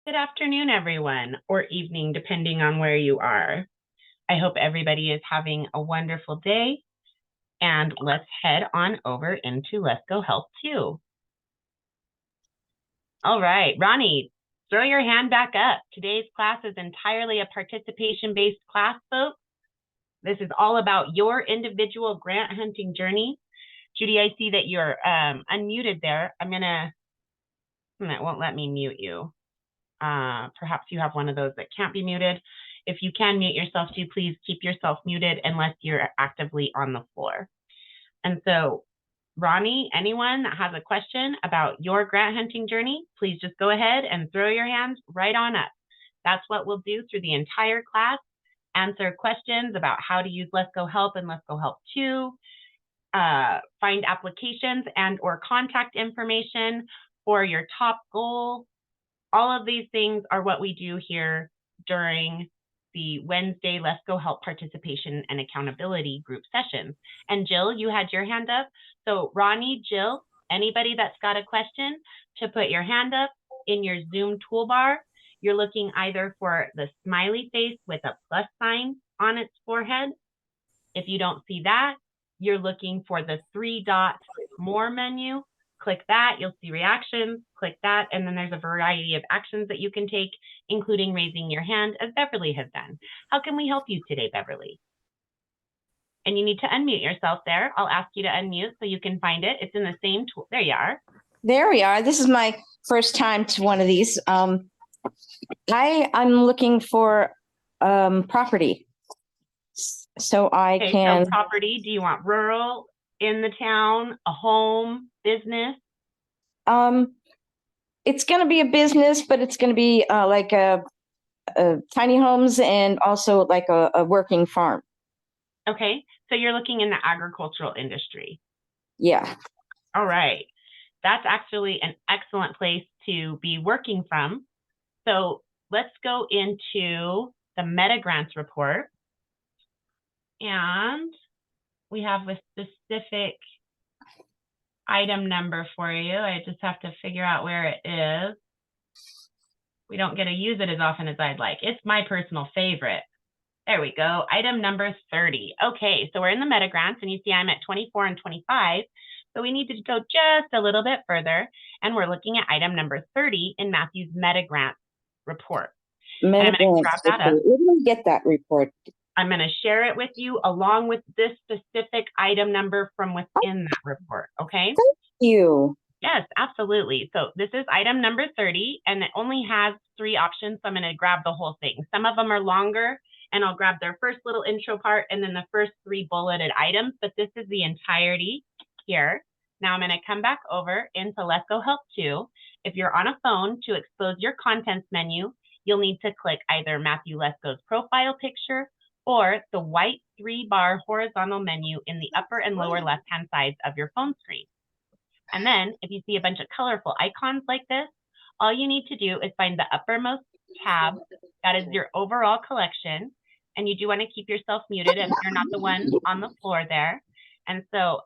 Good afternoon, everyone, or evening, depending on where you are. I hope everybody is having a wonderful day, and let's head on over into Let's Go Health 2. All right, Ronnie, throw your hand back up. Today's class is entirely a participation-based class, folks. This is all about your individual grant hunting journey. Judy, I see that you're unmuted there. It won't let me mute you. Perhaps you have one of those that can't be muted. If you can mute yourself too, please keep yourself muted unless you're actively on the floor. And so, Ronnie, anyone that has a question about your grant hunting journey, please just go ahead and throw your hands right on up. That's what we'll do through the entire class. Answer questions about how to use Let's Go Help and Let's Go Help 2, find applications and or contact information for your top goal. All of these things are what we do here during the Wednesday Let's Go Help participation and accountability group sessions. And Jill, you had your hand up. So Ronnie, Jill, anybody that's got a question to put your hand up in your Zoom toolbar. You're looking either for the smiley face with a plus sign on its forehead. If you don't see that, you're looking for the 3-dot more menu. Click that, you'll see reactions, click that, and then there's a variety of actions that you can take, including raising your hand as Beverly has done. How can we help you today, Beverly? And you need to unmute yourself there. I'll ask you to unmute so you can find it. It's in the same tool. There you are. There we are. This is my first time to one of these. I'm looking for property. So I can. So property, do you want rural, in the town, a home, business? It's going to be a business, but it's going to be like a tiny homes and also like a working farm. Okay, so you're looking in the agricultural industry. Yeah. All right. That's actually an excellent place to be working from. So let's go into the Meta Grants report. And we have a specific item number for you. I just have to figure out where it is. We don't get to use it as often as I'd like. It's my personal favorite. There we go. Item number 30. Okay, so we're in the Meta Grants, and you see I'm at 24 and 25. So we need to go just a little bit further, and we're looking at item number 30 in Matthew's Meta Grants report. And I'm going to grab that up. Where do we get that report? I'm going to share it with you along with this specific item number from within that report, okay? Thank you. Yes, absolutely. So this is item number 30, and it only has 3 options, so I'm going to grab the whole thing. Some of them are longer, and I'll grab their first little intro part and then the first 3 bulleted items, but this is the entirety here. Now I'm going to come back over into Let's Go Help 2. If you're on a phone, to expose your contents menu, you'll need to click either Matthew Lesko's profile picture or the white 3-bar horizontal menu in the upper and lower left-hand sides of your phone screen. And then if you see a bunch of colorful icons like this, all you need to do is find the uppermost tab. That is your overall collection. And you do want to keep yourself muted if you're not the one on the floor there. And so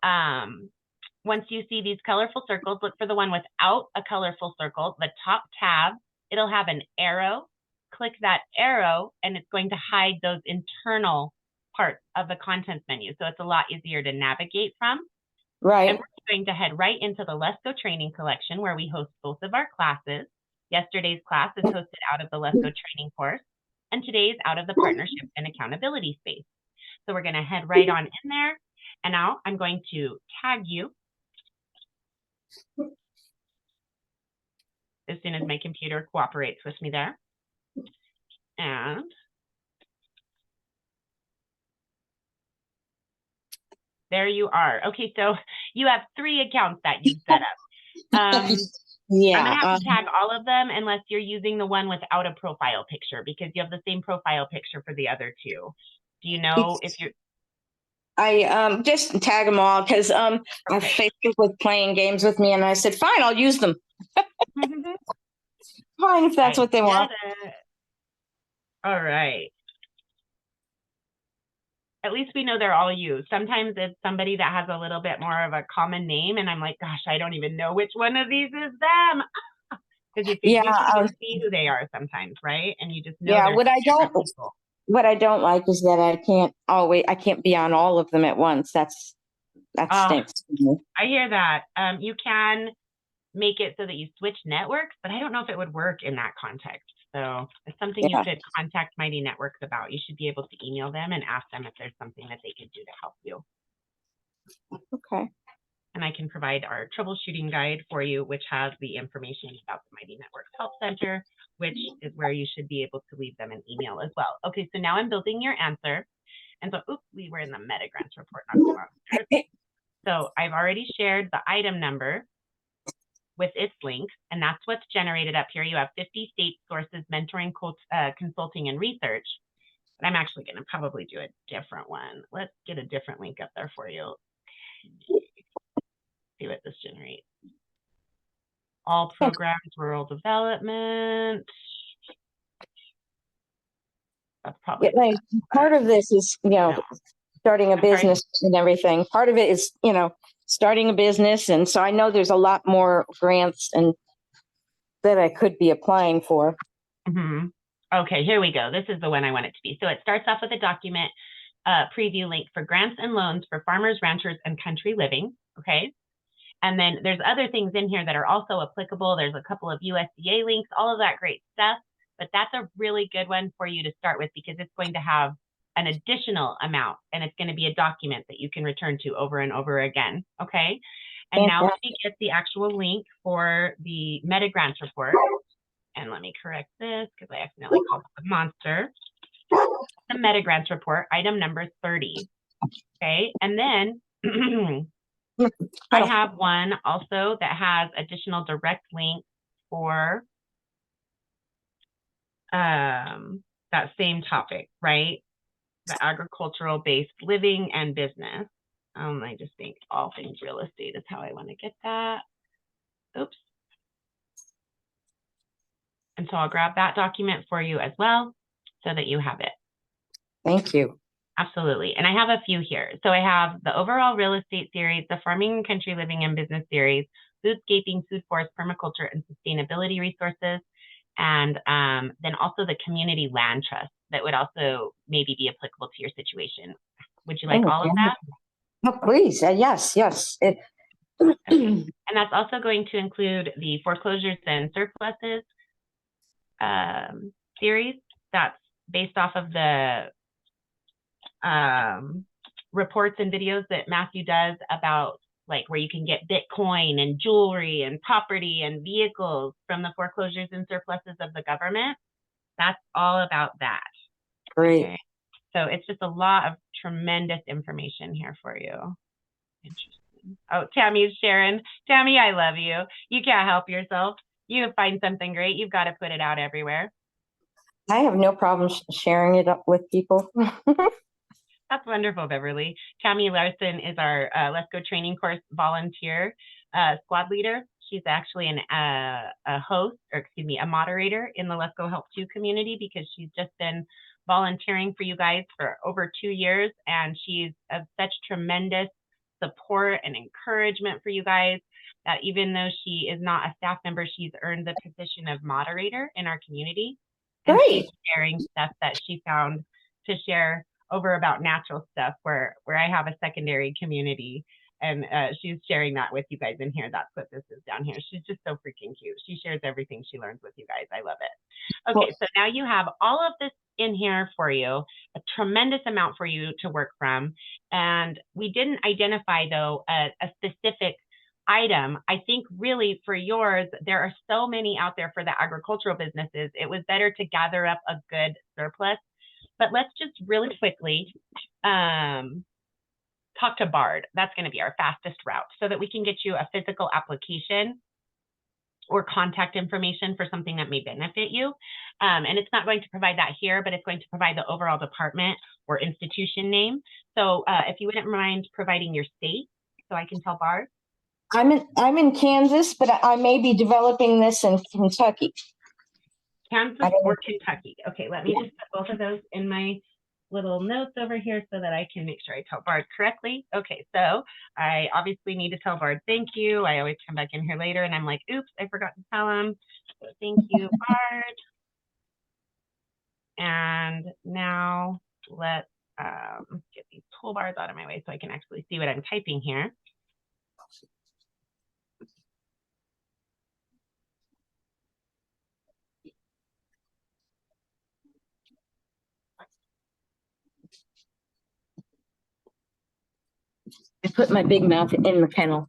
once you see these colorful circles, look for the one without a colorful circle, the top tab. It'll have an arrow. Click that arrow, and it's going to hide those internal parts of the contents menu. So it's a lot easier to navigate from. Right. And we're going to head right into the Let's Go training collection where we host both of our classes. Yesterday's class is hosted out of the Let's Go training course, and today's out of the partnership and accountability space. So we're going to head right on in there. And now I'm going to tag you as soon as my computer cooperates with me there. And there you are. Okay, so you have 3 accounts that you've set up. Yeah. I'm gonna have to tag all of them unless you're using the one without a profile picture, because you have the same profile picture for the other 2. Do you know if you're? I just tag them all because my Facebook was playing games with me, and I said, fine, I'll use them. Fine, if that's what they want. All right. At least we know they're all you. Sometimes it's somebody that has a little bit more of a common name, and I'm like, gosh, I don't even know which one of these is them. Because Yeah, you can even see who they are sometimes, right? And you just know yeah. they're different people. What I don't like is that I can't be on all of them at once. That Oh, stinks to me. I hear that. You can make it so that you switch networks, but I don't know if it would work in that context. So it's something you Yeah. could contact Mighty Networks about. You should be able to email them and ask them if there's something that they could do to help you. Okay. And I can provide our troubleshooting guide for you, which has the information about the Mighty Networks Help Center, which is where you should be able to leave them an email as well. Okay, so now I'm building your answer. And so, oops, we were in the meta grants report, not the monsters. So I've already shared the item number with its link, and that's what's generated up here. You have 50 state sources, mentoring, consulting, and research. But I'm actually going to probably do a different one. Let's get a different link up there for you. See what this generates. All programs, rural development. That's probably part of this is, starting a business and everything. Part of it is, starting a business. And so I know there's a lot more grants and that I could be applying for. Mm-hmm. Okay, here we go. This is the one I want it to be. So it starts off with a document preview link for grants and loans for farmers, ranchers, and country living. Okay. And then there's other things in here that are also applicable. There's a couple of USDA links, all of that great stuff. But that's a really good one for you to start with because it's going to have an additional amount and it's going to be a document that you can return to over and over again. Okay. And now let me get the actual link for the meta grants report. And let me correct this because I accidentally called it the monster. The meta grants report, item number 30. Okay. And then I have one also that has additional direct links for that same topic, right? The agricultural based living and business. I just think all things real estate is how I want to get that. Oops. And so I'll grab that document for you as well so that you have it. Thank you. Absolutely. And I have a few here. So I have the overall real estate series, the farming and country living and business series, foodscaping, food forest, permaculture, and sustainability resources. And then also the community land trust that would also maybe be applicable to your situation. Would you like all of that? Oh, please. Yes, yes. And that's also going to include the foreclosures and surpluses series. That's based off of the reports and videos that Matthew does about like where you can get Bitcoin and jewelry and property and vehicles from the foreclosures and surpluses of the government. That's all about that. Great. Okay. So it's just a lot of tremendous information here for you. Interesting. Oh, Tammy's sharing. Tammy, I love you. You can't help yourself. You find something great, you've got to put it out everywhere. I have no problem sharing it up with people. That's wonderful, Beverly. Tammy Larson is our Let's Go training course volunteer squad leader. She's actually a host, or excuse me, a moderator in the Let's Go Help 2 community because she's just been volunteering for you guys for over 2 years. And she's of such tremendous support and encouragement for you guys that even though she is not a staff member, she's earned the position of moderator in our community. And Great. she's sharing stuff that she found to share over about natural stuff where I have a secondary community and she's sharing that with you guys in here. That's what this is down here. She's just so freaking cute. She shares everything she learns with you guys. I love it. Okay, so now you have all of this in here for you, a tremendous amount for you to work from. And we didn't identify though a specific item. I think really for yours, there are so many out there for the agricultural businesses. It was better to gather up a good surplus. But let's just really quickly talk to Bard. That's going to be our fastest route so that we can get you a physical application or contact information for something that may benefit you. And it's not going to provide that here, but it's going to provide the overall department or institution name. So if you wouldn't mind providing your state so I can tell Bard. I'm in Kansas, but I may be developing this in Kentucky. Kansas or Kentucky. Okay, let me just put both of those in my little notes over here so that I can make sure I tell Bard correctly. Okay, so I obviously need to tell Bard thank you. I always come back in here later and I'm like, oops, I forgot to tell him. So thank you, Bard. And now let's get these toolbars out of my way so I can actually see what I'm typing here. I put my big mouth in the kennel.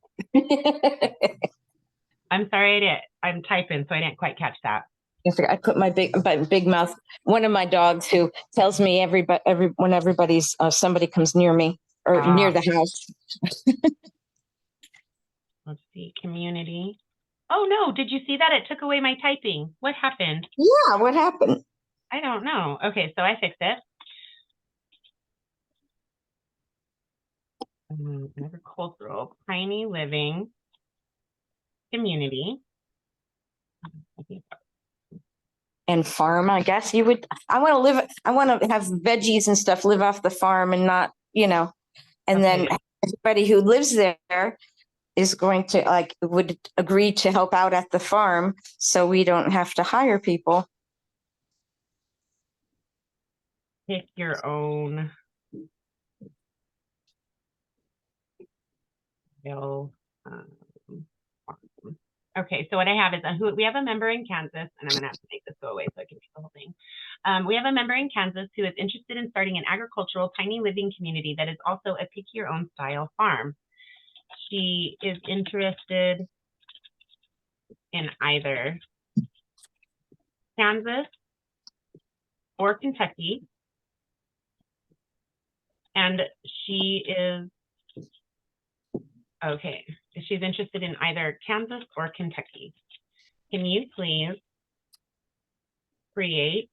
I'm sorry, I'm typing, so I didn't quite catch that. I put my big mouth. One of my dogs who tells me when everybody's somebody comes near me or near the house. Let's see, community. Oh no, did you see that? It took away my typing. What happened? Yeah, what happened? I don't know. Okay, so I fixed it. Agricultural, tiny living community. And farm, I guess you would. I want to have veggies and stuff live off the farm and not, and okay. Then everybody who lives there is going to would agree to help out at the farm so we don't have to hire people. Pick your own. Okay, so what I have is we have a member in Kansas, and I'm going to have to make this go away so I can read the whole thing. We have a member in Kansas who is interested in starting an agricultural tiny living community that is also a pick your own style farm. She is interested in either Kansas or Kentucky, and she's interested in either Kansas or Kentucky. Can you please create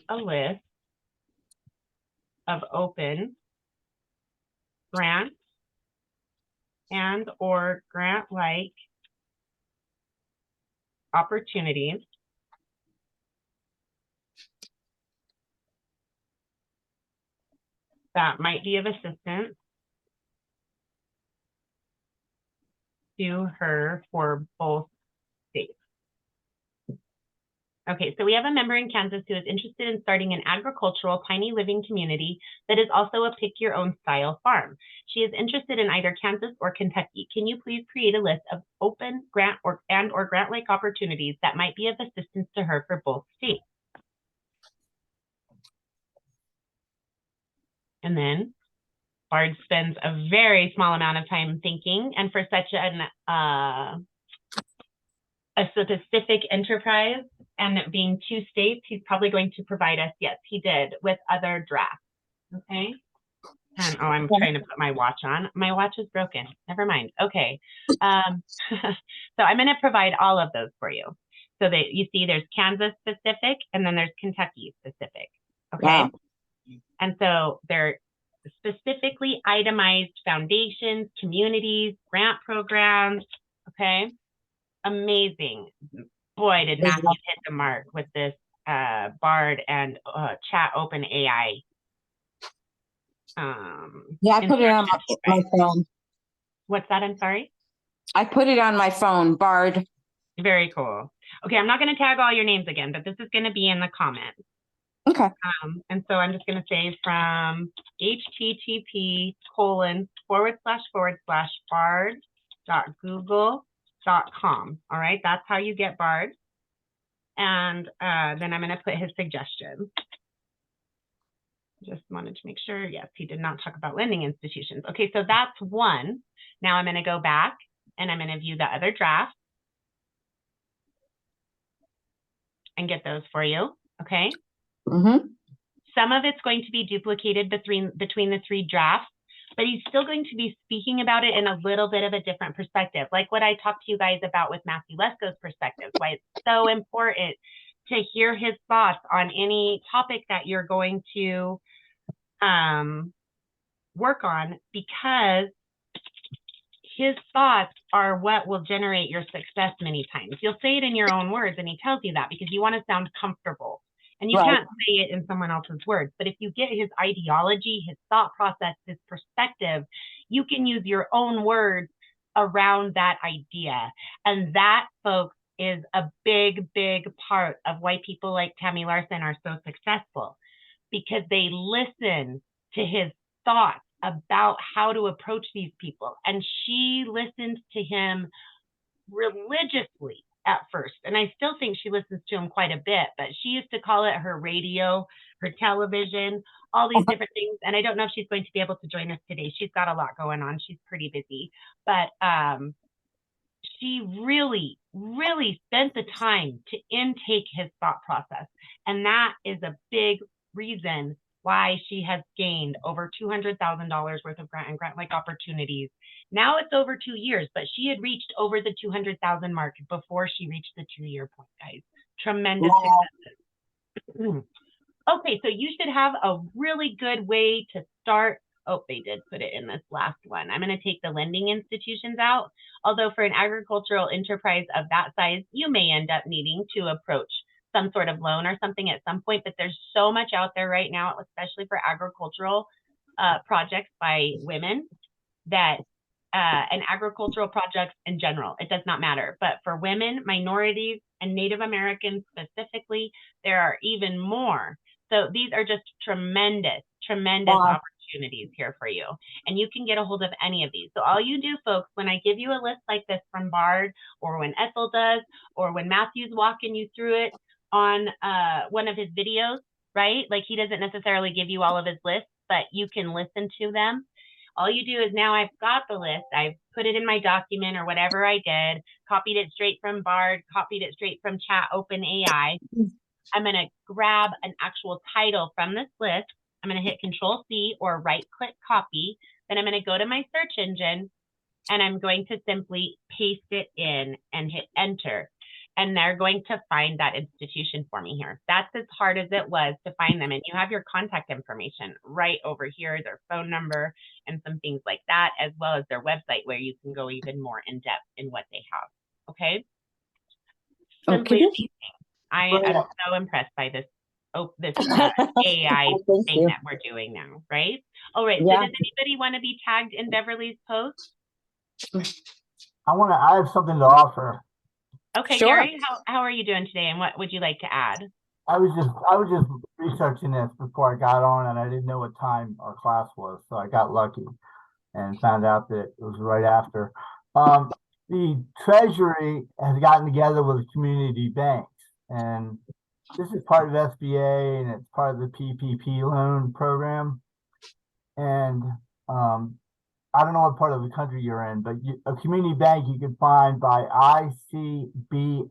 a list of open grant and or grant-like opportunities that might be of assistance to her for both states? Okay, so we have a member in Kansas who is interested in starting an agricultural tiny living community that is also a pick your own style farm. She is interested in either Kansas or Kentucky. Can you please create a list of open grant or grant-like opportunities that might be of assistance to her for both states? And then Bard spends a very small amount of time thinking, and for such a specific enterprise and it being 2 states, he's probably going to provide us, yes, he did, with other drafts. Okay. And I'm trying to put my watch on. My watch is broken. Never mind. Okay. So I'm going to provide all of those for you. So that you see there's Kansas specific and then there's Kentucky specific. Okay. Wow. And so they're specifically itemized foundations, communities, grant programs. Okay. Amazing. Boy, did Matthew hit the mark with this Bard and Chat Open AI. Yeah, I put it on my phone. What's that? I'm sorry? I put it on my phone, Bard. Very cool. Okay, I'm not going to tag all your names again, but this is going to be in the comments. Okay. And so I'm just going to say from http://bard.google.com. All right, that's how you get Bard. And then I'm going to put his suggestions. Just wanted to make sure. Yes, he did not talk about lending institutions. Okay, so that's one. Now I'm going to go back and I'm going to view the other draft and get those for you. Okay. Mm-hmm. Some of it's going to be duplicated between the 3 drafts, but he's still going to be speaking about it in a little bit of a different perspective, like what I talked to you guys about with Matthew Lesko's perspective, why it's so important to hear his thoughts on any topic that you're going to work on, because his thoughts are what will generate your success many times. You'll say it in your own words, and he tells you that because you want to sound comfortable And you Right. can't say it in someone else's words, but if you get his ideology, his thought process, his perspective, you can use your own words around that idea. And that, folks, is a big, big part of why people like Tammy Larson are so successful, because they listen to his thoughts about how to approach these people. And she listened to him religiously at first. And I still think she listens to him quite a bit, but she used to call it her radio, her television, all these different things. And I don't know if she's going to be able to join us today. She's got a lot going on. She's pretty busy. But she really, really spent the time to intake his thought process. And that is a big reason why she has gained over $200,000 worth of grant and grant-like opportunities. Now it's over 2 years, but she had reached over the 200,000 mark before she reached the 2-year point, guys. Tremendous success. Okay, so you should have a really good way to start. Oh, they did put it in this last one. I'm going to take the lending institutions out. Although for an agricultural enterprise of that size, you may end up needing to approach some sort of loan or something at some point, but there's so much out there right now, especially for agricultural projects by women, that and agricultural projects in general, it does not matter. But for women, minorities, and Native Americans specifically, there are even more. So these are just tremendous, tremendous opportunities here for you. And you can get a hold of any of these. So all you do, folks, when I give you a list like this from Bard, or when Ethel does, or when Matthew's walking you through it on one of his videos, right? Like, he doesn't necessarily give you all of his lists, but you can listen to them. All you do is, now I've got the list, I've put it in my document or whatever I did, copied it straight from Bard, copied it straight from Chat OpenAI. I'm going to grab an actual title from this list. I'm going to hit Control C or right click copy. Then I'm going to go to my search engine and I'm going to simply paste it in and hit enter. And they're going to find that institution for me here. That's as hard as it was to find them. And you have your contact information right over here, their phone number and some things like that, as well as their website, where you can go even more in depth in what they have. Okay. Simply amazing. I am so impressed by this AI thing that we're doing now, right? All right. So does anybody want to be tagged in Beverly's post? I have something to offer. Okay, sure. Gary, how are you doing today, and what would you like to add? I was just researching this before I got on, and I didn't know what time our class was, so I got lucky and found out that it was right after. The Treasury has gotten together with community banks, and this is part of SBA, and it's part of the PPP loan program. And I don't know what part of the country you're in, but a community bank you can find by icba.org.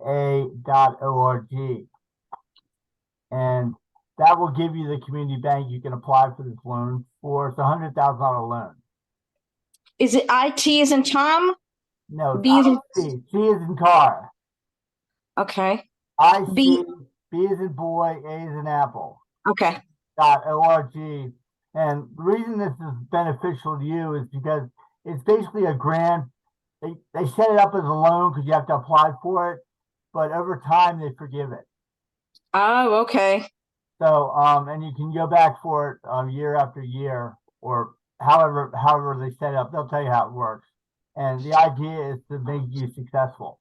And that will give you the community bank you can apply for this loan for. It's a $100,000 loan. Is it IT as in Tom? No, B as in C as in car. Okay. B as in boy, A as in apple. Okay. .org. And the reason this is beneficial to you is because it's basically a grant. They set it up as a loan because you have to apply for it, but over time they forgive it. Oh, okay. So, and you can go back for it year after year, or however they set it up. They'll tell you how it works. And the idea is to make you successful.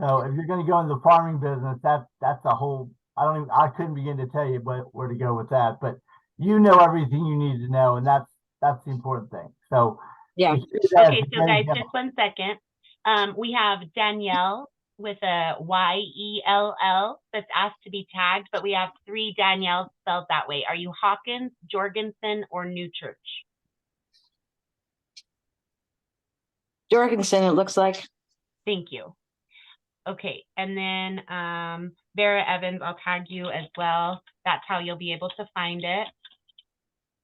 So if you're going to go into the farming business, that's a whole. I couldn't begin to tell you where to go with that, but you know everything you need to know, and that's the important thing. So yeah. Okay, so guys, just 1 second. We have Danielle with a YELL that's asked to be tagged, but we have 3 Danielles spelled that way. Are you Hawkins, Jorgensen, or New Church? Jorgensen, it looks like. Thank you. Okay, and then Vera Evans, I'll tag you as well. That's how you'll be able to find it.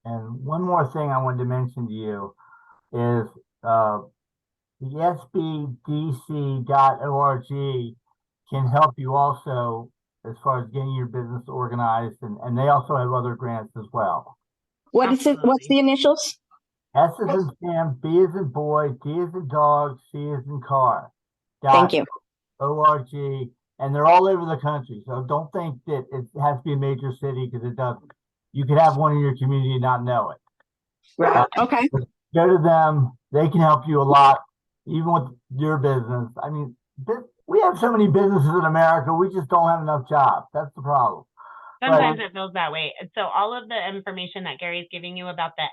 And one more thing I wanted to mention to you is the sbdc.org can help you also as far as getting your business organized, and they also have other grants as well. What is it? What's the initials? S as in Sam, B as in boy, D as in dog, C as in car. Thank you. .org, and they're all over the country. So don't think that it has to be a major city, because it doesn't. You could have one in your community and not know it. Right. Okay. Go to them. They can help you a lot, even with your business. I mean, we have so many businesses in America. We just don't have enough jobs. That's the problem. Sometimes it feels that way. And so all of the information that Gary's giving you about the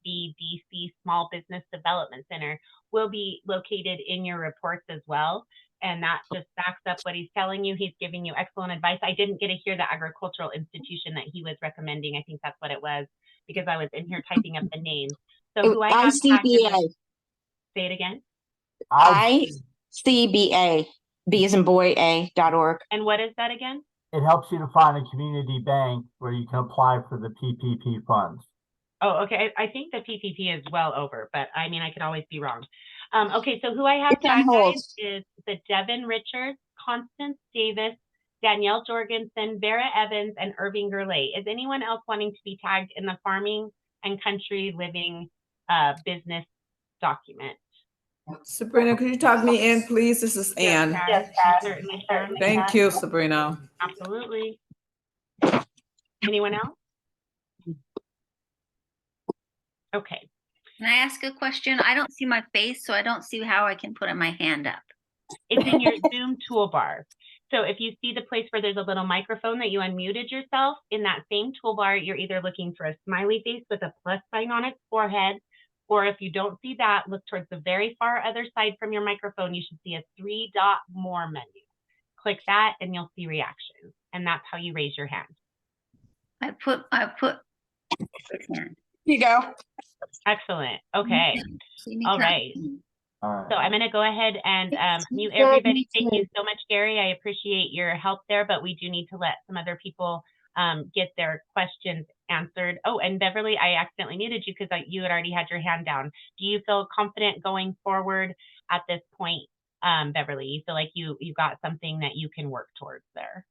SBDC, Small Business Development Center, will be located in your reports as well. And that just backs up what he's telling you. He's giving you excellent advice. I didn't get to hear the agricultural institution that he was recommending. I think that's what it was, because I was in here typing up the names. So who I have tagged in ICBA. say it again. ICBA. B as in boy, A.org. And what is that again? It helps you to find a community bank where you can apply for the PPP funds. Oh, okay. I think the PPP is well over, but I mean, I could always be wrong. Okay, so who I have tagged, guys, is the Devin Richards, Constance Davis, Danielle Jorgensen, Vera Evans, and Irving Gurley. Is anyone else wanting to be tagged in the farming and country living business document? Sabrina, could you tag me in, please? This is Ann. Yes, certainly. Thank you, Sabrina. Absolutely. Anyone else? Okay. Can I ask a question? I don't see my face, so I don't see how I can put my hand up. It's in your Zoom toolbar. So if you see the place where there's a little microphone that you unmuted yourself, in that same toolbar, you're either looking for a smiley face with a plus sign on its forehead, or if you don't see that, look towards the very far other side from your microphone. You should see a 3-dot more menu. Click that and you'll see reactions. And that's how you raise your hand. I put hand. Here you go. Excellent. Okay. All right. All right. So I'm going to go ahead and mute everybody. Thank you so much, Gary. I appreciate your help there, but we do need to let some other people get their questions answered. Oh, and Beverly, I accidentally muted you because you had already had your hand down. Do you feel confident going forward at this point, Beverly? You feel like you got something that you can work towards there?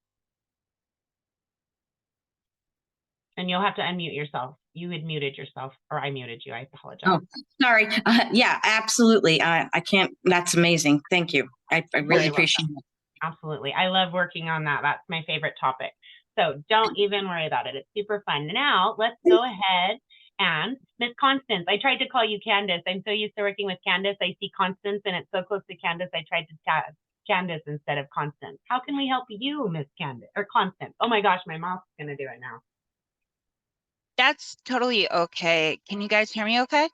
And you'll have to unmute yourself. You had muted yourself, or I muted you. I apologize. Oh, sorry. Yeah, absolutely. I can't. That's amazing. Thank you. I really appreciate it. Absolutely. I love working on that. That's my favorite topic. So don't even worry about it. It's super fun. Now let's go ahead and Miss Constance. I tried to call you Candace. I'm so used to working with Candace. I see Constance and it's so close to Candace. I tried to tag Candace instead of Constance. How can we help you, Miss Candace or Constance? Oh my gosh, my mouth's gonna do it now. That's totally okay. Can you guys hear me okay?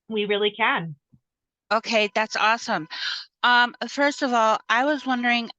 We really can. Okay, that's awesome. First of all, I was wondering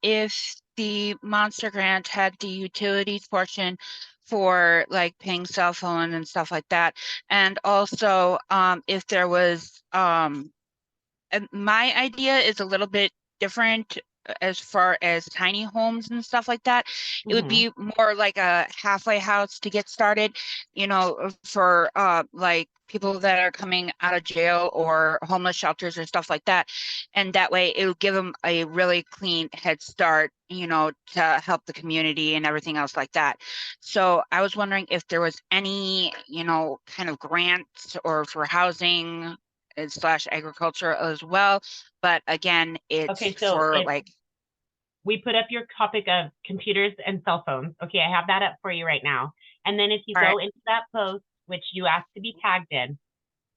if the Monster Grant had the utilities portion for like paying cell phone and stuff like that. And also if there was my idea is a little bit different as far as tiny homes and stuff like that. It would be more like a halfway house to get started, you know, for like people that are coming out of jail or homeless shelters or stuff like that. And that way it will give them a really clean head start, you know, to help the community and everything else like that. So I was wondering if there was any, you know, kind of grants or for housing / agriculture as well, but again, it's okay, so for like we put up your topic of computers and cell phones. Okay, I have that up for you right now. And then if you go into that post, which you asked to be tagged in,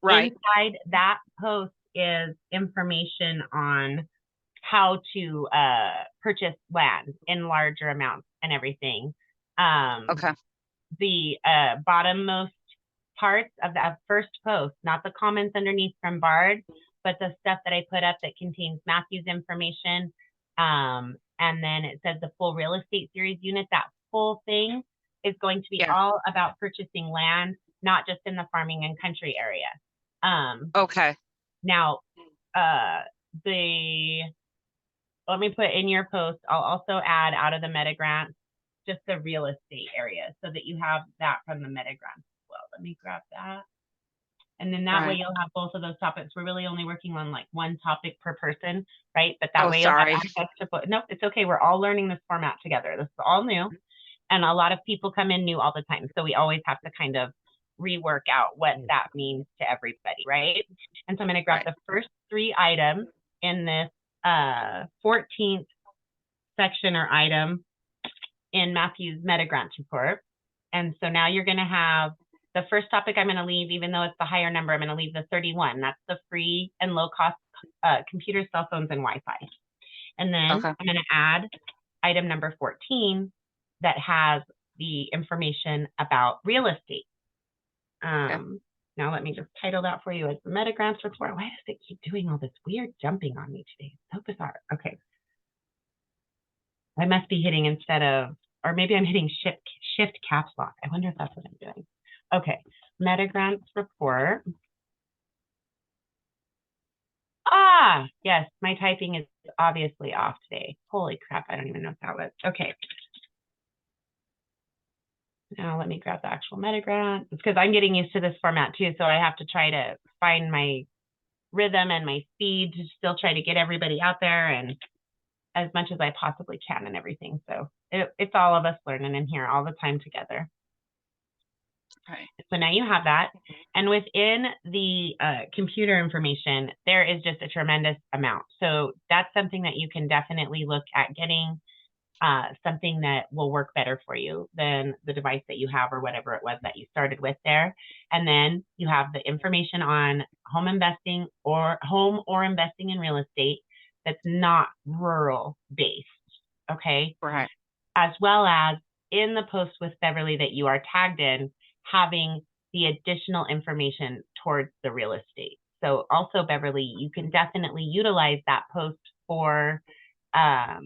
inside that post is information on how to purchase land in larger amounts and everything. okay. The bottommost parts of the first post, not the comments underneath from Bard, but the stuff that I put up that contains Matthew's information. And then it says the full real estate series unit. That full thing is going to be all about purchasing land, not just in the farming and country area. Okay. Now, let me put in your post, I'll also add out of the meta grants, just the real estate area so that you have that from the meta grants as well. Let me grab that. And then that way you'll have both of those topics. We're really only working on like one topic per person, right? But that way you'll have access to both. No, it's okay. We're all learning this format together. This is all new. And a lot of people come in new all the time. So we always have to kind of rework out what that means to everybody, right? And so I'm going to grab the first 3 items in this 14th section or item in Matthew's meta grants report. And so now you're going to have the first topic I'm going to leave, even though it's the higher number, I'm going to leave the 31. That's the free and low cost computers, cell phones, and Wi-Fi. And then Okay. I'm going to add item number 14 that has the information about real estate. Now let me just title that for you as the meta grants report. Why does it keep doing all this weird jumping on me today? So bizarre. Okay. I must be hitting instead of, or maybe I'm hitting shift caps lock. I wonder if that's what I'm doing. Okay, meta grants report. Ah, yes, my typing is obviously off today. Holy crap, I don't even know if that was. Okay. Now let me grab the actual meta grant. It's because I'm getting used to this format too, so I have to try to find my rhythm and my speed to still try to get everybody out there and as much as I possibly can and everything. So it's all of us learning in here all the time together. Right. So now you have that. And within the computer information, there is just a tremendous amount. So that's something that you can definitely look at getting something that will work better for you than the device that you have or whatever it was that you started with there. And then you have the information on home or investing in real estate that's not rural based. Okay. Right. As well as in the post with Beverly that you are tagged in, having the additional information towards the real estate. So also, Beverly, you can definitely utilize that post for, oh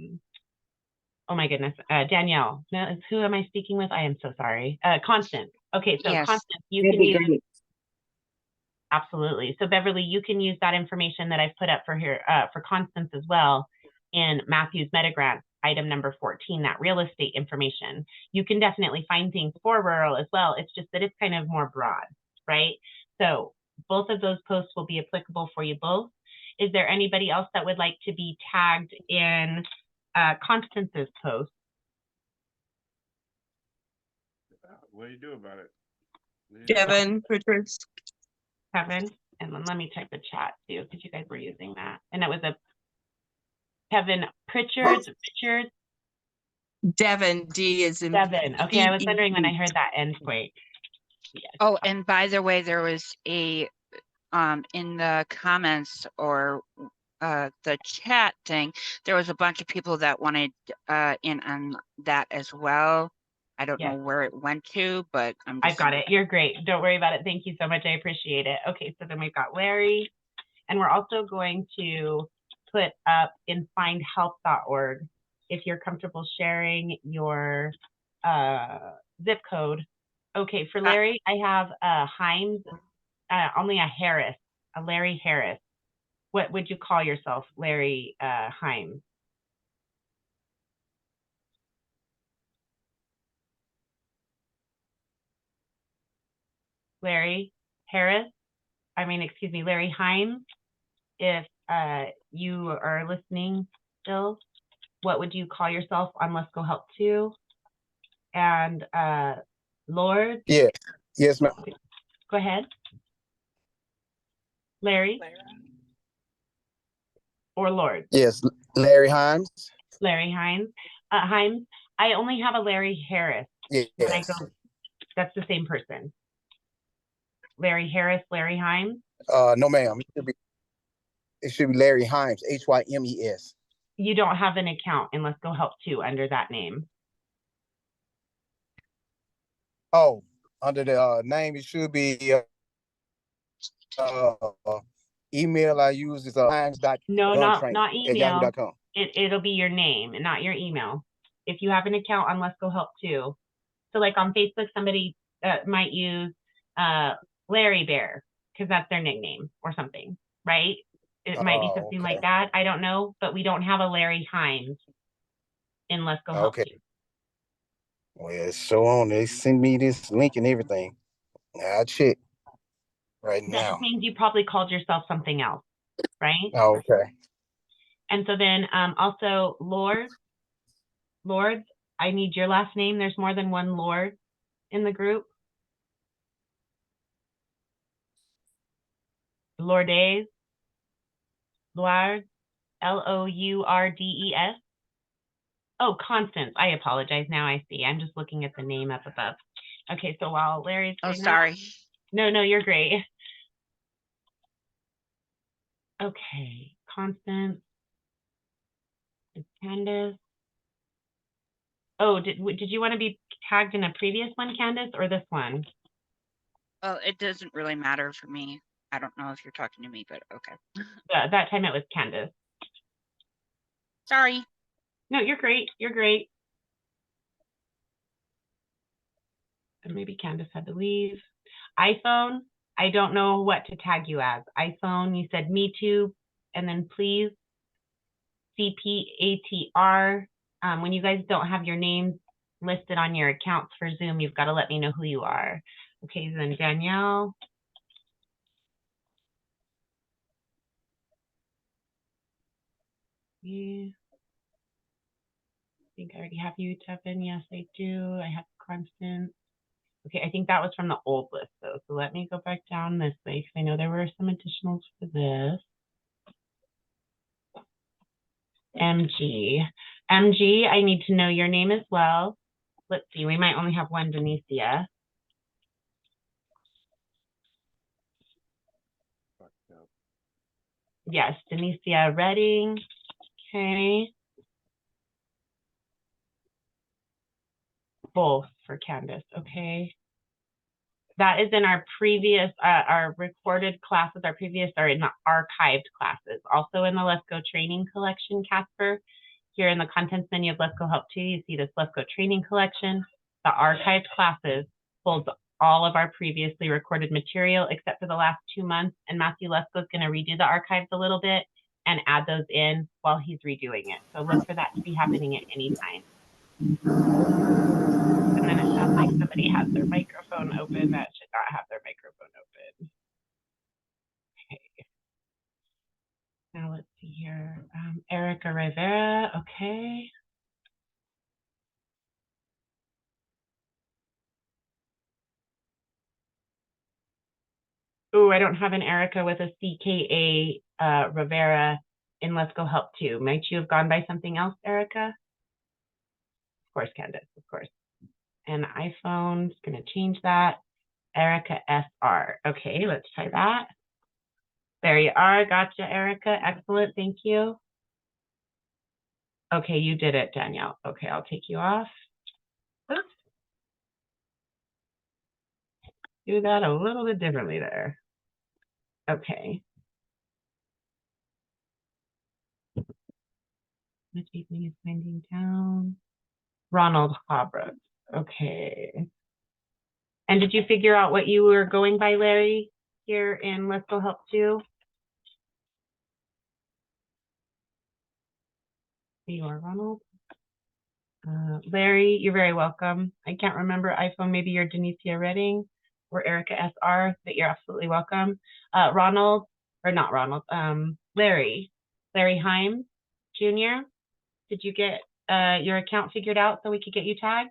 my goodness, Danielle. No, who am I speaking with? I am so sorry. Constance. Okay, so Yes. Constance, you That'd can be use, great. absolutely. So Beverly, you can use that information that I've put up for here for Constance as well in Matthew's meta grant item number 14, that real estate information. You can definitely find things for rural as well. It's just that it's kind of more broad, right? So both of those posts will be applicable for you both. Is there anybody else that would like to be tagged in Constance's post? What do you do about it? Devin Richards. Kevin, and then let me check the chat too, because you guys were using that. And it was a Kevin Pritchard. Devin, D is in. Devin. Okay, I was wondering when I D-E-E. heard that end point. Yes. Oh, and by the way, there was a in the comments or the chat thing, there was a bunch of people that wanted in on that as well. I don't know where it went to, but I've got it. You're great. Don't worry about it. Thank you so much. I appreciate it. Okay, so then we've got Larry, and we're also going to put up in findhelp.org if you're comfortable sharing your zip code. Okay, for Larry, I have Himes, only a Harris, a Larry Harris. What would you call yourself, Larry Himes? Larry Harris, excuse me, Larry Himes. If you are listening still, what would you call yourself on Let's Go Help 2? And Lord? Yeah. Yes, ma'am. Okay. Go ahead. Larry? Or Lord? Yes, Larry Himes. Larry Himes. Himes. I only have a Larry Harris. Yes. When I go, that's the same person. Larry Harris, Larry Himes? No, ma'am. It should be Larry Himes, Hymes. You don't have an account in Let's Go Help 2 under that name. Oh, under the name, it should be email I use is Himes. No, not email. @yahoo.com. It'll be your name and not your email. If you have an account on Let's Go Help 2. So like on Facebook, somebody might use Larry Bear because that's their nickname or something, right? It might be something like that. I don't know, but we don't have a Larry Himes in Let's Go Help 2. Well, so on. They send me this link and everything. I'll check right now. That means you probably called yourself something else, right? Oh, okay. And so then also Lords, I need your last name. There's more than one Lord in the group. Lourdes, Lourdes, Lourdes. Oh, Constance. I apologize. Now I see. I'm just looking at the name up above. Okay, so while Larry's Oh, doing that- sorry. No, you're great. Okay, Constance. Candace. Oh, did you want to be tagged in a previous one, Candace, or this one? Well, it doesn't really matter for me. I don't know if you're talking to me, but okay. Yeah, that time it was Candace. Sorry. No, you're great. You're great. And maybe Candace had to leave. iPhone, I don't know what to tag you as. iPhone, you said me too, and then please. CPATR. When you guys don't have your names listed on your accounts for Zoom, you've got to let me know who you are. Okay, then Danielle. Yeah. I think I already have you, Tevin. Yes, I do. I have Constance. Okay, I think that was from the old list though. So let me go back down this way because I know there were some additionals for this. MG. MG, I need to know your name as well. Let's see, we might only have one Denicia. Yes, Denicia Redding. Okay. Both for Candace, okay. That is in our previous, our recorded classes, are in the archived classes. Also in the Let's Go training collection, Casper. Here in the contents menu of Let's Go Help 2, you see this Let's Go training collection. The archived classes holds all of our previously recorded material except for the last 2 months. And Matthew Lesko is going to redo the archives a little bit and add those in while he's redoing it. So look for that to be happening at any time. And then it sounds like somebody has their microphone open that should not have their microphone open. Okay. Now let's see here. Erica Rivera, okay. Oh, I don't have an Erica with a CKA Rivera in Let's Go Help 2. Might you have gone by something else, Erica? Of course, Candace, of course. And iPhone's gonna change that. Erica SR. Okay, let's try that. There you are. Gotcha, Erica. Excellent. Thank you. Okay, you did it, Danielle. Okay, I'll take you off. Oops. Do that a little bit differently there. Okay. Which evening is winding down? Ronald Hobrook. Okay. And did you figure out what you were going by, Larry, here in Let's Go Help 2? You are Ronald. Larry, you're very welcome. I can't remember iPhone, maybe you're Denicia Redding or Erica SR, but you're absolutely welcome. Ronald, or not Ronald, Larry Himes Jr., did you get your account figured out so we could get you tagged?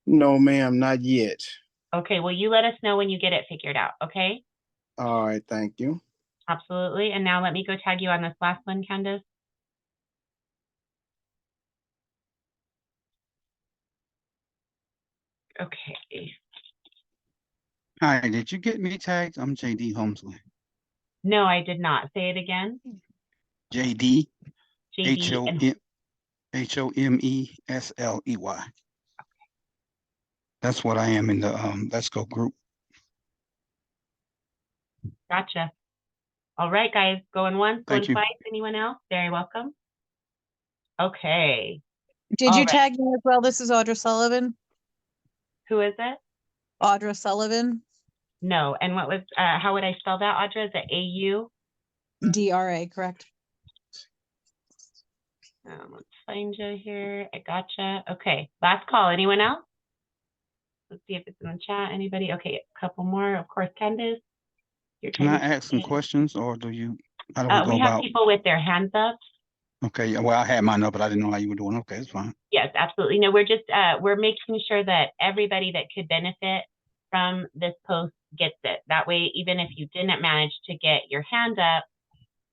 No, ma'am, not yet. Okay, well, you let us know when you get it figured out, okay? All right, thank you. Absolutely. And now let me go tag you on this last one, Candace. Okay. Hi, did you get me tagged? I'm JD Holmesley. No, I did not. Say it again. JD, JD. Homesley. That's what I am in the Let's Go group. Gotcha. All right, guys. Going once, going Thank you. twice. Anyone else? Very welcome. Okay. Did All you right. tag me as well? This is Audra Sullivan. Who is it? Audra Sullivan. No. And what was, how would I spell that, Audra? Is it A-U? DRA, correct? Let's find you here. I gotcha. Okay. Last call. Anyone else? Let's see if it's in the chat. Anybody? Okay. A couple more. Of course, Candace. Can I ask some questions, or do you? How do we go We have about? people with their hands up. Okay, yeah, well, I had mine up, but I didn't know how you were doing. Okay, it's fine. Yes, absolutely. No, we're just we're making sure that everybody that could benefit from this post gets it. That way, even if you didn't manage to get your hand up,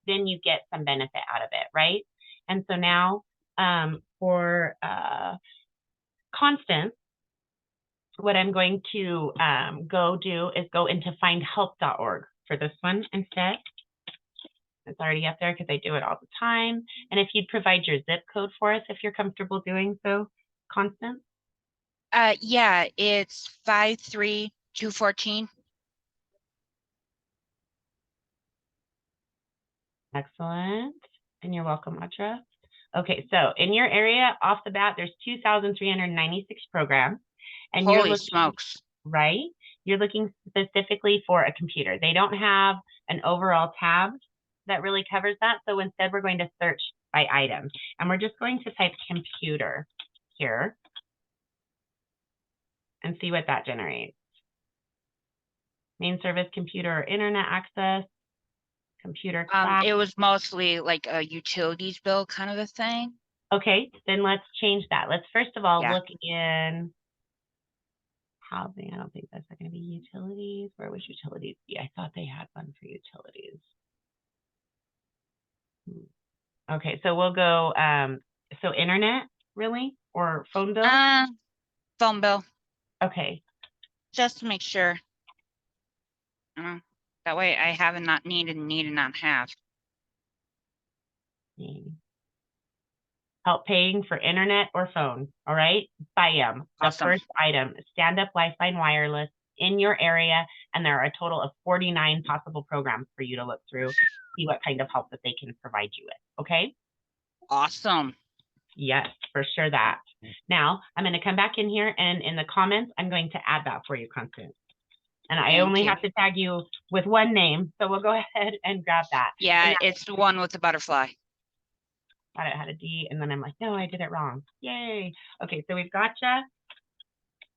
then you get some benefit out of it, right? And so now for Constance, what I'm going to go do is go into findhelp.org for this one instead. It's already up there because I do it all the time. And if you'd provide your zip code for us, if you're comfortable doing so, Constance. Yeah, it's 53214. Excellent. And you're welcome, Audra. Okay, so in your area, off the bat, there's 2,396 programs. And you're Holy looking, smokes. right? You're looking specifically for a computer. They don't have an overall tab that really covers that. So instead, we're going to search by item. And we're just going to type computer here and see what that generates. Main service, computer or internet access, computer class. It was mostly like a utilities bill kind of a thing. Okay, then let's change that. Let's first of all Yeah. look in housing. I don't think that's going to be utilities. Where was utilities? Yeah, I thought they had one for utilities. Okay, so we'll go, so internet, really? Or phone bill? Phone bill, Okay, just to make sure. That way I have and not need and not have. help paying for internet or phone, all right? BIAM, the Awesome. first item, stand-up Wi-Fi and wireless in your area, and there are a total of 49 possible programs for you to look through, see what kind of help that they can provide you with, okay? Awesome. Yes, for sure that. Now, I'm going to come back in here, and in the comments, I'm going to add that for you, Constance. And I Thank only you. have to tag you with one name, so we'll go ahead and grab that. Yeah, it's the one with the butterfly. Thought it had a D, and then I'm like, no, I did it wrong. Yay. Okay, so we've got you.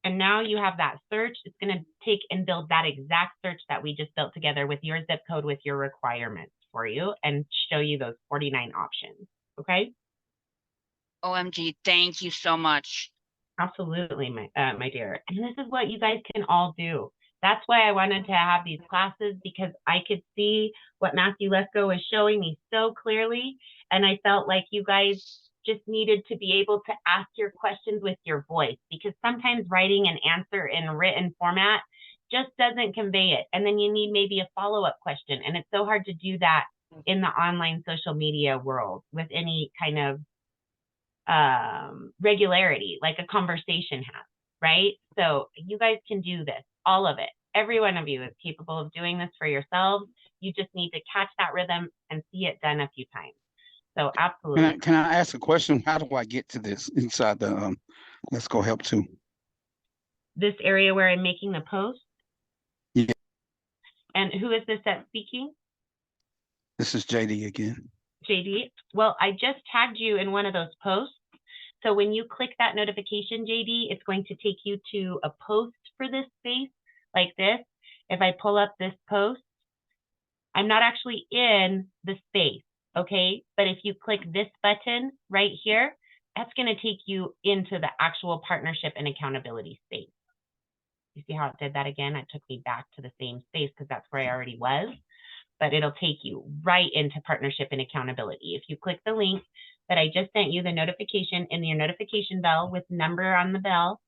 And now you have that search. It's going to take and build that exact search that we just built together with your zip code, with your requirements for you, and show you those 49 options. Okay? OMG, thank you so much. Absolutely, my dear. And this is what you guys can all do. That's why I wanted to have these classes, because I could see what Matthew Lesko was showing me so clearly. And I felt like you guys just needed to be able to ask your questions with your voice, because sometimes writing an answer in written format just doesn't convey it. And then you need maybe a follow-up question. And it's so hard to do that in the online social media world with any kind of regularity like a conversation has, right? So you guys can do this, all of it. Every one of you is capable of doing this for yourselves. You just need to catch that rhythm and see it done a few times. So absolutely. Can I ask a question? How do I get to this inside the Let's Go Help too? This area where I'm making the post? Yeah. And who is this that's speaking? This is JD again. JD, well, I just tagged you in one of those posts. So when you click that notification, JD, it's going to take you to a post for this space like this. If I pull up this post, I'm not actually in the space, okay? But if you click this button right here, that's going to take you into the actual partnership and accountability space. You see how it did that again? It took me back to the same space because that's where I already was. But it'll take you right into partnership and accountability. If you click the link that I just sent you, the notification in your notification bell with number on the bell,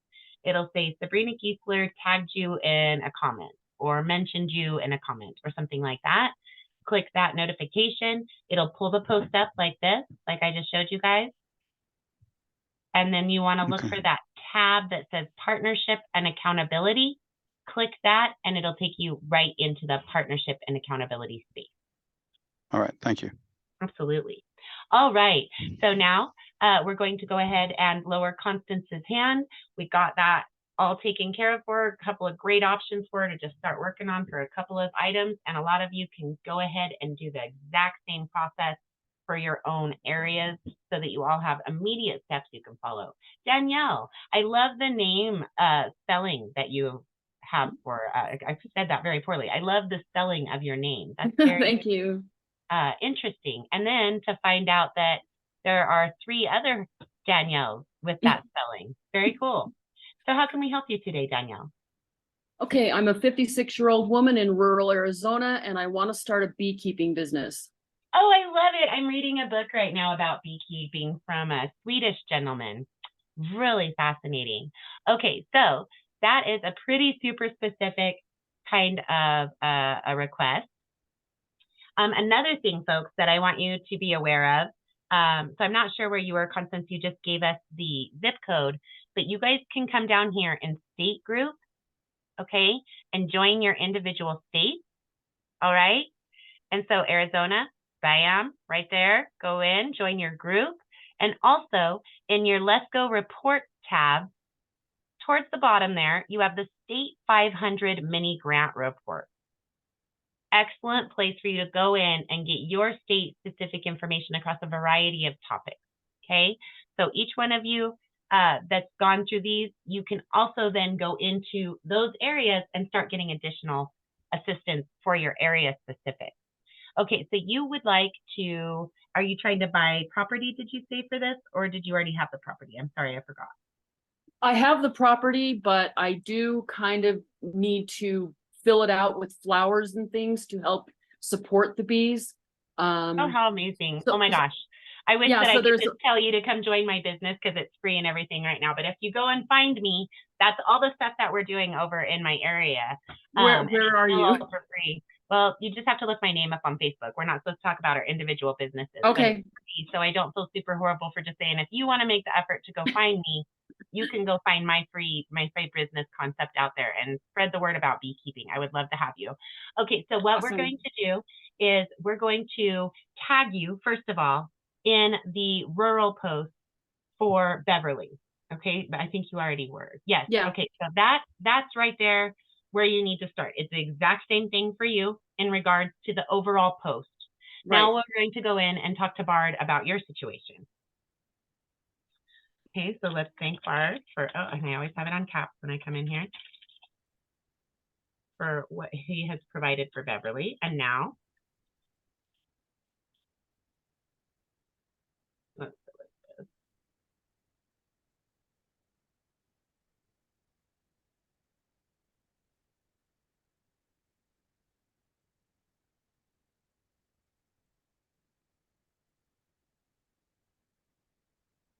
it'll say Sabrina Giesler tagged you in a comment or mentioned you in a comment or something like that. Click that notification. It'll pull the post up like this, like I just showed you guys. And then you want to look for that tab that says partnership and accountability. Click that and it'll take you right into the partnership and accountability space. All right, thank you. Absolutely. All right, so now we're going to go ahead and lower Constance's hand. We got that all taken care of for her, a couple of great options for her to just start working on for a couple of items. And a lot of you can go ahead and do the exact same process for your own areas so that you all have immediate steps you can follow. Danielle, I love the name spelling that you have for, I said that very poorly. I love the spelling of your name. That's very Thank you. Interesting. And then to find out that there are 3 other Danielles with that spelling. Very cool. So how can we help you today, Danielle? Okay, I'm a 56-year-old woman in rural Arizona, and I want to start a beekeeping business. Oh, I love it. I'm reading a book right now about beekeeping from a Swedish gentleman. Really fascinating. Okay, so that is a pretty super specific kind of a request. Another thing, folks, that I want you to be aware of. So I'm not sure where you were, Constance. You just gave us the zip code, but you guys can come down here in state group, okay, and join your individual state. All right. And so Arizona, bam, right there. Go in, join your group. And also in your Let's Go Report tab, towards the bottom there, you have the State 500 Mini Grant Report. Excellent place for you to go in and get your state specific information across a variety of topics. Okay, so each one of you that's gone through these, you can also then go into those areas and start getting additional assistance for your area specific. Okay, so you would like to, are you trying to buy property, did you say, for this, or did you already have the property? I'm sorry, I forgot. I have the property, but I do kind of need to fill it out with flowers and things to help support the bees. Oh, how amazing. so- Oh my gosh. I wish Yeah, that I so could there's- just tell you to come join my business because it's free and everything right now. But if you go and find me, that's all the stuff that we're doing over in my area. Where and it's are still you? all for free. Well, you just have to look my name up on Facebook. We're not supposed to talk about our individual businesses. but Okay. it's free, so I don't feel super horrible for just saying, if you want to make the effort to go find me, you can go find my free business concept out there and spread the word about beekeeping. I would love to have you. Okay, so what we're Awesome. going to do is we're going to tag you, first of all, in the rural post for Beverly. Okay, but I think you already were. Yes. Yeah. Okay, so that's right there where you need to start. It's the exact same thing for you in regards to the overall post. Now we're going to go in and talk to Bard about your situation. Okay, so let's thank Bard for, oh, and I always have it on caps when I come in here, for what he has provided for Beverly. And now, let's go with this.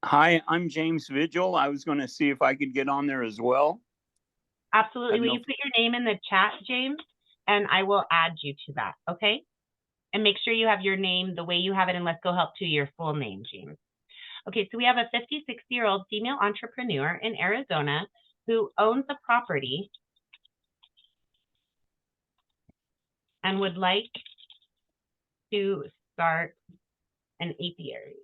Hi, I'm James Vigil. I was going to see if I could get on there as well. Absolutely. Will you put your name in the chat, James? And I will add you to that, okay? And make sure you have your name the way you have it in Let's Go Help to your full name, James. Okay, so we have a 56-year-old female entrepreneur in Arizona who owns a property and would like to start an apiary.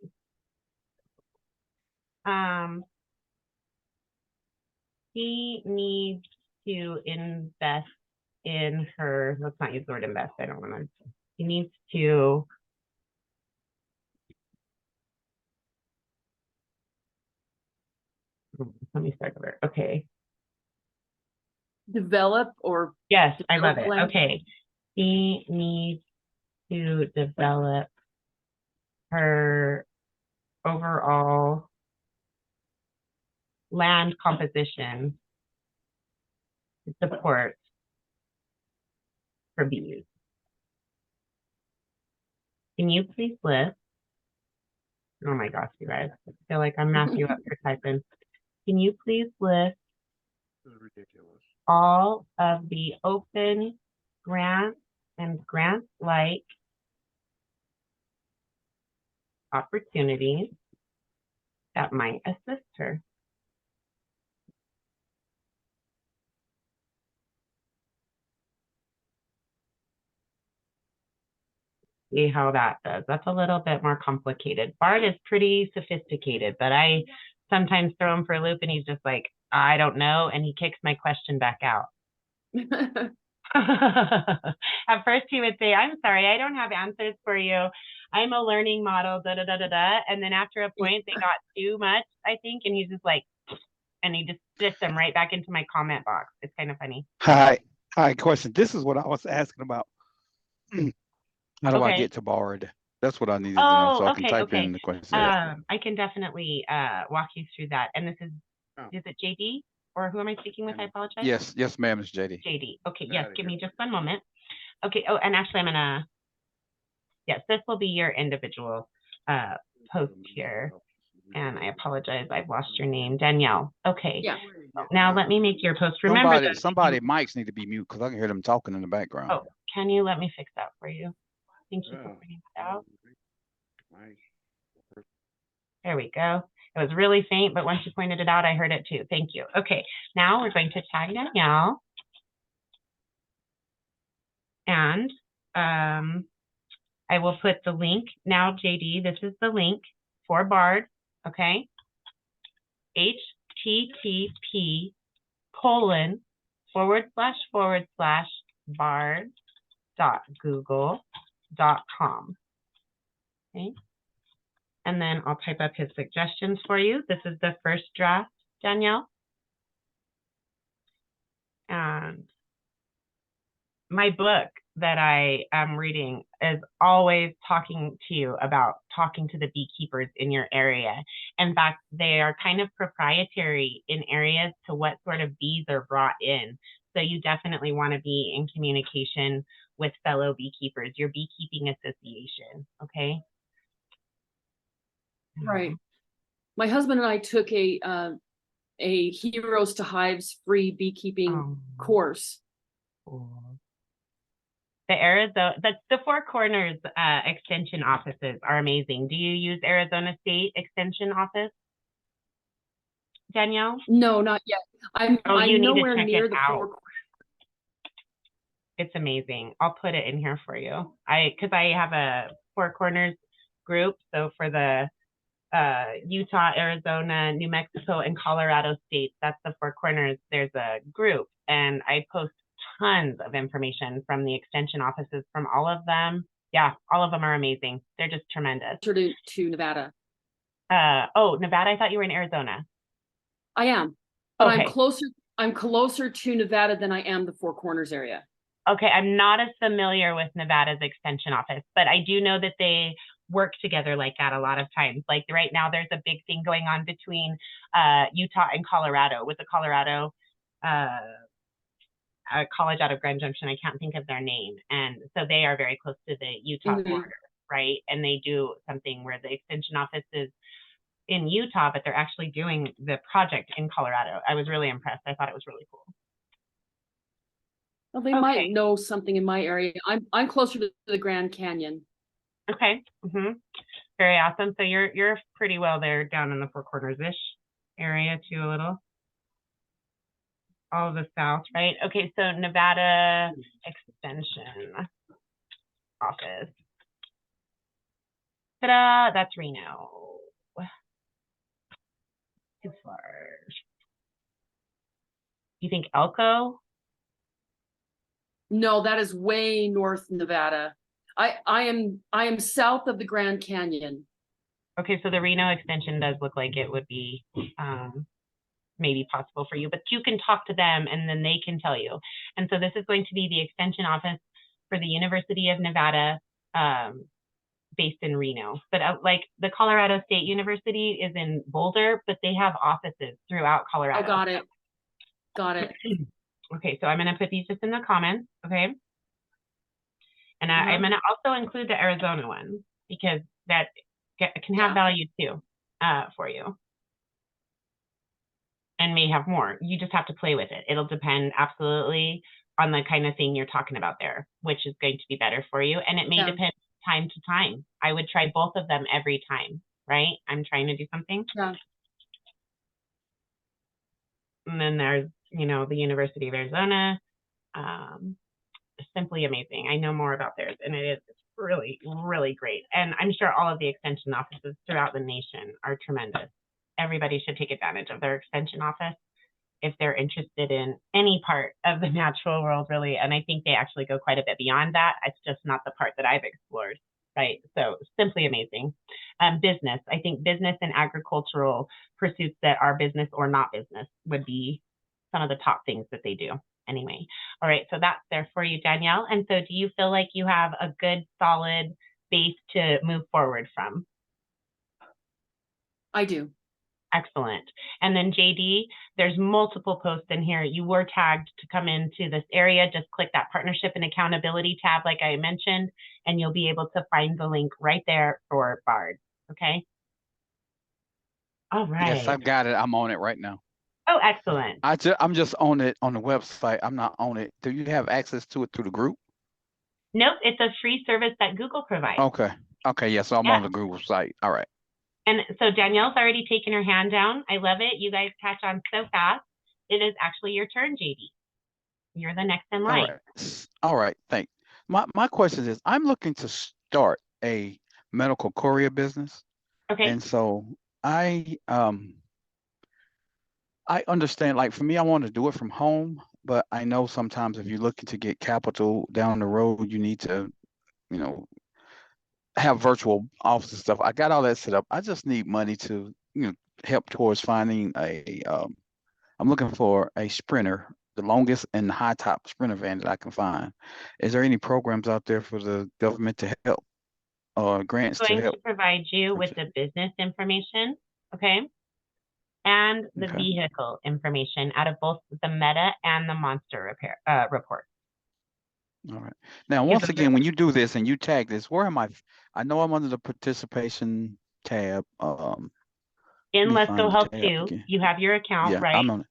He needs to invest in her, let's not use the word invest, I don't want to, he needs to let me start over. Okay. Develop or yes, I love it. land. Okay. He needs to develop her overall land composition to support her bees. Can you please list? Oh my gosh, you guys. I feel like I'm Matthew up here typing. Can you please list ridiculous. all of the open grants and grant-like opportunities that might assist her? See how that does. That's a little bit more complicated. Bart is pretty sophisticated, but I sometimes throw him for a loop and he's just like, I don't know, and he kicks my question back out. At first he would say, I'm sorry, I don't have answers for you. I'm a learning model, da da da da da. And then after a point, they got too much, I think, and he's just like, and he just spits them right back into my comment box. It's kind of funny. Hi, question. This is what I was asking about. How do I get to Bard? That's what I needed to know, so I can type in the question. I can definitely walk you through that. And this is it JD? Or who am I speaking with? I apologize. Yes, ma'am, it's JD. JD. Okay, yes, give me just one moment. Okay, oh, and actually I'm gonna Yes, this will be your individual post here. And I apologize, I've lost your name, Danielle. Okay. Yeah. Now let me make your post. Remember somebody mics need to be mute because I can hear them talking in the background. Oh, can you let me fix that for you? Thank you for pointing that out. There we go. It was really faint, but once you pointed it out, I heard it too. Thank you. Okay, now we're going to tag Danielle. And I will put the link now, JD. This is the link for Bard. Okay. http://bard.google.com. Okay. And then I'll type up his suggestions for you. This is the first draft, Danielle. And my book that I am reading is always talking to you about talking to the beekeepers in your area. In fact, they are kind of proprietary in areas to what sort of bees are brought in. So you definitely want to be in communication with fellow beekeepers, your beekeeping association, okay? Right. My husband and I took a Heroes to Hives free beekeeping course. The Arizona, the Four Corners extension offices are amazing. Do you use Arizona State Extension Office, Danielle? No, not yet. I'm nowhere near the Four. It's amazing. I'll put it in here for you. Because I have a Four Corners group. So for the Utah, Arizona, New Mexico, and Colorado states, that's the Four Corners. There's a group, and I post tons of information from the extension offices from all of them. Yeah, all of them are amazing. They're just tremendous. To Nevada. Oh, Nevada. I thought you were in Arizona. I am, but okay. I'm closer to Nevada than I am the Four Corners area. Okay, I'm not as familiar with Nevada's extension office, but I do know that they work together like that a lot of times. Like right now, there's a big thing going on between Utah and Colorado with the Colorado college out of Grand Junction. I can't think of their name. And so they are very close to the Utah border, right? And they do something where the extension office is in Utah, but they're actually doing the project in Colorado. I was really impressed. I thought it was really cool. Well, they might know something in my area. I'm closer to the Grand Canyon. Okay. Very awesome. So you're pretty well there down in the Four Corners-ish area too, a little. All of the south, right? Okay, so Nevada Extension Office. Ta-da! That's Reno. Too far. You think Elko? No, that is way north Nevada. I am south of the Grand Canyon. Okay, so the Reno extension does look like it would be maybe possible for you, but you can talk to them and then they can tell you. And so this is going to be the extension office for the University of Nevada, based in Reno. But like the Colorado State University is in Boulder, but they have offices throughout Colorado. Oh, got it. Got it. Okay, so I'm going to put these just in the comments, okay? And I'm going to also include the Arizona one because that can have value too for you. And may have more. You just have to play with it. It'll depend absolutely on the kind of thing you're talking about there, which is going to be better for you. And it may depend time to time. I would try both of them every time, right? I'm trying to do something. Yeah. And then there's, the University of Arizona. Simply amazing. I know more about theirs, and it is really, really great. And I'm sure all of the extension offices throughout the nation are tremendous. Everybody should take advantage of their extension office if they're interested in any part of the natural world, really. And I think they actually go quite a bit beyond that. It's just not the part that I've explored, right? So simply amazing. Business. I think business and agricultural pursuits that are business or not business would be some of the top things that they do. Anyway, all right, so that's there for you, Danielle. And so do you feel like you have a good, solid base to move forward from? I do. Excellent. And then JD, there's multiple posts in here. You were tagged to come into this area. Just click that partnership and accountability tab, like I mentioned, and you'll be able to find the link right there for BARD. Okay. All right. Yes, I've got it. I'm on it right now. Oh, excellent. I'm just on it on the website. I'm not on it. Do you have access to it through the group? Nope, it's a free service that Google provides. Okay. Okay. Yeah. So I'm on the Google site. All right. And so Danielle's already taken her hand down. I love it. You guys catch on so fast. It is actually your turn, JD. You're the next in line. All right. All right. Thanks. My question is, I'm looking to start a medical courier business. Okay. And so I understand, like for me, I want to do it from home, but I know sometimes if you're looking to get capital down the road, you need to, you know, have virtual office and stuff. I got all that set up. I just need money to, help towards finding I'm looking for a sprinter, the longest and high top sprinter van that I can find. Is there any programs out there for the government to help or grants I'm to going help? to provide you with the business information, okay, and the vehicle information out of both the Meta and the Monster report. All right. Now, once again, when you do this and you tag this, where am I? I know I'm under the participation tab. In Let's Go Help Too, you have your account, right? I'm on it.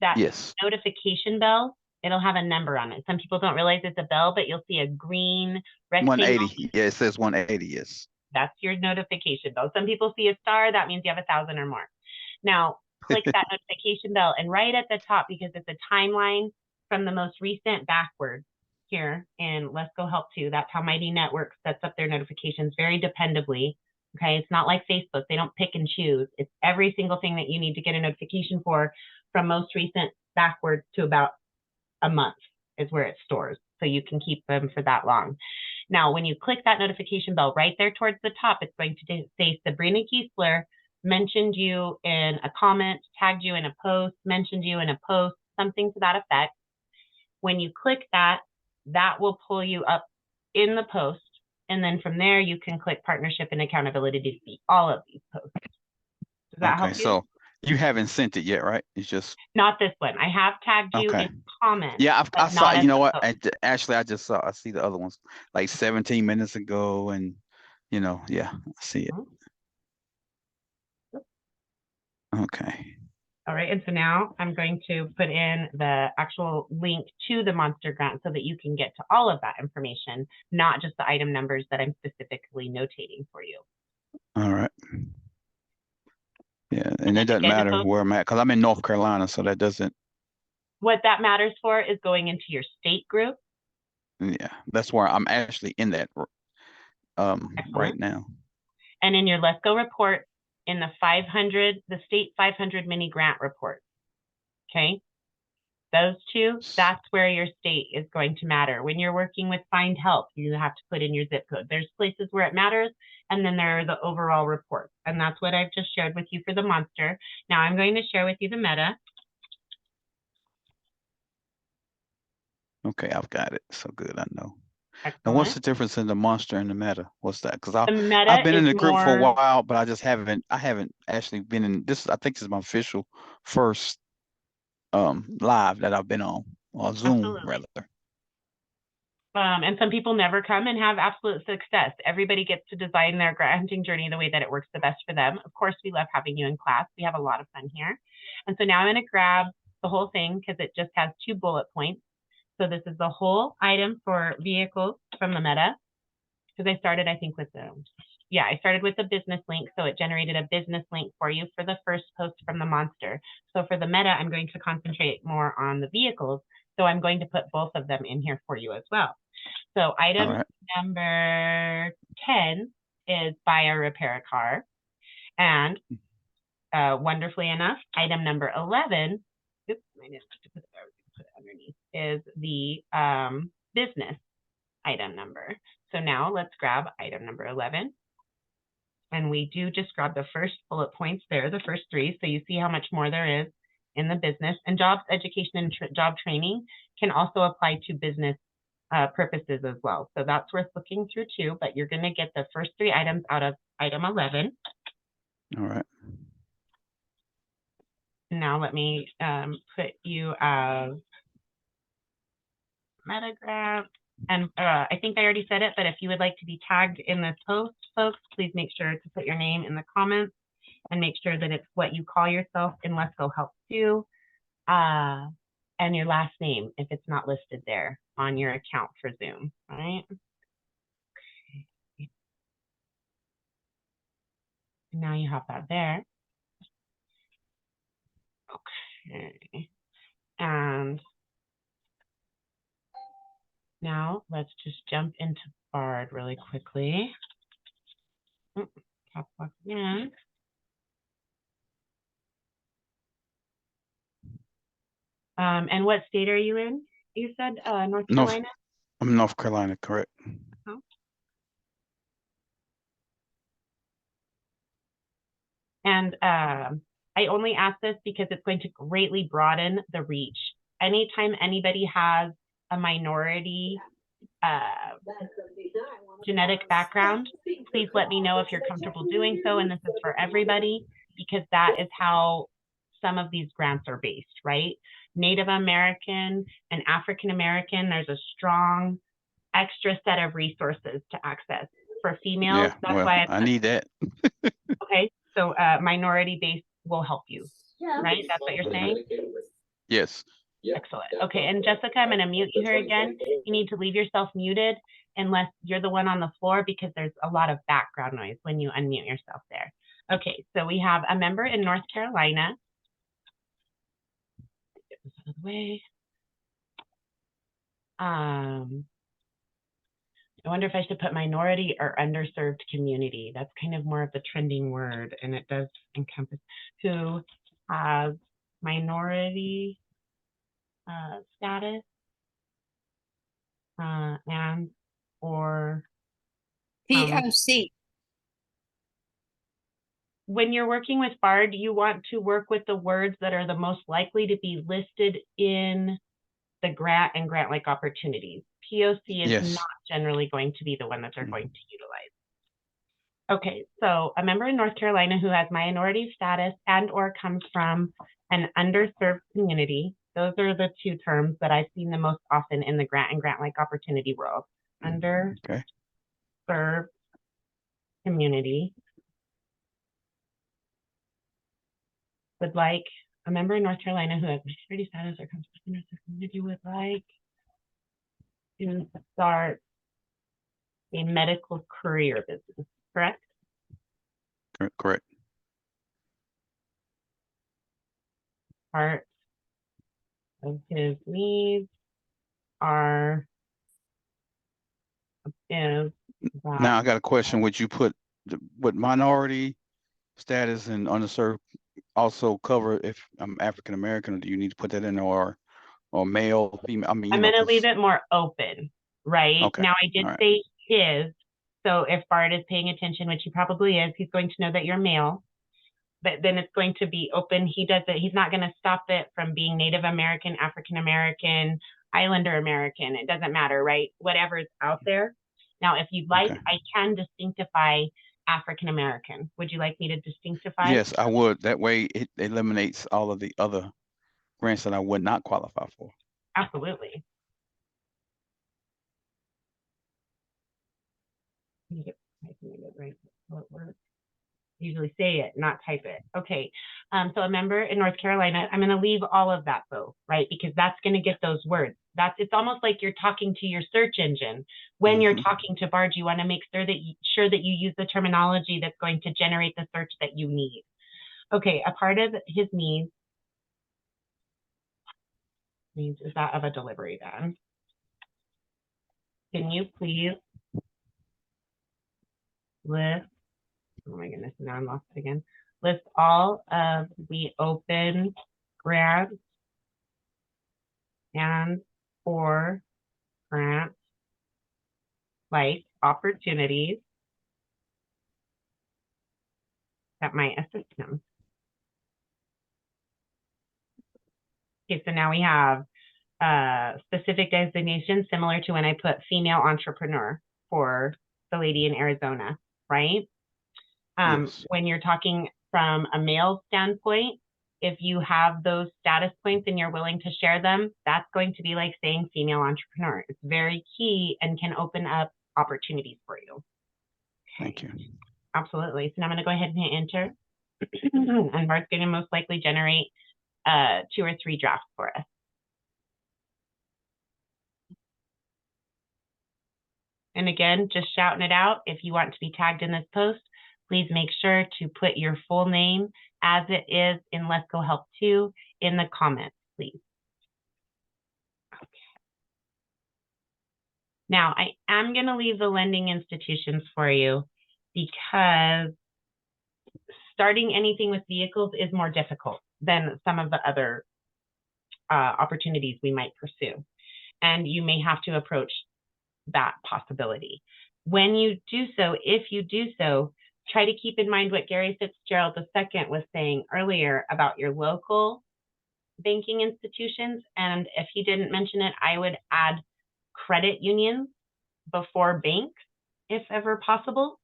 That yes. Notification bell, it'll have a number on it. Some people don't realize it's a bell, but you'll see a green rectangle. 180. Yeah, it says 180. Yes. That's your notification bell. Some people see a star. That means you have 1,000 or more. Now, click that notification bell, and right at the top, because it's a timeline from the most recent backwards here in Let's Go Help Too. That's how Mighty Network sets up their notifications very dependably. Okay, it's not like Facebook. They don't pick and choose. It's every single thing that you need to get a notification for from most recent backwards to about a month is where it stores. So you can keep them for that long. Now, when you click that notification bell right there towards the top, it's going to say Sabrina Kiesler mentioned you in a comment, tagged you in a post, mentioned you in a post, something to that effect. When you click that, that will pull you up in the post. And then from there, you can click partnership and accountability to see all of these posts. Does that help you? So you haven't sent it yet, right? It's just not this one. I have tagged you in comments. Yeah, I saw. You know what? Actually, I just saw. I see the other ones like 17 minutes ago, and yeah, I see it. Okay. All right, and so now I'm going to put in the actual link to the Monster Grant so that you can get to all of that information, not just the item numbers that I'm specifically notating for you. All right. Yeah, and it doesn't matter where I'm at because I'm in North Carolina, so that doesn't. What that matters for is going into your state group. Yeah, that's where I'm actually in that right now. And in your Let's Go report, in the state 500 mini grant report. Okay. Those two, that's where your state is going to matter. When you're working with Find Help, you have to put in your zip code. There's places where it matters, and then there are the overall reports. And that's what I've just shared with you for the Monster. Now I'm going to share with you the Meta. Okay, I've got it. So good, I know. Excellent. Now, what's the difference in the Monster and the Meta? What's that? Because I've been in the group for a while, but I haven't actually been in this. I think this is my official first live that I've been on, or Zoom rather. And some people never come and have absolute success. Everybody gets to design their grant hunting journey the way that it works the best for them. Of course, we love having you in class. We have a lot of fun here. And so now I'm going to grab the whole thing because it just has 2 bullet points. So this is the whole item for vehicles from the Meta, because I started, I think, with I started with the business link. So it generated a business link for you for the first post from the Monster. So for the Meta, I'm going to concentrate more on the vehicles. So I'm going to put both of them in here for you as well. So item number 10 is buy or repair a car. And wonderfully enough, item number 11, oops, I didn't have to put it underneath, is the business item number. So now let's grab item number 11. And we do just grab the first bullet points there, the first 3. So you see how much more there is in the business. And jobs, education, and job training can also apply to business purposes as well. So that's worth looking through too, but you're going to get the first 3 items out of item 11. All right. Now let me put you as meta grant. And I think I already said it, but if you would like to be tagged in this post, folks, please make sure to put your name in the comments and make sure that it's what you call yourself in Let's Go Help too. And your last name if it's not listed there on your account for Zoom, right? Okay. Now you have that there. Okay. And now let's just jump into Bard really quickly. Caps lock again. And what state are you in? You said North Carolina? I'm North Carolina, correct. Oh. And I only ask this because it's going to greatly broaden the reach. Anytime anybody has a minority genetic background, please let me know if you're comfortable doing so. And this is for everybody, because that is how some of these grants are based, right? Native American and African American, there's a strong extra set of resources to access. For females, Yeah, that's well, why I need that. okay, so minority based will help you, right? That's what you're saying? Yes. Excellent. Okay, and Jessica, I'm going to mute you here again. You need to leave yourself muted unless you're the one on the floor, because there's a lot of background noise when you unmute yourself there. Okay, so we have a member in North Carolina. Get this out of the way. I wonder if I should put minority or underserved community. That's kind of more of the trending word, and it does encompass who has minority status and or POC. When you're working with Bard, you want to work with the words that are the most likely to be listed in the grant and grant-like opportunities. POC is not generally going to be the one that they're going to utilize. Okay, so a member in North Carolina who has minority status and or comes from an underserved community. Those are the two terms that I've seen the most often in the grant and grant-like opportunity world. Underserved community. Would like a member in North Carolina who has minority status or comes from an underserved community would like to start a medical career business, correct? Correct. Part of his needs are Now I got a question. Would you put would minority status and underserved also cover if I'm African American, or do you need to put that in, or male, female? I mean, I'm going to leave it more open, right? Okay. Now I did say his, so if Bard is paying attention, which he probably is, he's going to know that you're male. But then it's going to be open. He does it. He's not going to stop it from being Native American, African American, Islander American. It doesn't matter, right? Whatever's out there. Now, if you'd like, I can distinctify African American. Would you like me to distinctify? Yes, I would. That way it eliminates all of the other grants that I would not qualify for. Absolutely. Right. Usually say it, not type it. Okay. So a member in North Carolina, I'm going to leave all of that though, right? Because that's going to get those words. It's almost like you're talking to your search engine. When you're talking to Bard, you want to make sure that you use the terminology that's going to generate the search that you need. Okay. A part of his needs is that of a delivery van. Can you please list, oh my goodness, now I'm lost again. List all of the open grants and or grants like opportunities that might assist him. Okay, so now we have specific designations similar to when I put female entrepreneur for the lady in Arizona, right? When you're talking from a male standpoint, If you have those status points and you're willing to share them, that's going to be like saying female entrepreneur. It's very key and can open up opportunities for you. Thank you. Absolutely. So now I'm going to go ahead and hit enter. And Bart's going to most likely generate 2 or 3 drafts for us. And again, just shouting it out. If you want to be tagged in this post, please make sure to put your full name as it is in Let's Go Help 2 in the comments, please. Okay. Now, I am going to leave the lending institutions for you because starting anything with vehicles is more difficult than some of the other opportunities we might pursue. And you may have to approach that possibility. When you do so, if you do so, try to keep in mind what Gary Fitzgerald II was saying earlier about your local banking institutions. And if he didn't mention it, I would add credit unions before banks, if ever possible.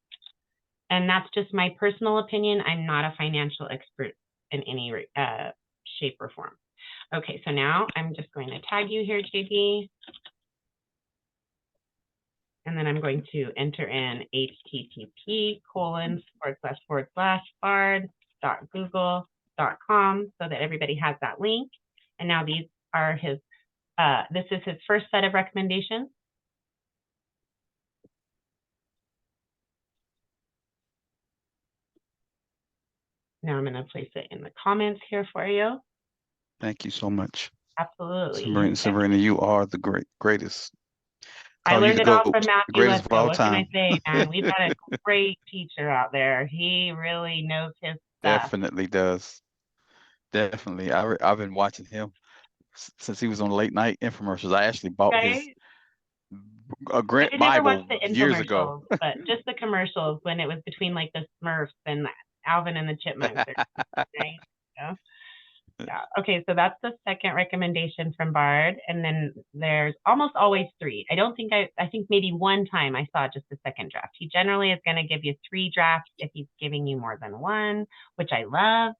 And that's just my personal opinion. I'm not a financial expert in any shape or form. Okay, so now I'm just going to tag you here, JD. And then I'm going to enter in http://bard.google.com so that everybody has that link. And now these are his, this is his first set of recommendations. Now I'm going to place it in the comments here for you. Thank you so much. Absolutely. Sabrina, you are the greatest. I learned it all from Matthew greatest of Lesko. all What can I time. say, man? We've got a great teacher out there. He really knows his stuff. Definitely does. Definitely. I've been watching him since he was on late night infomercials. I actually bought his Grant Bible years ago. But just the commercials when it was between like the Smurfs and Alvin and the Chipmunks. Right? Yeah. Yeah. Okay, so that's the second recommendation from Bard, and then there's almost always 3. I think maybe one time I saw just the second draft. He generally is going to give you 3 drafts if he's giving you more than one, which I love.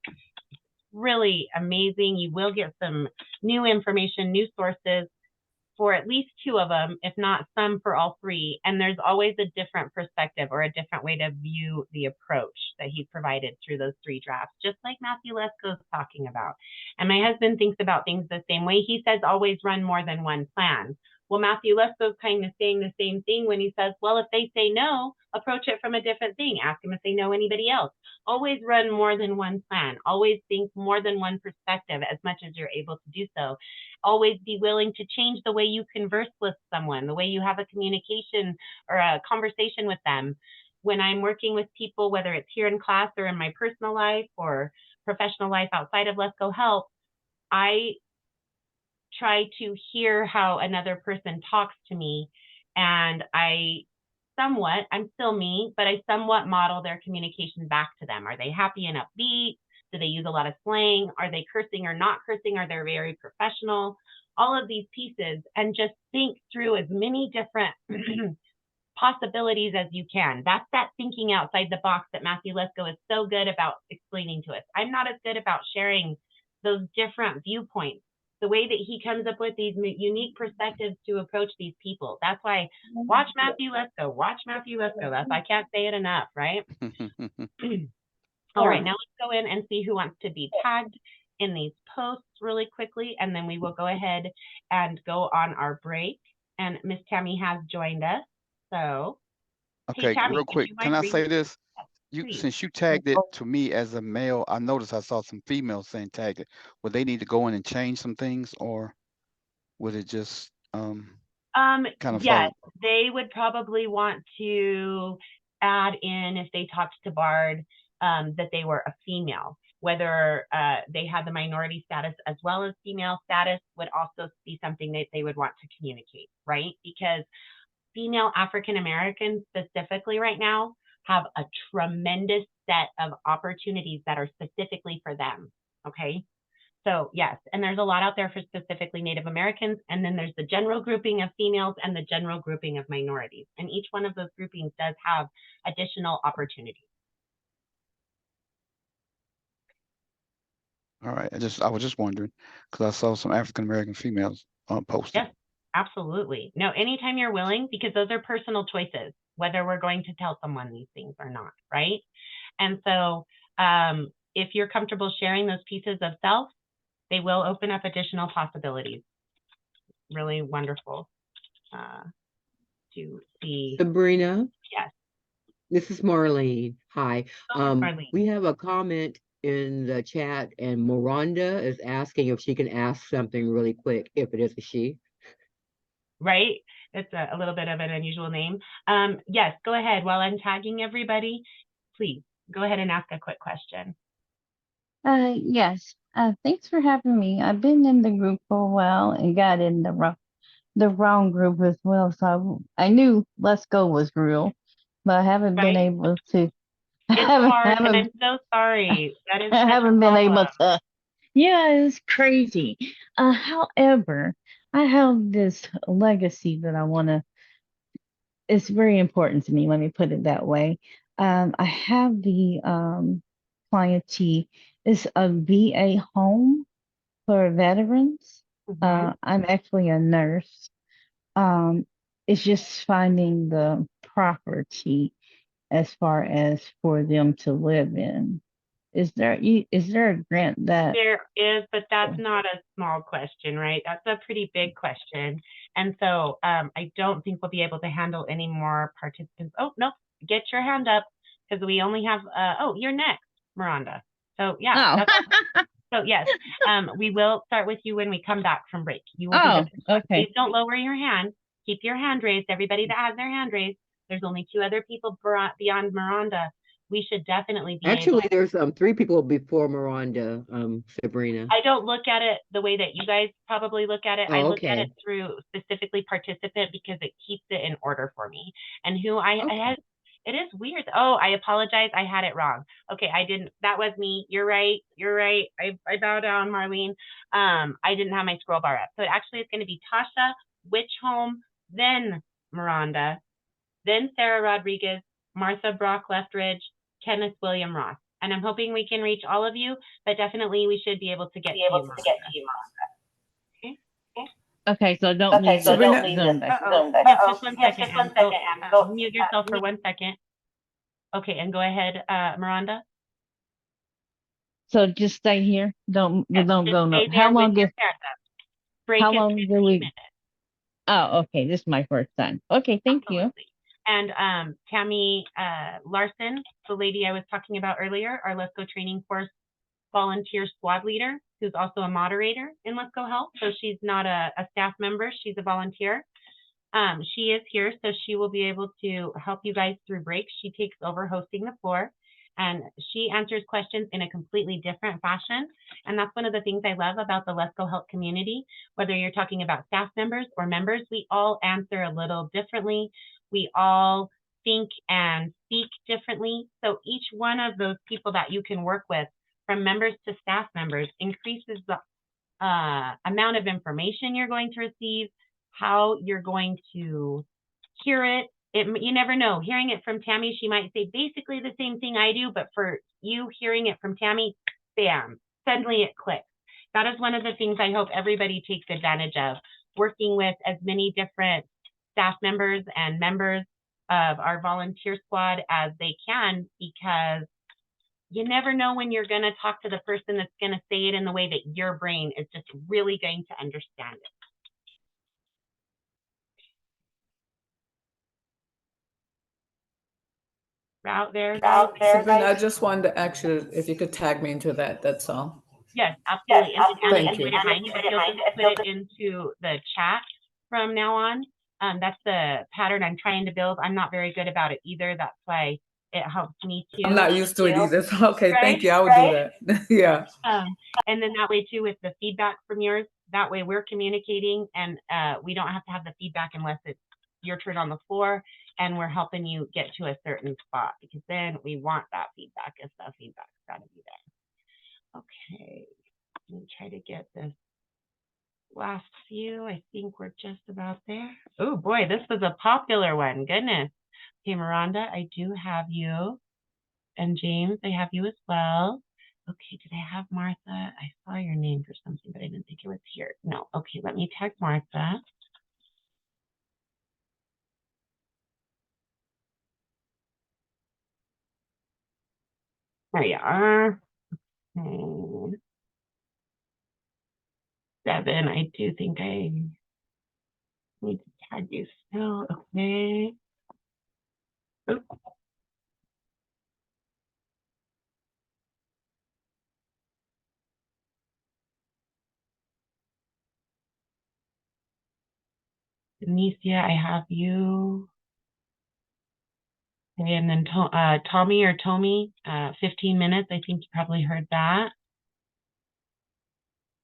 Really amazing. You will get some new information, new sources for at least 2 of them, if not some for all 3. And there's always a different perspective or a different way to view the approach that he's provided through those 3 drafts, just like Matthew Lesko is talking about. And my husband thinks about things the same way. He says always run more than one plan. Well, Matthew Lesko is kind of saying the same thing when he says, well, if they say no, approach it from a different thing. Ask them if they know anybody else. Always run more than one plan. Always think more than one perspective as much as you're able to do so. Always be willing to change the way you converse with someone, the way you have a communication or a conversation with them. When I'm working with people, whether it's here in class or in my personal life or professional life outside of Let's Go Help, I try to hear how another person talks to me, and I'm still me, but I somewhat model their communication back to them. Are they happy and upbeat? Do they use a lot of slang? Are they cursing or not cursing? Are they very professional? All of these pieces, and just think through as many different possibilities as you can. That's that thinking outside the box that Matthew Lesko is so good about explaining to us. I'm not as good about sharing those different viewpoints, the way that he comes up with these unique perspectives to approach these people. That's why watch Matthew Lesko, watch Matthew Lesko. I can't say it enough, right? All right, now let's go in and see who wants to be tagged in these posts really quickly, and then we will go ahead and go on our break. And Miss Tammy has joined us. So, okay, hey, Tammy, real quick, can I say this? Since you tagged it to me as a male, I noticed I saw some females saying tagged it. Would they need to go in and change some things, or would it just kind of yes, they would probably want to add in, if they talked to Bard, that they were a female. Whether they had the minority status as well as female status would also be something that they would want to communicate, right? Because female African Americans specifically right now have a tremendous set of opportunities that are specifically for them, okay? So yes, and there's a lot out there for specifically Native Americans, and then there's the general grouping of females and the general grouping of minorities, and each one of those groupings does have additional opportunities. All right. I was just wondering because I saw some African American females posted. Yes, absolutely. No, anytime you're willing, because those are personal choices, whether we're going to tell someone these things or not, right? And so if you're comfortable sharing those pieces of self, they will open up additional possibilities. Really wonderful to see. Sabrina, Yes. this is Marlene. Hi. Marlene. We have a comment in the chat, and Miranda is asking if she can ask something really quick, if it is a she. Right? It's a little bit of an unusual name. Yes, go ahead. While I'm tagging everybody, please go ahead and ask a quick question. Yes. Thanks for having me. I've been in the group for a while and got in the wrong group as well. So I knew Let's Go was real, but I haven't been Right? able to. It's hard, and I'm so sorry. That is I such a haven't been able problem. to. Yeah, it's crazy. However, I have this legacy that I want to. It's very important to me. Let me put it that way. I have the clientele. It's a VA home for veterans. I'm actually a nurse. It's just finding the property as far as for them to live in. Is there a grant that There is, but that's not a small question, right? That's a pretty big question. And so I don't think we'll be able to handle any more participants. Oh, no, get your hand up because we only have, oh, you're next, Miranda. So yeah, so yes, we will start with you when we come back from break. You will be the first one. okay. Please don't lower your hand. Keep your hand raised. Everybody that has their hand raised, there's only 2 other people beyond Miranda. We should definitely be Actually, there's 3 people before Miranda, Sabrina. I don't look at it the way that you guys probably look at it. Oh, I look at okay. it through specifically participant because it keeps it in order for me. And who I had, it is weird. Oh, I apologize. I had it wrong. Okay, I didn't. That was me. You're right. You're right. I bow down, Marlene. I didn't have my scroll bar up. So actually it's going to be Tasha, Witch Home, then Miranda, then Sarah Rodriguez, Martha Brock Leftridge, Kenneth William Ross. And I'm hoping we can reach all of you, but definitely we should be able to get to you, Miranda. Okay. Okay, so don't leave the Zoom back. Yes, just 1 second. Go mute yourself for 1 second. Okay, and go ahead, Miranda. So just stay here. Don't go no. How long is how long do we? Oh, okay. This is my first time. Okay, thank you. And Tammy Larson, the lady I was talking about earlier, our Let's Go training course volunteer squad leader, who's also a moderator in Let's Go Help. So she's not a staff member, she's a volunteer. She is here, so she will be able to help you guys through breaks. She takes over hosting the floor, and she answers questions in a completely different fashion. And that's one of the things I love about the Let's Go Help community. Whether you're talking about staff members or members, we all answer a little differently. We all think and speak differently. So each one of those people that you can work with, from members to staff members, increases the amount of information you're going to receive, how you're going to hear it. You never know. Hearing it from Tammy, she might say basically the same thing I do, but for you hearing it from Tammy, bam, suddenly it clicks. That is one of the things I hope everybody takes advantage of, working with as many different staff members and members of our volunteer squad as they can, because you never know when you're going to talk to the person that's going to say it in the way that your brain is just really going to understand it. Out there, Sabrina, I just wanted to ask you if you could tag me into that. That's all. Yes, absolutely. Thank you. If you'll just put it into the chat from now on. That's the pattern I'm trying to build. I'm not very good about it either. That's why it helps me too. I'm not used to it either. So, okay, Right? thank you. I will do that. Yeah. And then that way too, with the feedback from yours, that way we're communicating, and we don't have to have the feedback unless it's your turn on the floor and we're helping you get to a certain spot, because then we want that feedback if the feedback's got to be there. Okay, let me try to get this last few. I think we're just about there. Oh boy, this was a popular one. Goodness. Okay, Miranda, I do have you. And James, I have you as well. Okay, did I have Martha? I saw your name for something, but I didn't think it was here. No, okay, let me tag Martha. There you are. Okay. Seven, I do think I need to tag you still. Okay. Oop. Denicia, I have you. Okay, and then Tommy or Tommy, 15 minutes. I think you probably heard that.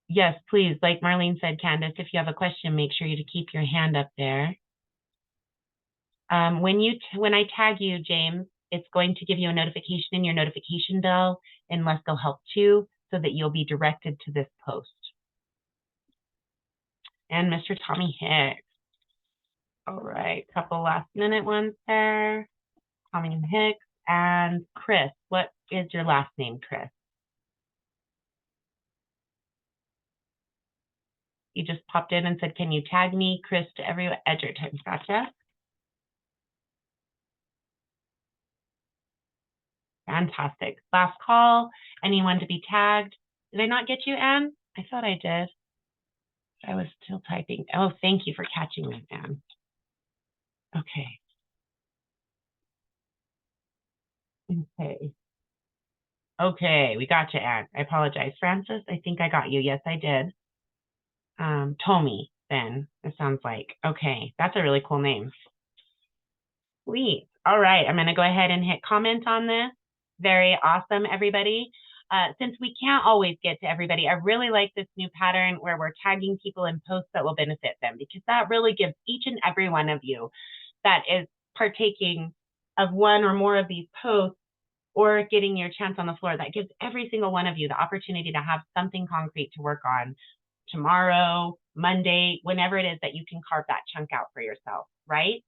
Yes, please. Like Marlene said, Candace, if you have a question, make sure you to keep your hand up there. When I tag you, James, it's going to give you a notification in your notification bell in Let's Go Help 2 so that you'll be directed to this post. And Mr. Tommy Hicks. All right, couple last minute ones there. Tommy Hicks and Chris. What is your last name, Chris? You just popped in and said, can you tag me, Chris, to everyone at your time? Gotcha. Fantastic. Last call. Anyone to be tagged? Did I not get you, Anne? I thought I did. I was still typing. Oh, thank you for catching me, Anne. Okay. Okay. Okay, we got you, Anne. I apologize. Francis, I think I got you. Yes, I did. Tommy, then, it sounds like. Okay, that's a really cool name. Sweet. All right, I'm going to go ahead and hit comment on this. Very awesome, everybody. Since we can't always get to everybody, I really like this new pattern where we're tagging people in posts that will benefit them, because that really gives each and every one of you that is partaking of one or more of these posts or getting your chance on the floor, that gives every single one of you the opportunity to have something concrete to work on tomorrow, Monday, whenever it is that you can carve that chunk out for yourself, right?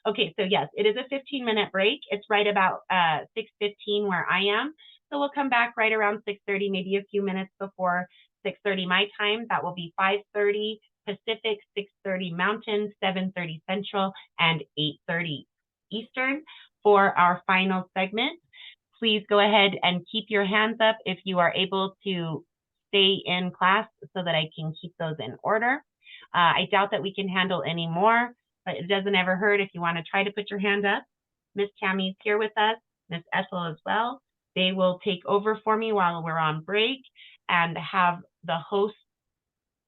Okay, so yes, it is a 15-minute break. It's right about 6:15 where I am. So we'll come back right around 6:30, maybe a few minutes before 6:30 my time. That will be 5:30 Pacific, 6:30 Mountain, 7:30 Central, and 8:30 Eastern for our final segment. Please go ahead and keep your hands up if you are able to stay in class so that I can keep those in order. I doubt that we can handle any more, but it doesn't ever hurt if you want to try to put your hand up. Miss Tammy's here with us, Miss Ethel as well. They will take over for me while we're on break and have the host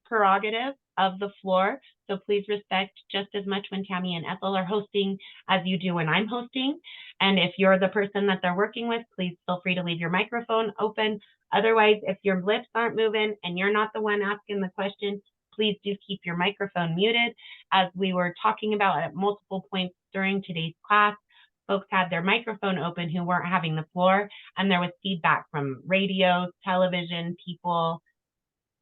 prerogative of the floor. So please respect just as much when Tammy and Ethel are hosting as you do when I'm hosting. And if you're the person that they're working with, please feel free to leave your microphone open. Otherwise, if your lips aren't moving and you're not the one asking the question, please do keep your microphone muted. As we were talking about at multiple points during today's class, folks had their microphone open who weren't having the floor, and there was feedback from radio, television, people,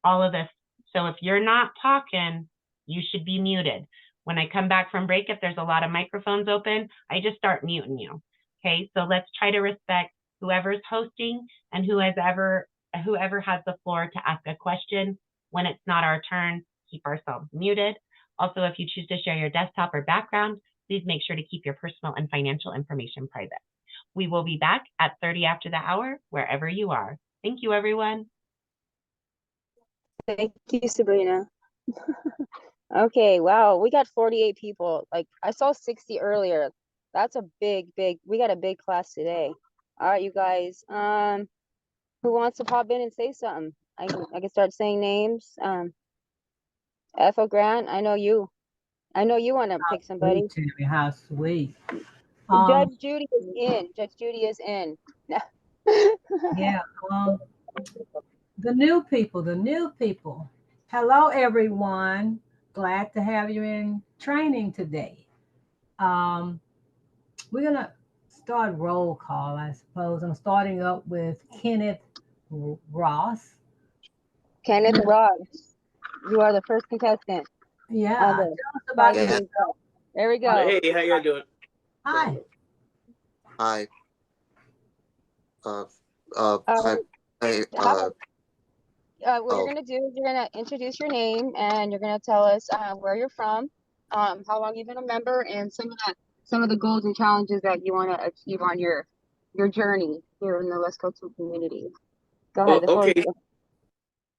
all of this. So if you're not talking, you should be muted. When I come back from break, if there's a lot of microphones open, I just start muting you. Okay, so let's try to respect whoever's hosting and whoever has the floor to ask a question. When it's not our turn, keep ourselves muted. Also, if you choose to share your desktop or background, please make sure to keep your personal and financial information private. We will be back at 30 after the hour, wherever you are. Thank you, everyone. Thank you, Sabrina. Okay, wow, we got 48 people. Like, I saw 60 earlier. That's a big, we got a big class today. All right, you guys. Who wants to pop in and say something? I can start saying names. Ethel Grant, I know you want to pick somebody. Sweet, Tammy, how sweet. Judge Judy is in. Judge Judy is in. Yeah. The new people. Hello, everyone. Glad to have you in training today. We're gonna start roll call, I suppose. I'm starting up with Kenneth Ross. Kenneth Ross, you are the first contestant. Yeah. Tell us about There we go. Hey, how you doing? Hi. Hi. All right. I, What you're gonna do is you're gonna introduce your name and you're gonna tell us where you're from, how long you've been a member, and some of the goals and challenges that you want to achieve on your journey here in the Let's Go To community. Go ahead. The floor is okay. yours.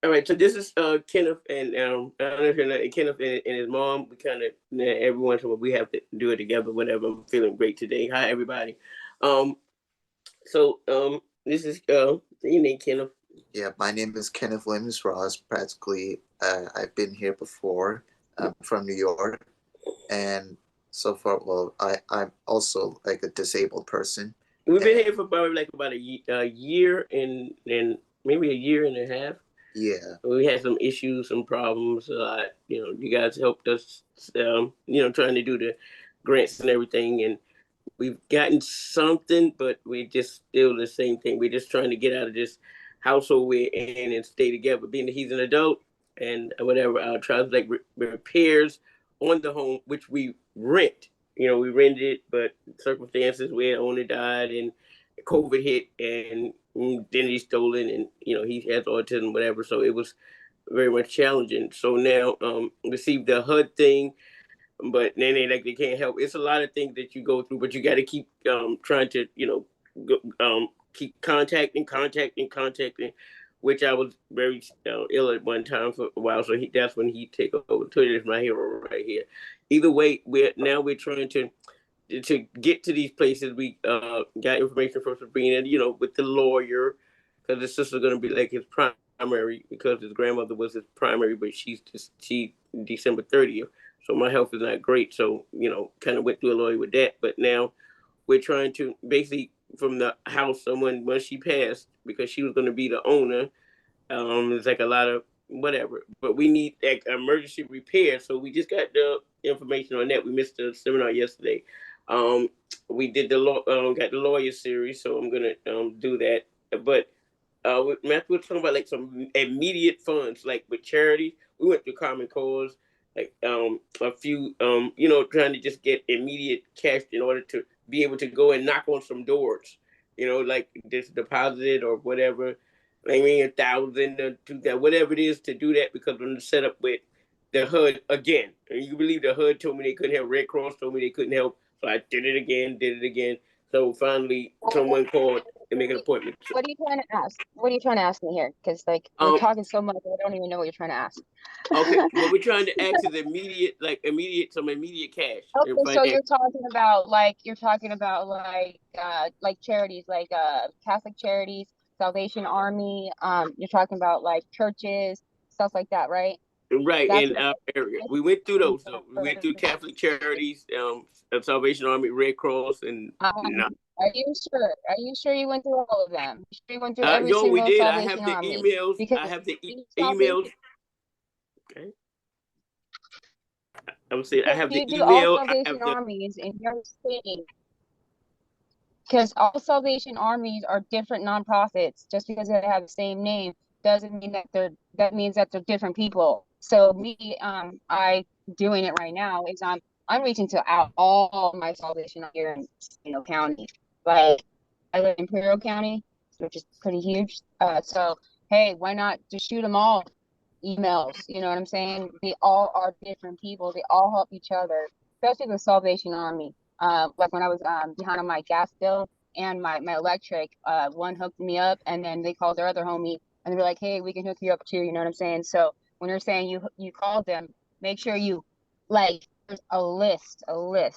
All right. So this is Kenneth, and I don't know if you know Kenneth and his mom. We kind of every once in a while we have to do it together. Whatever. I'm feeling great today. Hi everybody. This is your name, Kenneth. Yeah, my name is Kenneth Williams Ross. Practically, I've been here before. I'm from New York, and so far, well, I'm also like a disabled person. We've been here for probably like about a year and maybe a year and a half. Yeah, we had some issues, some problems. You guys helped us. Trying to do the grants and everything, and we've gotten something, but we just still the same thing. We're just trying to get out of this household we're in and stay together. Being that he's an adult and whatever, our tries like repairs on the home, which we rent. We rented it, but circumstances where the owner died and COVID hit and identity stolen, and he has autism, whatever. So it was very much challenging. So now received the HUD thing, but then they can't help. It's a lot of things that you go through, but you got to keep trying to keep contacting, which I was very ill at one time for a while. So that's when he take over. Twitter is my hero right here. Either way, we're trying to get to these places. We got information from Sabrina, with the lawyer, because his sister's going to be like his primary, because his grandmother was his primary, but she December 30th. So my health is not great. So, kind of went through a lawyer with that. But now we're trying to basically from the house, once she passed, because she was going to be the owner, it's like a lot of whatever. But we need like emergency repair. So we just got the information on that. We missed the seminar yesterday. We did got the lawyer series. So I'm going to do that. But Matthew was talking about like some immediate funds, like with charity. We went to Common Cause, like a few, trying to just get immediate cash in order to be able to go and knock on some doors, like just deposit or whatever. I mean, 1,000 or 2,000, whatever it is to do that, because I'm set up with the HUD again. And you believe the HUD told me they couldn't help. Red Cross told me they couldn't help. So I did it again. So finally, someone called and make an appointment. What are you trying to ask? What are you trying to ask me here? Because you're talking so much, I don't even know what you're trying to ask. Okay, what we're trying to ask is some immediate cash. Okay, so you're talking about like charities, like Catholic charities, Salvation Army. You're talking about like churches, stuff like that, right? Right. In our area, we went through those. So we went through Catholic charities, Salvation Army, Red Cross, and. Are you sure? Are you sure you went through all of them? You sure you went through every single we did. Salvation I have the Army? emails. Because I have the emails. Okay. I'm saying I have the you do all email. Salvation Armies in your state, because all Salvation Armies are different nonprofits. Just because they have the same name doesn't mean that means that they're different people. So me, I doing it right now is I'm reaching to out all my Salvation here in County. Like I live in Imperial County, which is pretty huge. So hey, why not just shoot them all emails? You know what I'm saying? They all are different people. They all help each other, especially the Salvation Army. Like when I was behind on my gas bill and my electric, one hooked me up, and then they called their other homie and they were like, hey, we can hook you up too. You know what I'm saying? So when you're saying you called them, make sure you like there's a list.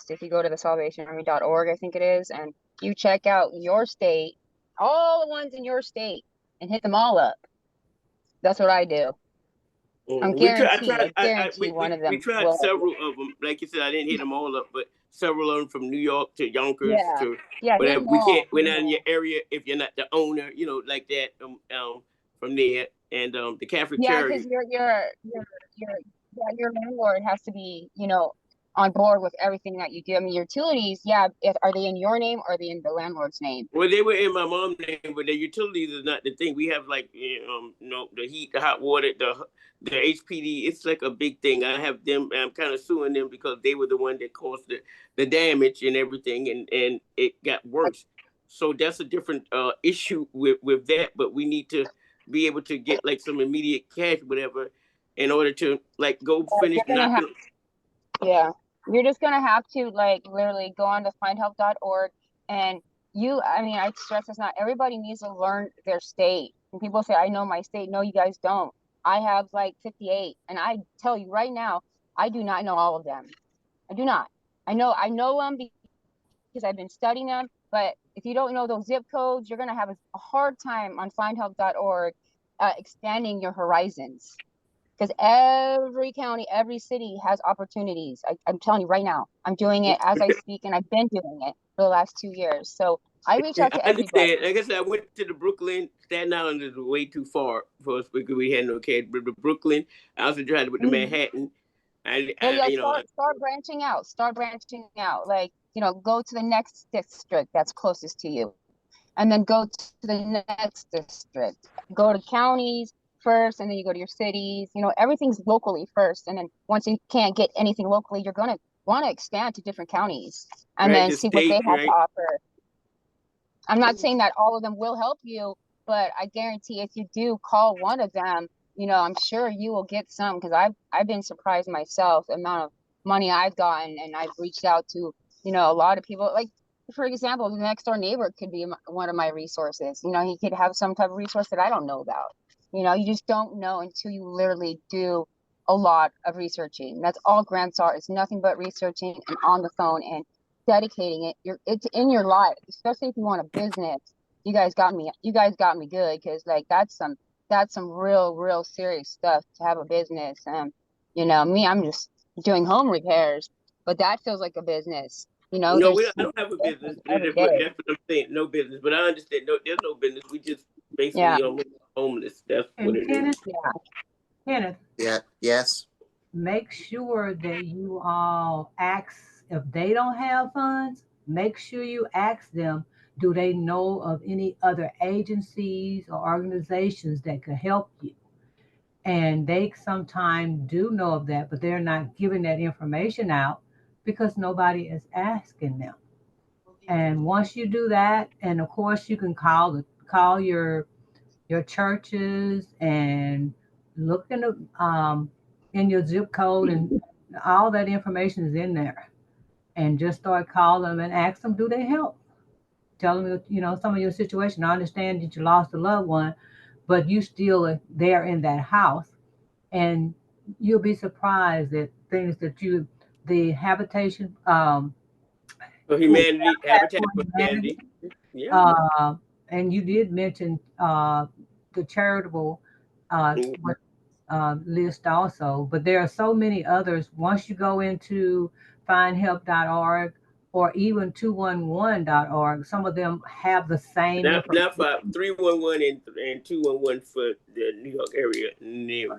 If you go to the salvationarmy.org, I think it is, and you check out your state, all the ones in your state, and hit them all up. That's what I do. I'm guaranteed. I guarantee one of them. We tried several of them. Like you said, I didn't hit them all up, but several of them from New York to Yonkers to whatever. We can't. We're not in your area if you're not the owner. Like that. From there, and the Catholic charity. Yeah, because your landlord has to be on board with everything that you do. I mean, utilities. Yeah, are they in your name or are they in the landlord's name? Well, they were in my mom's name, but the utilities is not the thing. We have like the heat, the hot water, the HPD. It's like a big thing. I have them. I'm kind of suing them because they were the one that caused the damage and everything, and it got worse. so that's a different issue with that. But we need to be able to get like some immediate cash, whatever, in order to like go finish You're gonna have, knocking. yeah, you're just gonna have to like literally go on to findhelp.org and I mean, I stress this, not everybody needs to learn their state. And people say, I know my state. No, you guys don't. I have like 58, and I tell you right now, I do not know all of them. I do not. I know them because I've been studying them, but if you don't know those zip codes, you're gonna have a hard time on findhelp.org expanding your horizons. Because every county, every city has opportunities. I'm telling you right now, I'm doing it as I speak, and I've been doing it for the last 2 years. So I reach Yeah, out to I everybody. understand. Like I said, I went to the Brooklyn. Staten Island is way too far for us because we had no cash. But the Brooklyn, I also tried with the Manhattan. Yo, You know, start branching out. Start branching out. Like, go to the next district that's closest to you, and then go to the next district. Go to counties first, and then you go to your cities. Everything's locally first, and then once you can't get anything locally, you're gonna want to expand to different counties and right, then the see what they state, have to right? offer. I'm not saying that all of them will help you, but I guarantee if you do call one of them, I'm sure you will get some, because I've been surprised myself the amount of money I've gotten, and I've reached out to, a lot of people. Like, for example, the next door neighbor could be one of my resources. He could have some type of resource that I don't know about. You just don't know until you literally do a lot of researching. That's all grants are. It's nothing but researching and on the phone and dedicating it. It's in your life, especially if you want a business. You guys got me good, because like that's some real serious stuff to have a business. Me, I'm just doing home repairs, but that feels like a business. No, There's I don't have a business. every That's day. what I'm saying. No business. But I understand. No, there's no business. We just Yeah. basically homeless. That's what And it is. Kenneth, Yeah. Kenneth, Yeah. Yes. make sure that you all ask, if they don't have funds, make sure you ask them, do they know of any other agencies or organizations that could help you? And they sometimes do know of that, but they're not giving that information out because nobody is asking them. And once you do that, and of course you can call your churches and look in your zip code, and all that information is in there. And just start calling them and ask them, do they help? Tell them, some of your situation. I understand that you lost a loved one, but you still are there in that house. And you'll be surprised at things that the habitation, For humanity, Habitat for Humanity. Yeah. and you did mention the charitable Mm. list also, but there are so many others. Once you go into findhelp.org or even 211.org, some of them have the same information. Not for 311 and 211 for the New York area.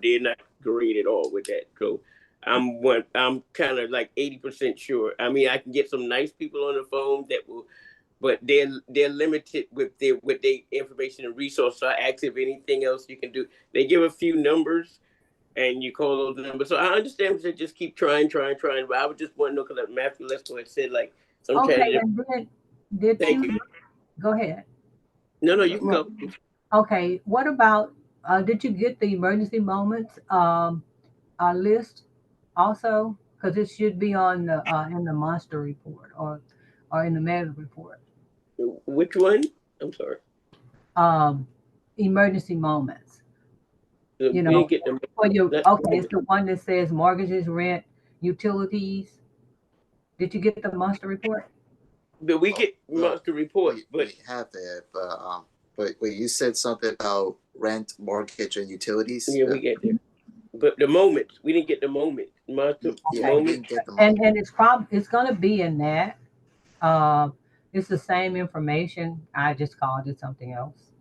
They're not great at all with that. So I'm kind of like 80% sure. I mean, I can get some nice people on the phone that will, but they're limited with their information and resources. So I ask if anything else you can do. They give a few numbers and you call those numbers. So I understand that just keep trying. But I would just want to know, because Matthew Lesko had said, like, sometimes. Okay, and then did Thank you go ahead? No, you can go. Okay, what about did you get the emergency moments list also? Because it should be on the in the monster report or in the mega report. Which one? I'm sorry. Emergency moments. We didn't get them. Okay, it's the one that says mortgages, rent, utilities. Did you get the monster report? But we get monster reports, but we have it. But wait, you said something about rent, mortgage, and utilities. Yeah, we get there. But the moments, we didn't get the moment. Monster Okay. We didn't get the moment. And it's going to be in that. It's the same information. I just called it something else.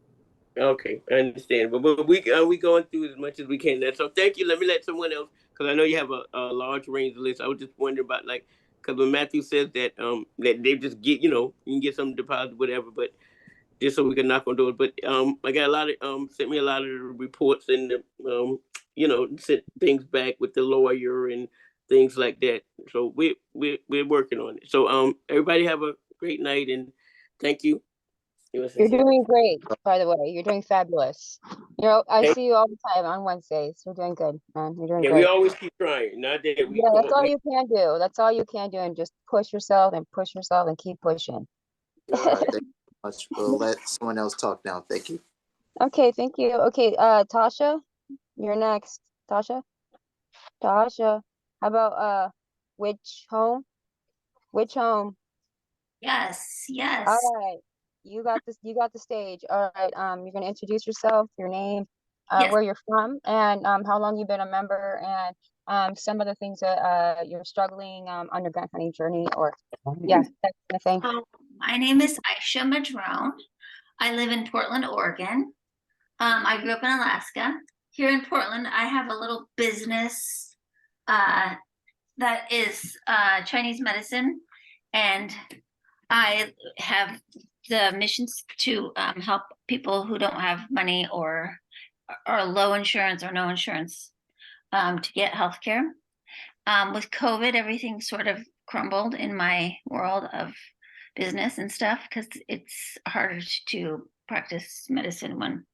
Okay, I understand. But we going through as much as we can. So thank you. Let me let someone else, because I know you have a large range of lists. I was just wondering about, like, because when Matthew says that that they just get, you can get some deposit, whatever, but just so we can knock on doors. But I got a lot of sent me a lot of the reports and sent things back with the lawyer and things like that. So we're working on it. So everybody have a great night, and thank you. You're doing great, by the way. You're doing fabulous. I Thank- see you all the time on Wednesdays. You're doing good, man. You're doing Yeah, we great. always keep trying. Not that we Yeah, come that's up. all you can do. That's all you can do, and just push yourself and push yourself and keep pushing. All right, thank you so much. We'll let someone else talk now. Thank you. Okay, thank you. Okay, Tasha, you're next. Tasha, how about which home? Which home? Yes, yes. All right, you got this. You got the stage. All right. You're gonna introduce yourself, your name, Yes. where you're from, and how long you've been a member, and some of the things that you're struggling on your grant hunting journey, or yeah, that kind of thing. So my name is Aisha Madrone. I live in Portland, Oregon. I grew up in Alaska. Here in Portland, I have a little business that is Chinese medicine, and I have the missions to help people who don't have money or low insurance or no insurance to get health care. With COVID, everything sort of crumbled in my world of business and stuff because it's harder to practice medicine when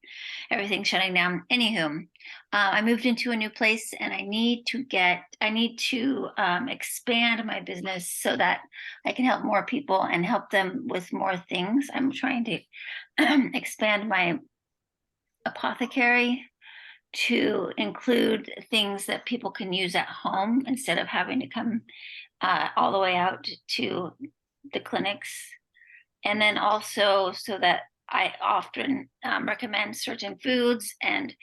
everything's shutting down. Anywho, I moved into a new place and I need to expand my business so that I can help more people and help them with more things. I'm trying to expand my apothecary to include things that people can use at home instead of having to come all the way out to the clinics. And then also so that I often recommend certain foods and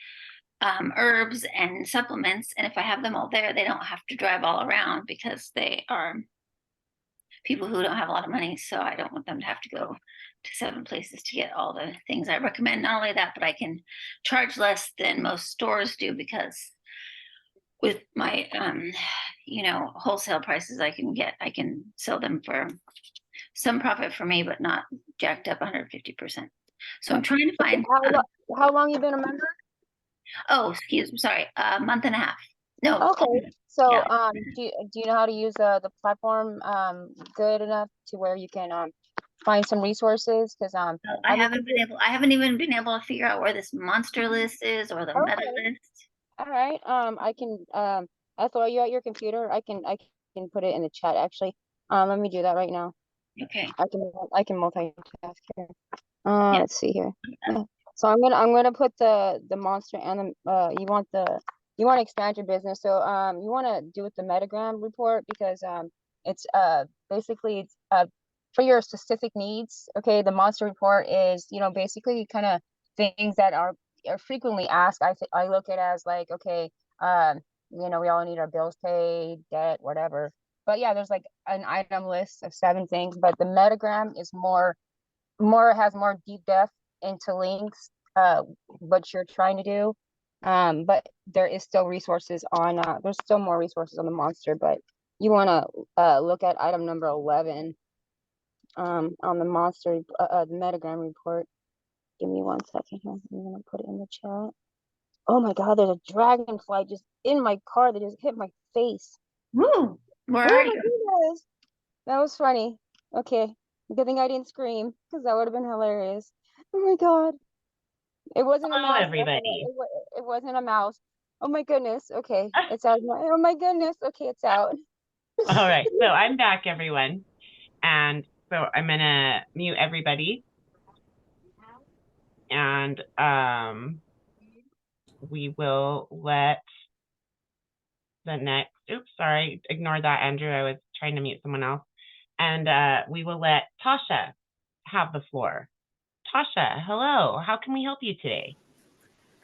herbs and supplements. And if I have them all there, they don't have to drive all around because they are people who don't have a lot of money. So I don't want them to have to go to 7 places to get all the things I recommend. Not only that, but I can charge less than most stores do because with my wholesale prices I can sell them for some profit for me, but not jacked up 150%. So I'm trying to find How long you been a member? Oh, excuse me, sorry, a month and a half. No. Okay. So Yeah. do you know how to use the platform good enough to where you can find some resources? Because I haven't even been able to figure out where this monster list is or the meta list. All right. I can I'll throw you at your computer. I can put it in the chat actually. Let me do that right now. Okay. I can multitask here. Let's see here. Yeah. So I'm gonna put the monster and the you want to expand your business. So you want to do with the metagram report because it's basically it's for your specific needs. Okay, the monster report is basically kind of things that are frequently asked. I look at it as like, okay, we all need our bills paid, debt, whatever. But yeah, there's like an item list of 7 things, but the metagram is has more deep depth into links, what you're trying to do. But there is still resources on there's still more resources on the monster, but you want to look at item number 11 on the monster the metagram report. Give me 1 second here. I'm gonna put it in the chat. Oh my god, there's a dragonfly just in my car that just hit my face. Woo! Where Oh are my you? goodness. That was funny. Okay. Good thing I didn't scream because that would have been hilarious. Oh my god. It wasn't a Hello, mouse. everybody. It wasn't a mouse. Oh my goodness. Okay. It's out. Oh my goodness. Okay, it's out. All right. So I'm back, everyone. And so I'm going to mute everybody. And we will let the next, oops, sorry, ignore that, Andrew. I was trying to mute someone else. And we will let Tasha have the floor. Tasha, hello. How can we help you today?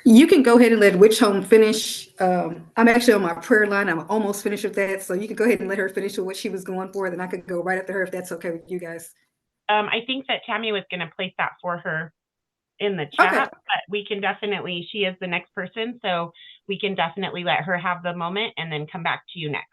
You can go ahead and let Witch Home finish. I'm actually on my prayer line. I'm almost finished with that. So you can go ahead and let her finish with what she was going for. Then I could go right after her if that's okay with you guys. I think that Tammy was going to place that for her in the chat, Okay. but we can definitely, she is the next person. So we can definitely let her have the moment and then come back to you next.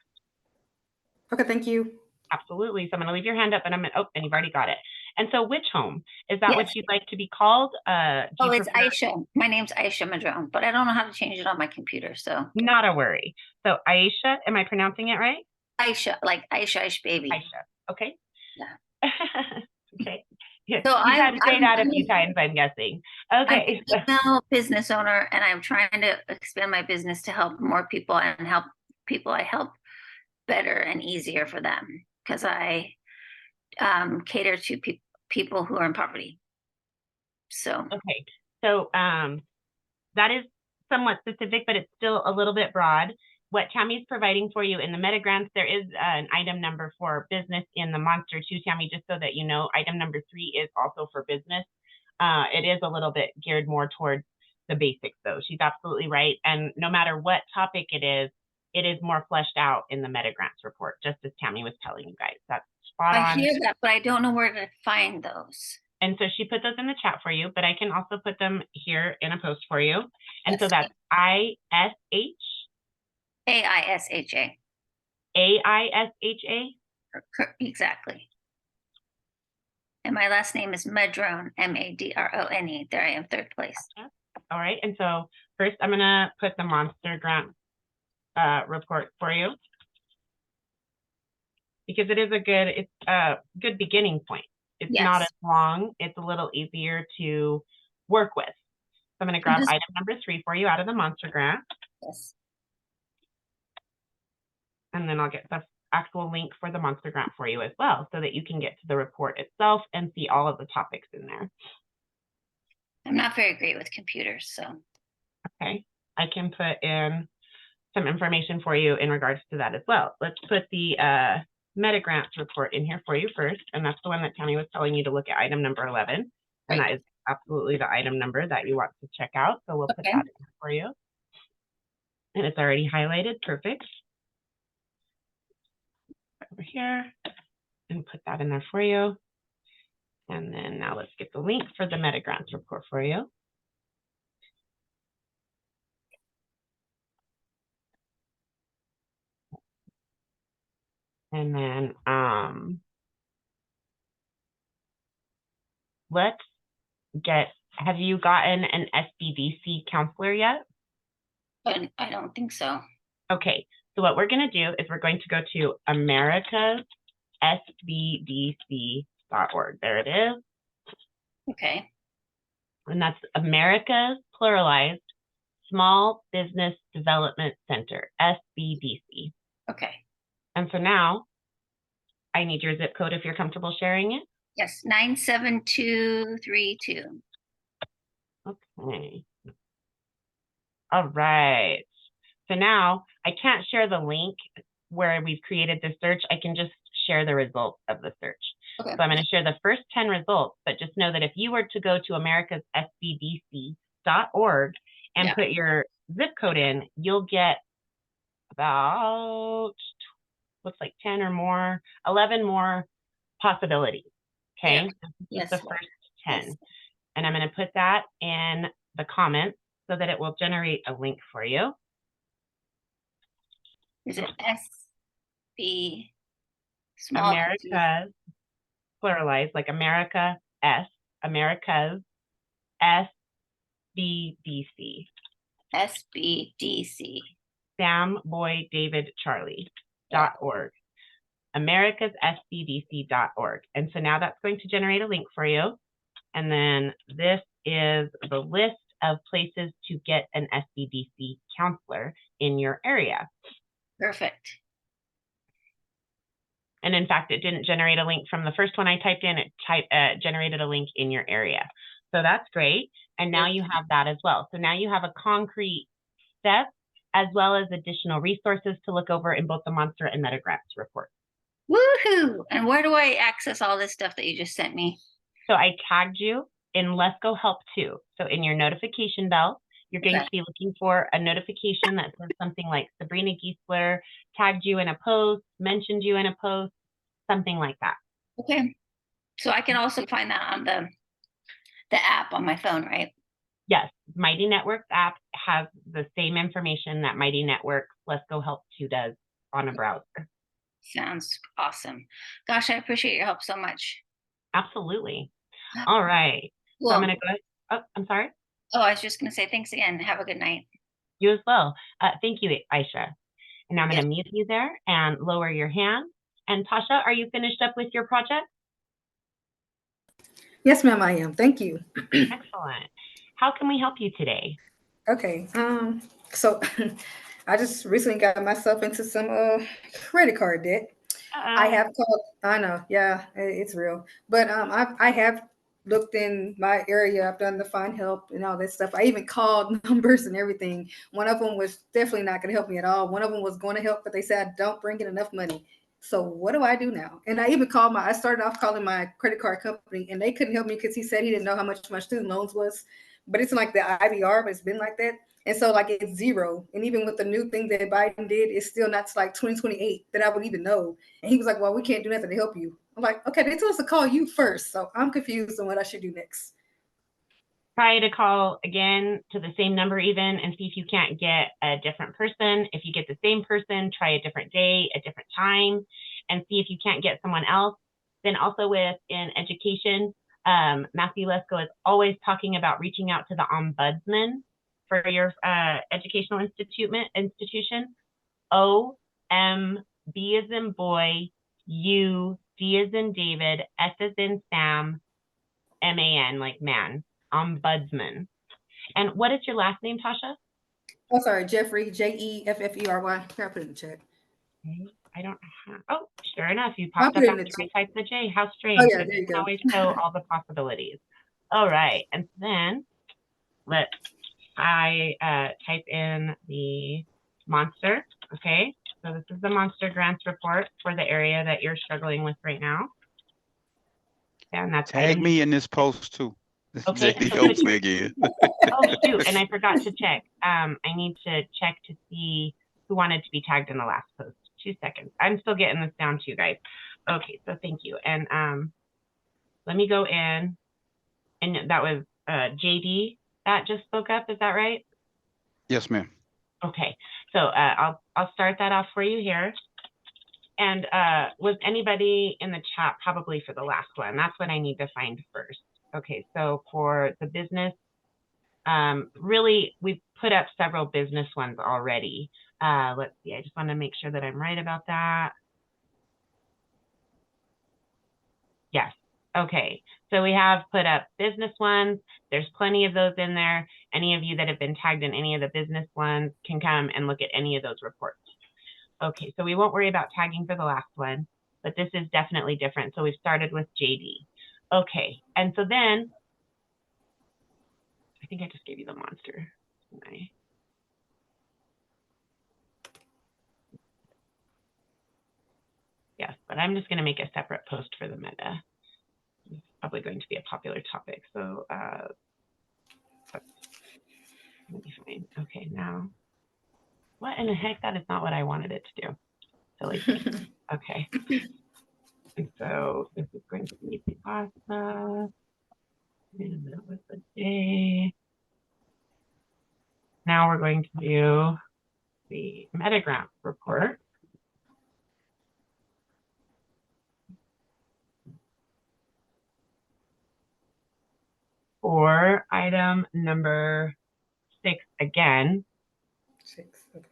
Okay, thank you. Absolutely. So I'm going to leave your hand up and and you've already got it. And so which home? Is that Yes. what you'd like to be called? It's Aisha. My name's Aisha Madrone, but I don't know how to change it on my computer, so. Not a worry. So Aisha, am I pronouncing it right? Aisha, like Aisha baby. Aisha. Okay. Yeah. Okay. You've So had to say that a I'm few times, I'm guessing. I'm Okay. a female business owner, and I'm trying to expand my business to help more people and help people I help better and easier for them because I cater to people who are in poverty. So Okay. So that is somewhat specific, but it's still a little bit broad. What Tammy's providing for you in the meta grants, there is an item number for business in the monster too, Tammy, just so that you know, item number 3 is also for business. It is a little bit geared more towards the basics though. She's absolutely right. And no matter what topic it is more fleshed out in the meta grants report, just as Tammy was telling you guys. That's spot on. I hear that, but I don't know where to find those. And so she put those in the chat for you, but I can also put them here in a post for you. And Yes. so that's ISH. AISHA. AISHA. Exactly. And my last name is Madrone, Madrone. There I am, 3rd place. All right. And so first I'm going to put the monster grant report for you because it's a good beginning point. It's not as long. It's a little easier to work with. So I'm going to grab item number 3 for you out of the monster grant. Yes. And then I'll get the actual link for the monster grant for you as well, so that you can get to the report itself and see all of the topics in there. I'm not very great with computers, so. Okay. I can put in some information for you in regards to that as well. Let's put the meta grants report in here for you first. And that's the one that Tammy was telling you to look at, item number 11. And that is absolutely the item number that you want to check out. So we'll put that in for you. And it's already highlighted. Perfect. Over here and put that in there for you. And then now let's get the link for the meta grants report for you. And then have you gotten an SBDC counselor yet? I don't think so. Okay, so what we're going to do is we're going to go to americasbdc.org. There it is. Okay. And that's America's pluralized Small Business Development Center, SBDC. Okay. And so now I need your zip code if you're comfortable sharing it. Yes, 97232. Okay. All right. So now I can't share the link where we've created the search. I can just share the results of the search. Okay. So I'm going to share the first 10 results, but just know that if you were to go to americasbdc.org and put your zip code in, you'll get about, looks like 10 or more, 11 more possibilities. Okay. Yeah. This is the first 10. And I'm going to put that in the comments so that it will generate a link for you. Is it SB small? America's pluralized, like America S, America's SBDC. SBDC. Sam Boy David Charlie.org. americasbdc.org. And so now that's going to generate a link for you. And then this is the list of places to get an SBDC counselor in your area. Perfect. And in fact, it didn't generate a link from the first one I typed in. It generated a link in your area. So that's great. And now you have that as well. So now you have a concrete step as well as additional resources to look over in both the monster and meta grants reports. Woohoo! And where do I access all this stuff that you just sent me? So I tagged you in Let's Go Help Too. So in your notification bell, you're going to be looking for a notification that says something like Sabrina Giesler tagged you in a post, mentioned you in a post, something like that. Okay. So I can also find that on the app on my phone, right? Yes. Mighty Networks app has the same information that Mighty Networks Let's Go Help 2 does on a browser. Sounds awesome. Gosh, I appreciate your help so much. Absolutely. All right. Cool. So I'm going to go. Oh, I'm sorry. Oh, I was just going to say thanks again. Have a good night. You as well. Thank you, Aisha. And now I'm going to mute you there and lower your hand. And Tasha, are you finished up with your project? Yes, ma'am, I am. Thank you. Excellent. How can we help you today? Okay, so I just recently got myself into some credit card debt. I have called, I know, yeah, it's real. But I have looked in my area. I've done the find help and all that stuff. I even called numbers and everything. One of them was definitely not going to help me at all. One of them was going to help, but they said, don't bring in enough money. So what do I do now? And I even called I started off calling my credit card company, and they couldn't help me because he said he didn't know how much my student loans was. But it's like the IVR, but it's been like that. And so like it's zero. And even with the new thing that Biden did, it's still not to like 2028 that I would even know. And he was like, well, we can't do nothing to help you. I'm like, okay, they told us to call you first. So I'm confused on what I should do next. Try to call again to the same number even and see if you can't get a different person. If you get the same person, try a different day, a different time, and see if you can't get someone else. Then also within education, Matthew Lesko is always talking about reaching out to the ombudsman for your educational institution. O-M-B as in boy, U, D as in David, S as in Sam, M-A-N, like man, ombudsman. And what is your last name, Tasha? Oh, sorry, Jeffrey, Jeffery. Here, I put it in the chat. I don't have, oh, sure enough, you popped up after I typed the J. How strange. Oh, yeah, But there you you can go. always show all the possibilities. All right, and then I type in the monster. Okay, so this is the monster grants report for the area that you're struggling with right now. And that's Tag me in this post too. Okay. JD helps me again. Oh shoot, and I forgot to check. I need to check to see who wanted to be tagged in the last post. 2 seconds. I'm still getting this down to you guys. Okay, so thank you. And let me go in, and that was JD that just spoke up. Is that right? Yes, ma'am. Okay, so I'll start that off for you here. And was anybody in the chat probably for the last one? That's what I need to find first. Okay, so for the business, really, we've put up several business ones already. Let's see, I just want to make sure that I'm right about that. Yes. Okay. So we have put up business ones. There's plenty of those in there. Any of you that have been tagged in any of the business ones can come and look at any of those reports. Okay, so we won't worry about tagging for the last one, but this is definitely different. So we've started with JD. Okay, and so then, I think I just gave you the monster. Yes, but I'm just going to make a separate post for the meta. It's probably going to be a popular topic. So let me find. Okay, now, what in the heck? That is not what I wanted it to do. Silly thing. Okay. And so this is going to be the pasta. And that was the day. Now we're going to do the Metagraph report. For item number 6 again. 6, okay.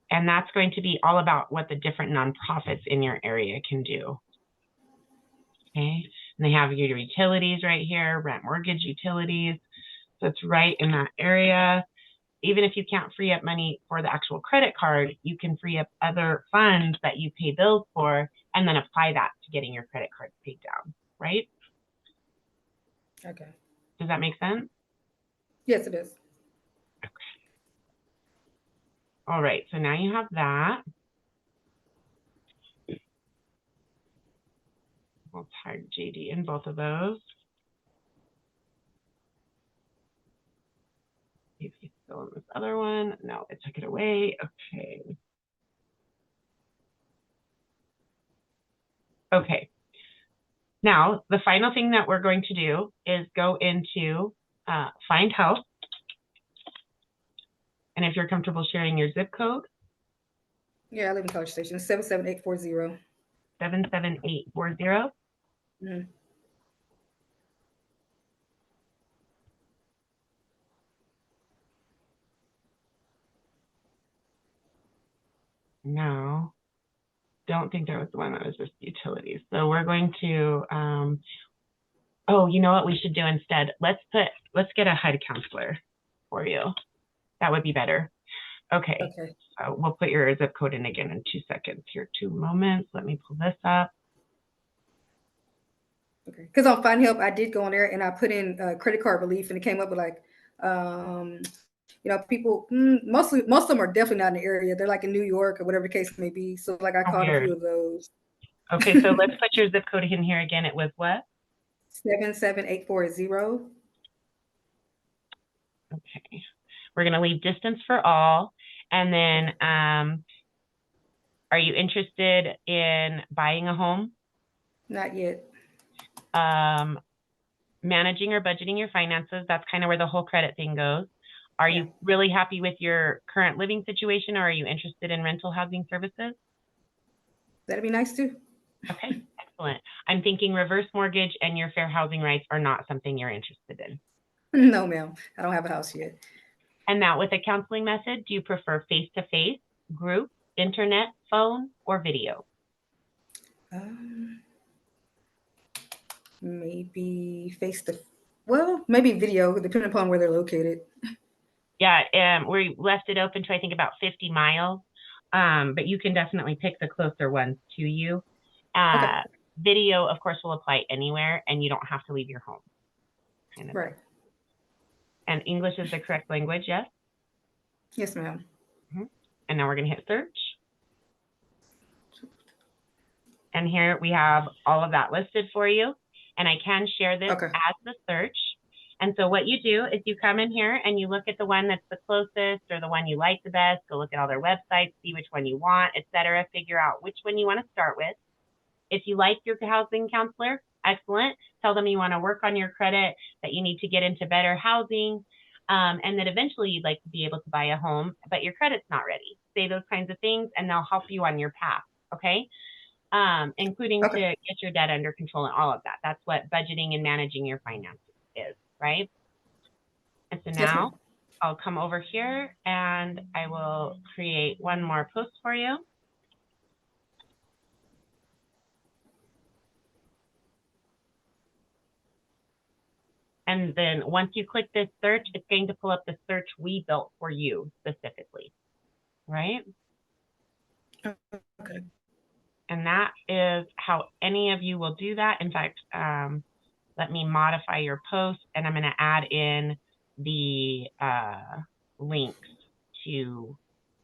And that's going to be all about what the different nonprofits in your area can do. Okay, and they have your utilities right here, rent, mortgage, utilities. So it's right in that area. Even if you can't free up money for the actual credit card, you can free up other funds that you pay bills for and then apply that to getting your credit card paid down, right? Okay. Does that make sense? Yes, it is. Okay. All right, so now you have that. We'll tag JD in both of those. Maybe it's still in this other one. No, it took it away. Okay. Okay. Now, the final thing that we're going to do is go into find help. And if you're comfortable sharing your zip code. Yeah, I live in College Station, 77840. 77840. Mm-hmm. No, don't think there was the one that was just utilities. So we're going to Oh, you know what we should do instead? Let's get a HUD counselor for you. That would be better. Okay. Okay. We'll put your zip code in again in 2 seconds here. 2 moments. Let me pull this up. Okay. Because on Find Help, I did go on there and I put in credit card relief, and it came up with like, people. Most of them are definitely not in the area. They're like in New York or whatever the case may be. So like I called a few of those. Okay, so let's put your zip code in here again. It was what? 77840. Okay. We're going to leave distance for all. And then, are you interested in buying a home? Not yet. Managing or budgeting your finances, that's kind of where the whole credit thing goes. Are you really happy with your current living situation, or are you interested in rental housing services? That'd be nice too. Okay, excellent. I'm thinking reverse mortgage and your fair housing rights are not something you're interested in. No, ma'am. I don't have a house yet. And now with a counseling method, do you prefer face-to-face, group, internet, phone, or video? Maybe maybe video, depending upon where they're located. Yeah, we left it open to, I think, about 50 miles, but you can definitely pick the closer ones to you. Video, of course, will apply anywhere, and you don't have to leave your home. Right. And English is the correct language, yes? Yes, ma'am. And now we're going to hit search. And here we have all of that listed for you. And I can share this as the search. And so what you do is you come in here and you look at the one that's the closest or the one you like the best, go look at all their websites, see which one you want, etc. Figure out which one you want to start with. If you like your housing counselor, excellent. Tell them you want to work on your credit, that you need to get into better housing, and that eventually you'd like to be able to buy a home, but your credit's not ready. Say those kinds of things and they'll help you on your path, okay? Including to get your debt under control and all of that. That's what budgeting and managing your finances is, right? And so now I'll come over here and I will create one more post for you. And then once you click this search, it's going to pull up the search we built for you specifically, right? Okay. And that is how any of you will do that. In fact, let me modify your post, and I'm going to add in the links to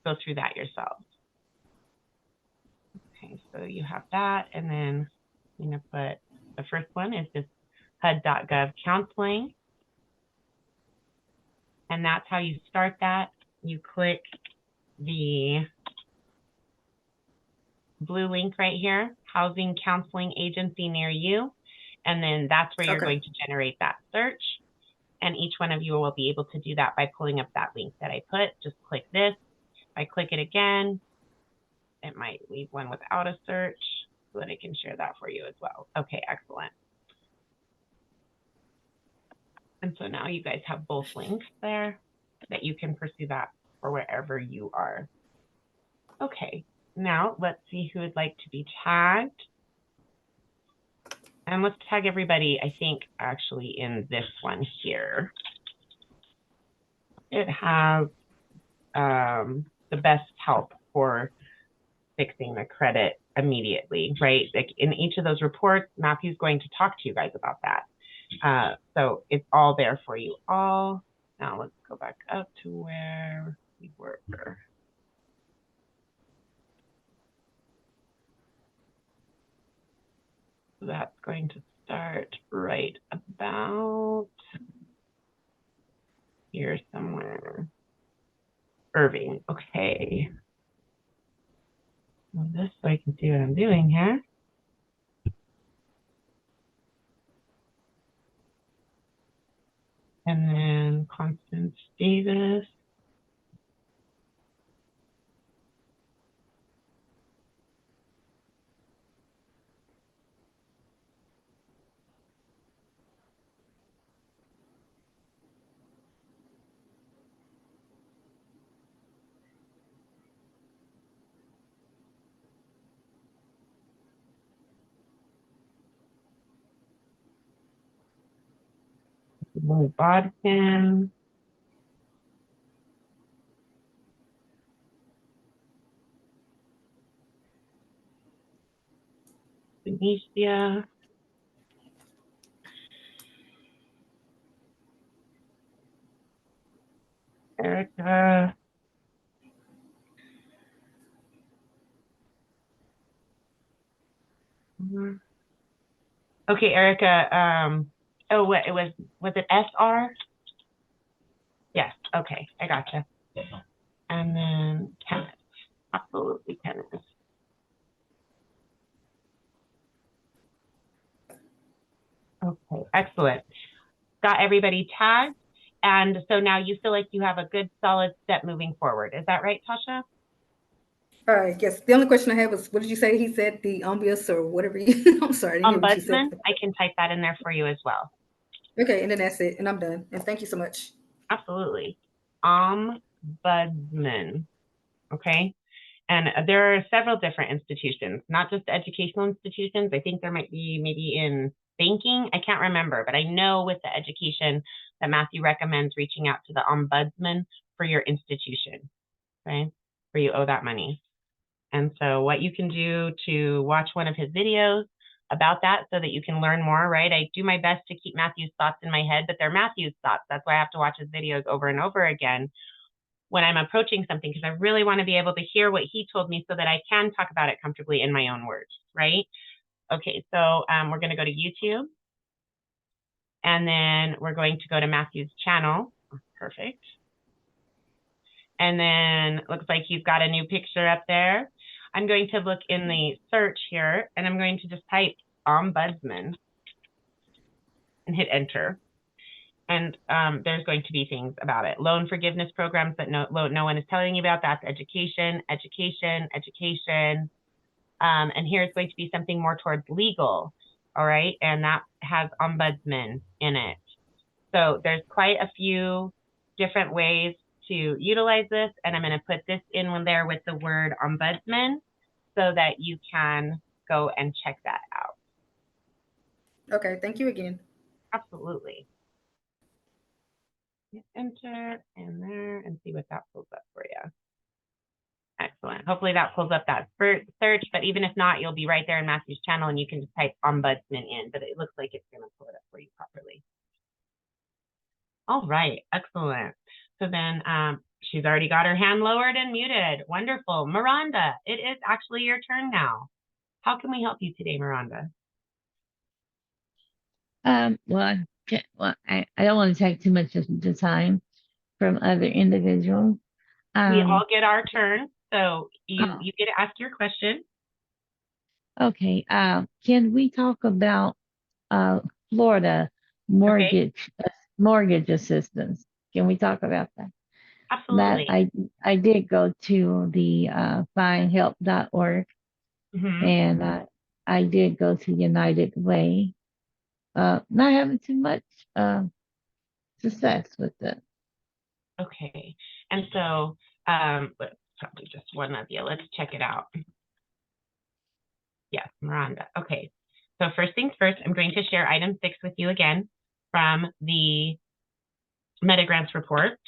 go through that yourselves. Okay, so you have that, and then I'm going to put the first one is just HUD.gov counseling. And that's how you start that. You click the blue link right here, housing counseling agency near you. And then that's where you're going to generate that search. And each one of you will be able to do that by pulling up that link that I put. Just click this. If I click it again, it might leave one without a search so that I can share that for you as well. Okay, excellent. And so now you guys have both links there that you can pursue that for wherever you are. Okay, now let's see who would like to be tagged. And let's tag everybody, I think, actually in this one here. It has the best help for fixing the credit immediately, right? Like in each of those reports, Matthew's going to talk to you guys about that. So it's all there for you all. Now let's go back up to where we were. So that's going to start right about here somewhere. Irving, okay. Well, this so I can see what I'm doing here. And then Constance Davis. Bodkin. Benicia. Erica. Okay, Erica. Oh, what it was it SR? Yes. Okay, I gotcha. And then Kenneth. Absolutely, Kenneth. Okay, excellent. Got everybody tagged. And so now you feel like you have a good solid step moving forward. Is that right, Tasha? Yes. The only question I had was, what did you say? He said the ombuds or whatever. I'm sorry, I didn't hear what you said. Ombudsman, I can type that in there for you as well. Okay, and then that's it. And I'm done. And thank you so much. Absolutely. Ombudsman. Okay. And there are several different institutions, not just educational institutions. I think there might be maybe in banking. I can't remember, but I know with the education that Matthew recommends reaching out to the ombudsman for your institution, okay, where you owe that money. And so what you can do to watch one of his videos about that so that you can learn more, right? I do my best to keep Matthew's thoughts in my head, but they're Matthew's thoughts. That's why I have to watch his videos over and over again when I'm approaching something, because I really want to be able to hear what he told me so that I can talk about it comfortably in my own words, right? Okay, so we're going to go to YouTube, and then we're going to go to Matthew's channel. Perfect. And then it looks like he's got a new picture up there. I'm going to look in the search here, and I'm going to just type ombudsman and hit enter. And there's going to be things about it. Loan forgiveness programs that no one is telling you about. That's education, education, education. And here's going to be something more towards legal. All right. And that has ombudsman in it. So there's quite a few different ways to utilize this. And I'm going to put this in there with the word ombudsman so that you can go and check that out. Okay. Thank you again. Absolutely. Enter in there and see what that pulls up for you. Excellent. Hopefully that pulls up that search, but even if not, you'll be right there in Matthew's channel and you can just type ombudsman in, but it looks like it's going to pull it up for you properly. All right. Excellent. So then she's already got her hand lowered and muted. Wonderful. Miranda, it is actually your turn now. How can we help you today, Miranda? Well, I don't want to take too much of the time from other individuals. We all get our turn, so you get to ask your question. Okay. Can we talk about Florida mortgage assistance? Can we talk about that? Absolutely. That I did go to the findhelp.org, and I did go to United Way. Not having too much success with it. Okay. And so probably just one of you. Let's check it out. Yes, Miranda. Okay. So first things first, I'm going to share item 6 with you again from the MetaGrants report,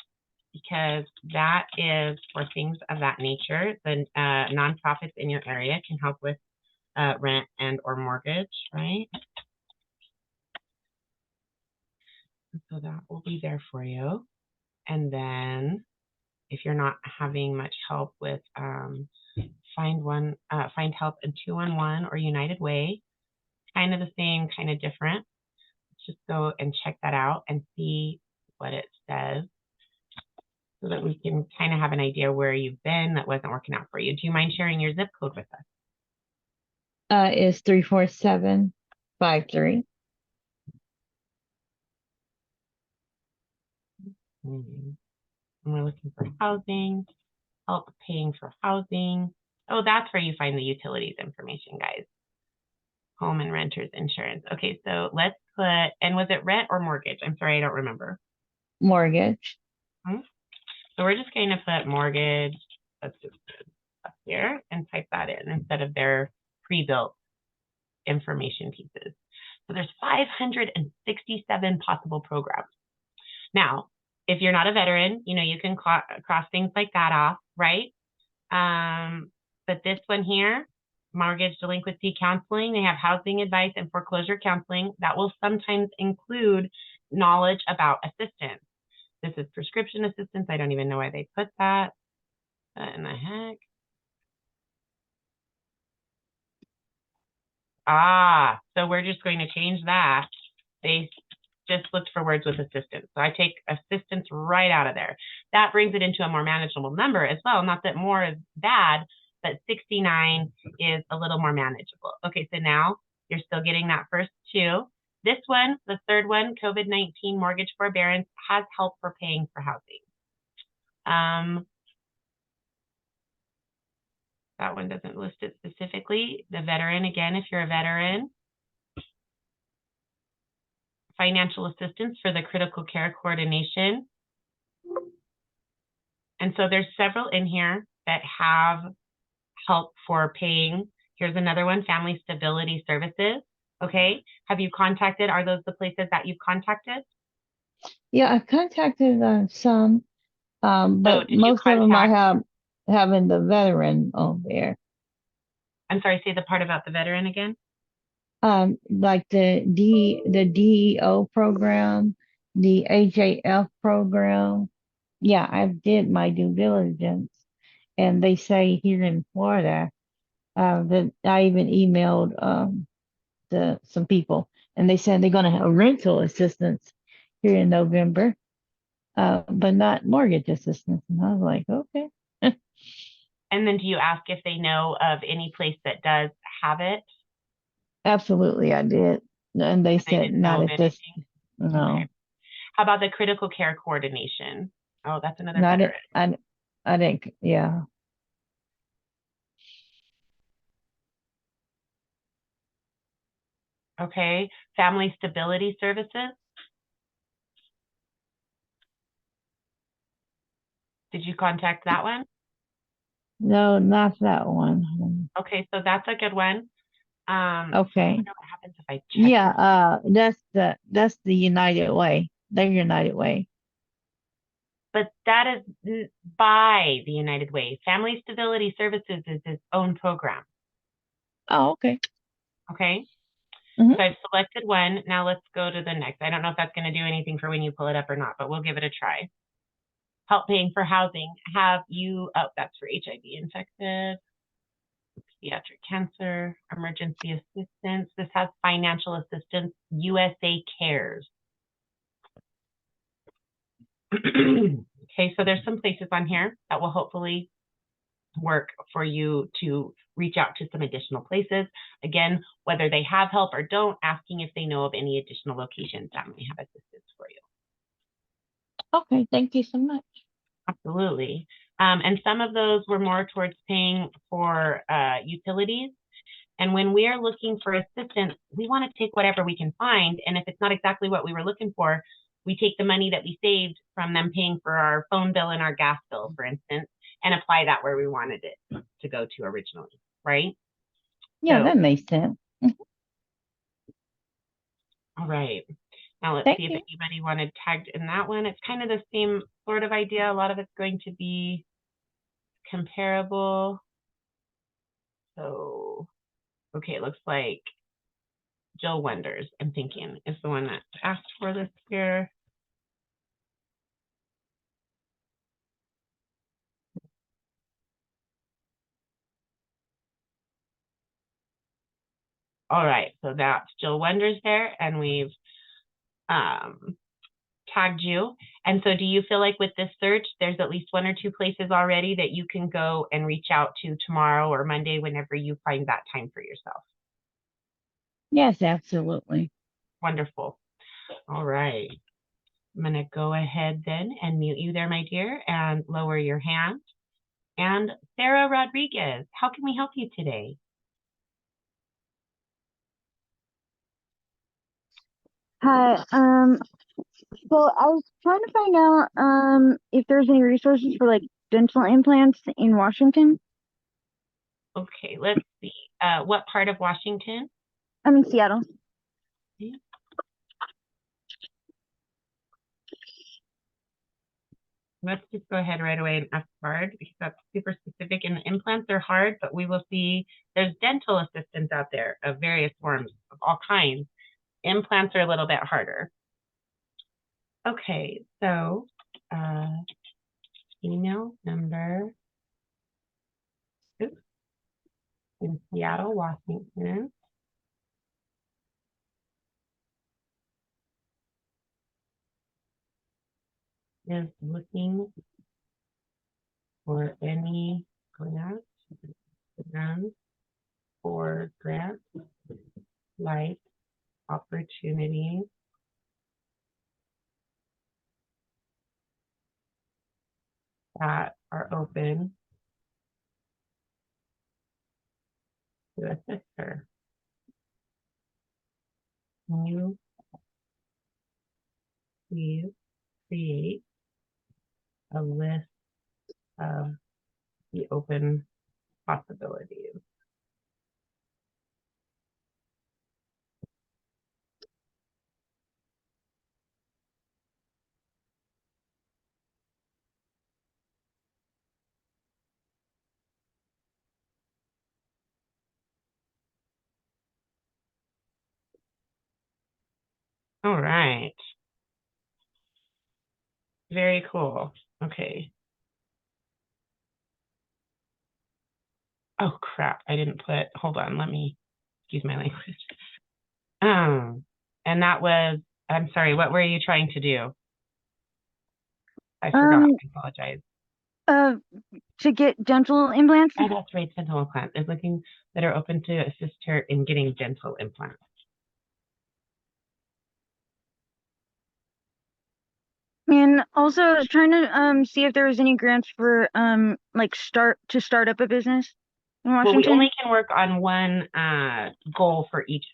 because that is for things of that nature. The nonprofits in your area can help with rent and or mortgage, right? So that will be there for you. And then if you're not having much help with Find Help in 211 or United Way, kind of the same, kind of different. Just go and check that out and see what it says so that we can kind of have an idea where you've been that wasn't working out for you. Do you mind sharing your zip code with us? It's 34753. And we're looking for housing, help paying for housing. Oh, that's where you find the utilities information, guys. Home and renters insurance. Okay, so let's put, and was it rent or mortgage? I'm sorry, I don't remember. Mortgage. So we're just going to put mortgage assistance up here and type that in instead of their pre-built information pieces. So there's 567 possible programs. Now, if you're not a veteran, you can cross things like that off, right? But this one here, mortgage delinquency counseling, they have housing advice and foreclosure counseling that will sometimes include knowledge about assistance. This is prescription assistance. I don't even know why they put that. What in the heck? So we're just going to change that. They just looked for words with assistance. So I take assistance right out of there. That brings it into a more manageable number as well. Not that more is bad, but 69 is a little more manageable. Okay, so now you're still getting that first two. This one, the third one, COVID-19 mortgage forbearance, has help for paying for housing. That one doesn't list it specifically. The veteran, again, if you're a veteran, financial assistance for the critical care coordination. And so there's several in here that have help for paying. Here's another one, family stability services. Okay, have you contacted, are those the places that you've contacted? Yeah, I've contacted some, but did you most of them I contact- have having the veteran on there. I'm sorry, say the part about the veteran again. Like the DEO program, the AJF program. Yeah, I did my due diligence, and they say here in Florida, that I even emailed some people, and they said they're going to have rental assistance here in November, but not mortgage assistance. And I was like, okay. And then do you ask if they know of any place that does have it? Absolutely, I did. And they said didn't not know of at this. No, Okay. How about the critical care coordination? Oh, that's another not veteran. it. I didn't. Yeah. Okay. Family stability services. Did you contact that one? No, not that one. Okay, so that's a good one. Okay. I wonder what happens if I check. Yeah. That's the United Way. They're United Way. But that is by the United Way. Family Stability Services is its own program. Oh, okay. Okay. Mhm. So I've selected one. Now let's go to the next. I don't know if that's going to do anything for when you pull it up or not, but we'll give it a try. Help paying for housing. Have you, oh, that's for HIV infected, pediatric cancer, emergency assistance. This has financial assistance, USA Cares. Okay, so there's some places on here that will hopefully work for you to reach out to some additional places. Again, whether they have help or don't, asking if they know of any additional locations that may have assistance for you. Okay, thank you so much. Absolutely. And some of those were more towards paying for utilities. And when we are looking for assistance, we want to take whatever we can find. And if it's not exactly what we were looking for, we take the money that we saved from them paying for our phone bill and our gas bill, for instance, and apply that where we wanted it to go to originally, right? Yeah, So, that makes sense. all right. Now let's Thank see if you. anybody wanted tagged in that one. It's kind of the same sort of idea. A lot of it's going to be comparable. So, okay, it looks like Jill Wonders, I'm thinking, is the one that asked for this here. All right, so that's Jill Wonders there, and we've tagged you. And so do you feel like with this search, there's at least one or two places already that you can go and reach out to tomorrow or Monday whenever you find that time for yourself? Yes, absolutely. Wonderful. All right. I'm going to go ahead then and mute you there, my dear, and lower your hand. And Sarah Rodriguez, how can we help you today? Hi. So I was trying to find out if there's any resources for like dental implants in Washington. Okay, let's see. What part of Washington? I'm in Seattle. let's just go ahead right away and ask hard because that's super specific. And the implants are hard, but we will see there's dental assistants out there of various forms of all kinds. Implants are a little bit harder. Okay, so email number in Seattle, Washington. Is looking for any grants for grant life opportunities that are open to assist her. Can you please create a list of the open possibilities? All right. Very cool. Okay. Oh crap, I didn't put, hold on, let me, excuse my language. And that was, I'm sorry, what were you trying to do? I forgot, I apologize. To get dental implants? Oh, that's right, dental implants. Is looking that are open to assist her in getting dental implants. And also I was trying to see if there was any grants for like start up a business in Well, Washington. we only can work on one goal for each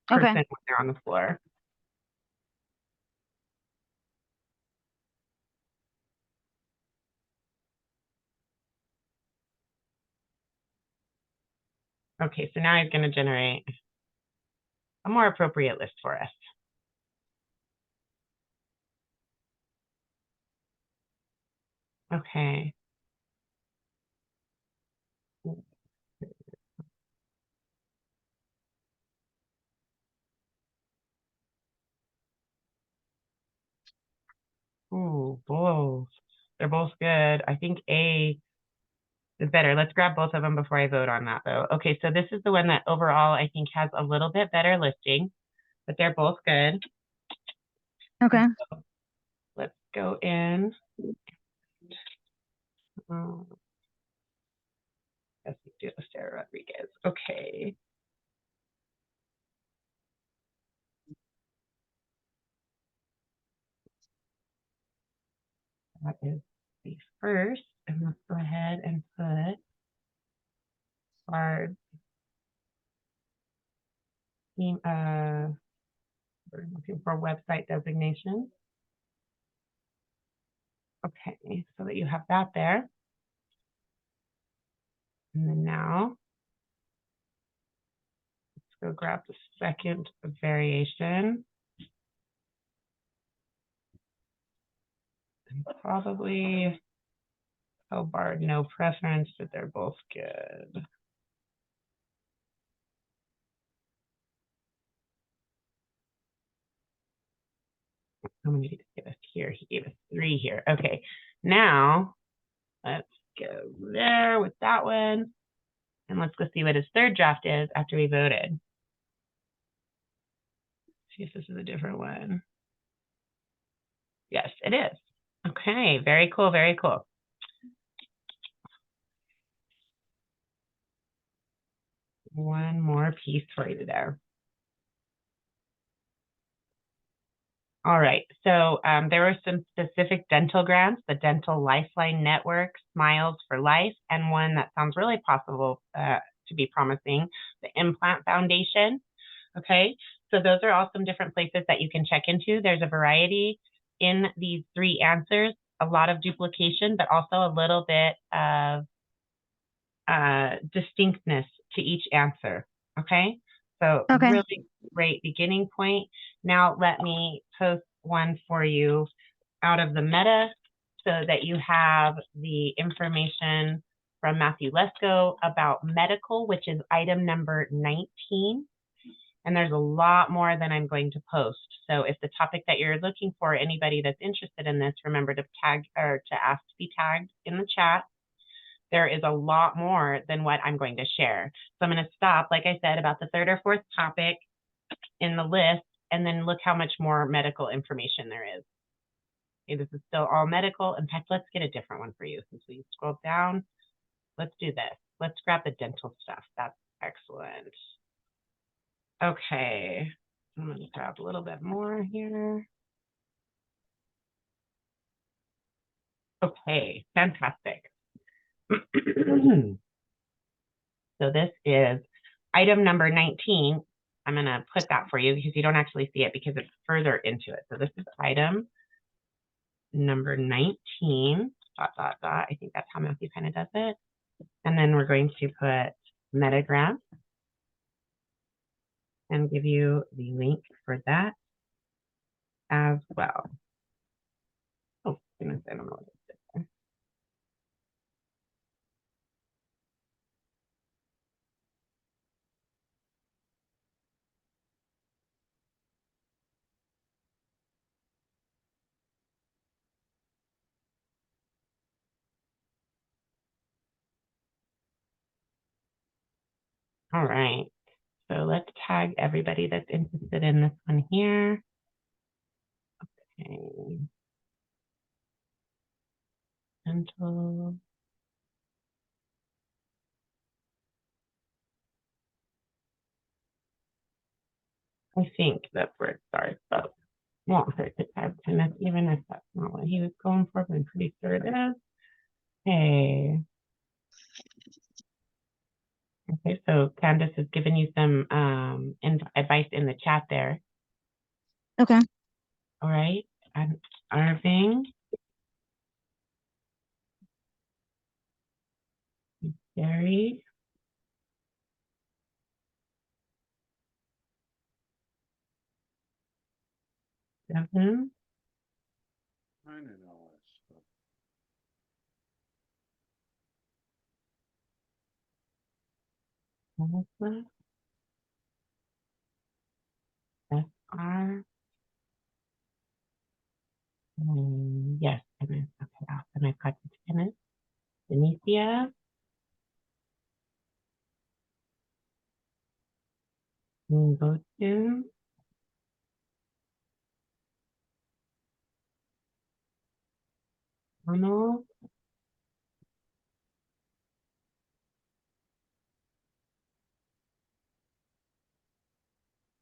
person when they're on the floor. Okay, so now he's going to generate a more appropriate list for us. Okay. Ooh, both. They're both good. I think A is better. Let's grab both of them before I vote on that, though. Okay, so this is the one that overall I think has a little bit better listing, but they're both good. Okay. So let's go in. Let's do Sarah Rodriguez. Okay. That is the first, and let's go ahead and put our team. We're looking for website designation. Okay, so that you have that there. And then now, let's go grab the second variation. And probably Hobart, no preference, but they're both good. How many did he give us here? He gave us 3 here. Okay, now let's go there with that one. And let's go see what his third draft is after we voted. See if this is a different one. Yes, it is. Okay, very cool, very cool. One more piece for you there. All right, so there were some specific dental grants, the Dental Lifeline Network, Smiles for Life, and one that sounds really possible to be promising, the Implant Foundation. Okay, so those are all some different places that you can check into. There's a variety in these 3 answers, a lot of duplication, but also a little bit of distinctness to each answer. Okay, so really great beginning point. Now let me post one for you out of the meta so that you have the information from Matthew Lesko about medical, which is item number 19. And there's a lot more than I'm going to post. So if the topic that you're looking for, anybody that's interested in this, remember to tag or to ask to be tagged in the chat. There is a lot more than what I'm going to share. So I'm going to stop, like I said, about the third or fourth topic in the list, and then look how much more medical information there is. Okay, this is still all medical. In fact, let's get a different one for you since we scrolled down. Let's do this. Let's grab the dental stuff. That's excellent. Okay, I'm going to grab a little bit more here. Okay, fantastic. So this is item number 19. I'm going to put that for you because you don't actually see it because it's further into it. So this is item number 19, dot, dot, dot. I think that's how Matthew kind of does it. And then we're going to put metagram and give you the link for that as well. Oh, goodness, I don't know what it is there. All right, so let's tag everybody that's interested in this one here. Okay. Dental. I think that's where it starts, but won't hurt to tag Kenneth, even if that's not what he was going for, but I'm pretty sure it is. Hey. Okay, so Candace has given you some advice in the chat there. Okay. All right. And Irving. Gary. Devin. I don't know all that stuff. Melissa. SR. Yes, Kenneth. Okay, awesome. I've got it, Kenneth. Denicia. Go to. Donald.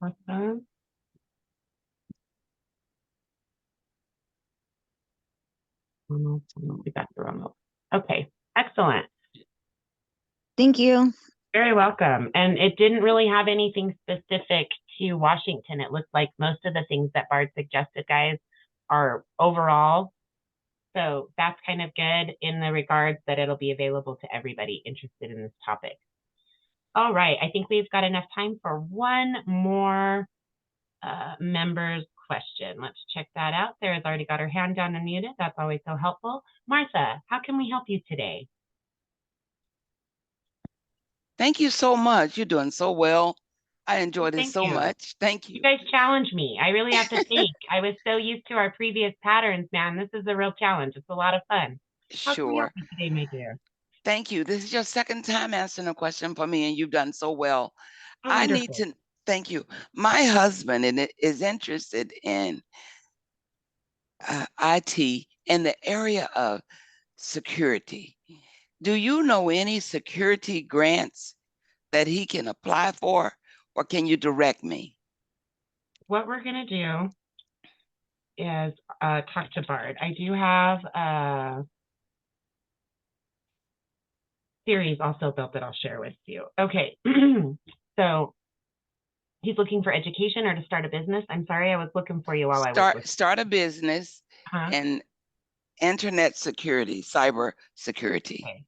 Awesome. Ronald, we got the Ronald. Okay, excellent. Thank you. Very welcome. And it didn't really have anything specific to Washington. It looked like most of the things that Bard suggested, guys, are overall. So that's kind of good in the regards that it'll be available to everybody interested in this topic. All right, I think we've got enough time for one more member's question. Let's check that out. Sarah's already got her hand down and muted. That's always so helpful. Martha, how can we help you today? Thank you so much. You're doing so well. I enjoyed it so much. Thank you. You guys challenge me. I really have to think. I was so used to our previous patterns, man. This is a real challenge. It's a lot of fun. How can we help Sure. you today, my dear? Thank you. This is your second time answering a question for me, and you've done so well. Oh, I need wonderful. to, thank you. My husband is interested in IT in the area of security. Do you know any security grants that he can apply for, or can you direct me? What we're going to do is talk to Bard. I do have a series also built that I'll share with you. Okay, so he's looking for education or to start a business. I'm sorry, I was looking for you while I was looking. Start a business in internet security, cyber security. Okay.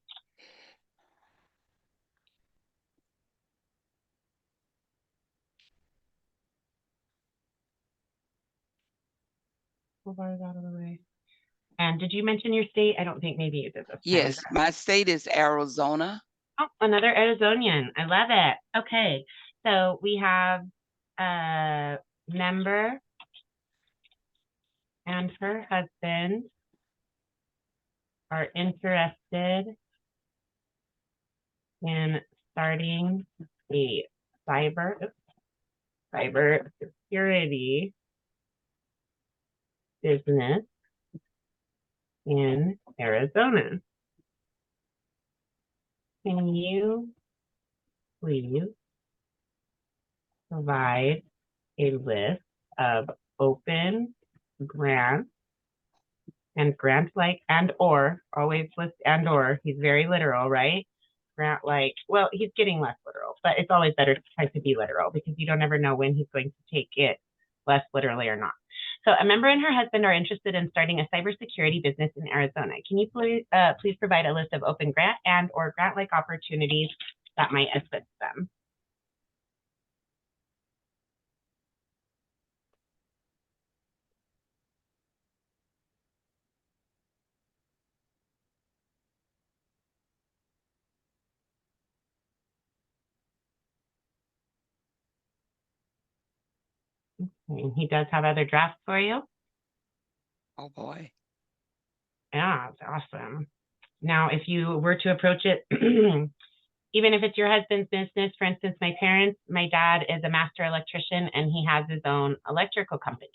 Pull Bard out of the way. And did you mention your state? I don't think maybe you did this time. Yes, my state is Arizona. Oh, another Arizonian. I love it. Okay. So we have a member and her husband are interested in starting a cyber security business in Arizona. Can you please provide a list of open grants and grant like and or, always list and or, he's very literal, right? Grant like, well, he's getting less literal, but it's always better to try to be literal because you don't ever know when he's going to take it less literally or not. So a member and her husband are interested in starting a cybersecurity business in Arizona. Can you please provide a list of open grant and or grant-like opportunities that might assist them? And he does have other drafts for you. Oh boy. Yeah, it's awesome. Now, if you were to approach it, even if it's your husband's business, for instance, my dad is a master electrician and he has his own electrical company.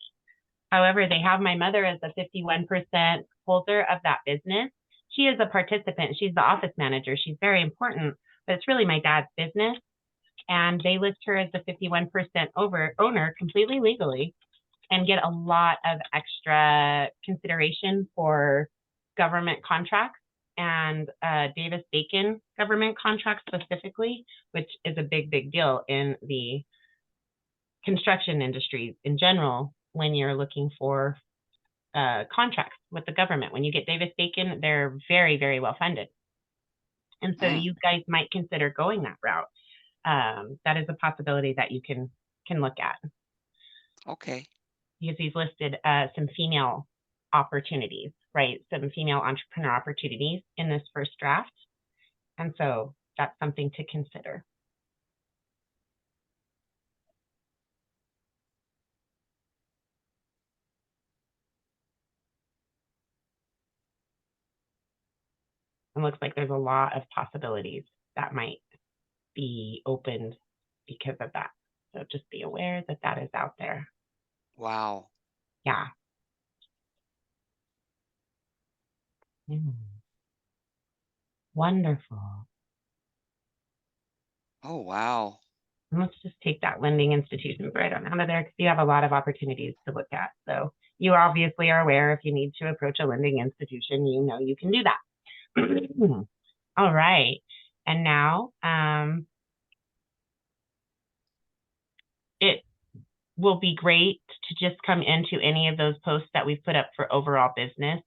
However, they have my mother as a 51% holder of that business. She is a participant. She's the office manager. She's very important, but it's really my dad's business. And they list her as the 51% owner completely legally and get a lot of extra consideration for government contracts and Davis-Bacon government contracts specifically, which is a big, big deal in the construction industries in general when you're looking for contracts with the government. When you get Davis-Bacon, they're very, very well funded. And so you guys might consider going that route. That is a possibility that you can look at. Okay. Because he's listed some female opportunities, right? Some female entrepreneur opportunities in this first draft. And so that's something to consider. It looks like there's a lot of possibilities that might be opened because of that. So just be aware that that is out there. Wow. Yeah. Wonderful. Oh, wow. And let's just take that lending institutions right on out of there because you have a lot of opportunities to look at. So you obviously are aware if you need to approach a lending institution, you know you can do that. All right. And now it will be great to just come into any of those posts that we've put up for overall business.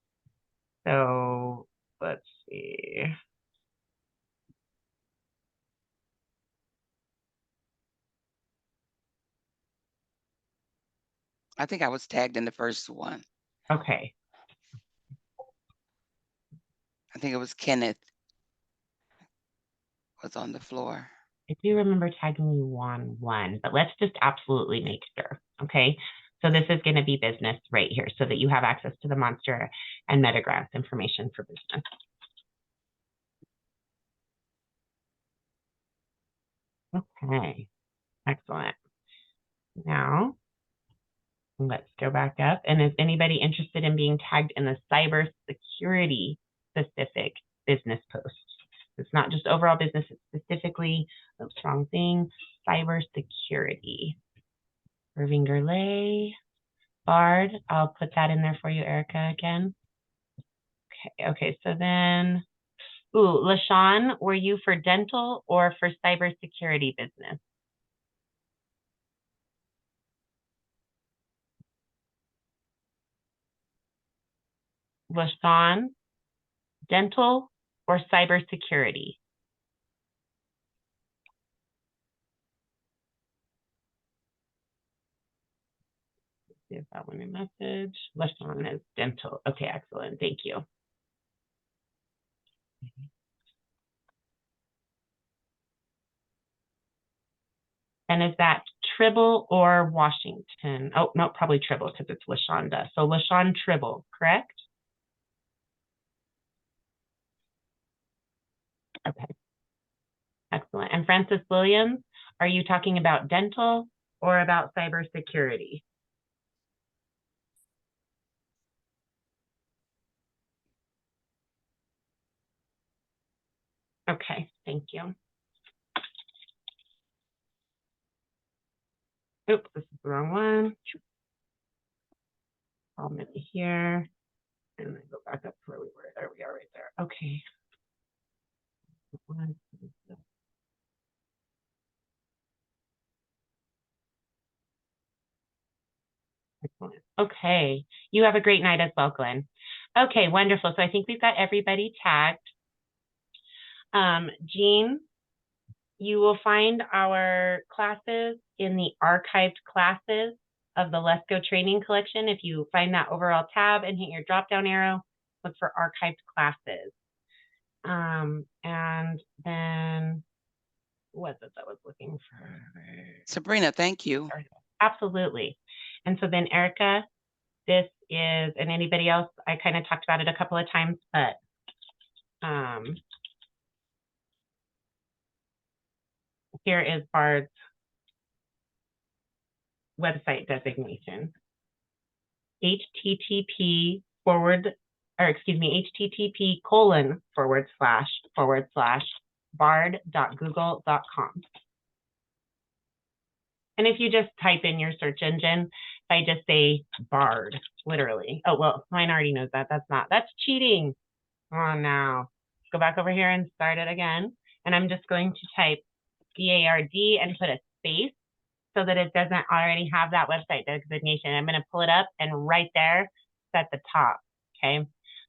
So let's see. I think I was tagged in the first one. Okay. I think it was Kenneth was on the floor. I do remember tagging you on one, but let's just absolutely make sure. Okay. So this is going to be business right here so that you have access to the Monster and MetaGrants information for business. Okay. Excellent. Now let's go back up. And is anybody interested in being tagged in the cybersecurity specific business post? It's not just overall business, it's specifically a strong thing, cybersecurity. Irving Gurley, Bard, I'll put that in there for you, Erica, again. Okay, so then, LaShawn, were you for dental or for cybersecurity business? LaShawn, dental or cybersecurity? see if that went in message. LaShawn is dental. Okay, excellent. Thank you. And is that Tribble or Washington? Oh, no, probably Tribble because it's LaShonda. So LaShawn Tribble, correct? Okay. Excellent. And Francis Williams, are you talking about dental or about cybersecurity? Okay, thank you. Oops, this is the wrong one. I'll move it here and then go back up to where we were. There we are right there. Okay. Excellent. Okay. You have a great night as well, Glenn. Okay, wonderful. So I think we've got everybody tagged. Jean, you will find our classes in the archived classes of the Let's Go training collection. If you find that overall tab and hit your drop down arrow, look for archived classes. And then what's it that was looking for? Sabrina, thank you. Absolutely. And so then Erica, this is, and anybody else, I kind of talked about it a couple of times, but here is Bard's website designation. http://bard.google.com. And if you just type in your search engine, if I just say Bard, literally. Oh, well, mine already knows that. That's cheating. Come on now. Let's go back over here and start it again. And I'm just going to type B-A-R-D and put a space so that it doesn't already have that website designation. I'm going to pull it up and right there, it's at the top. Okay.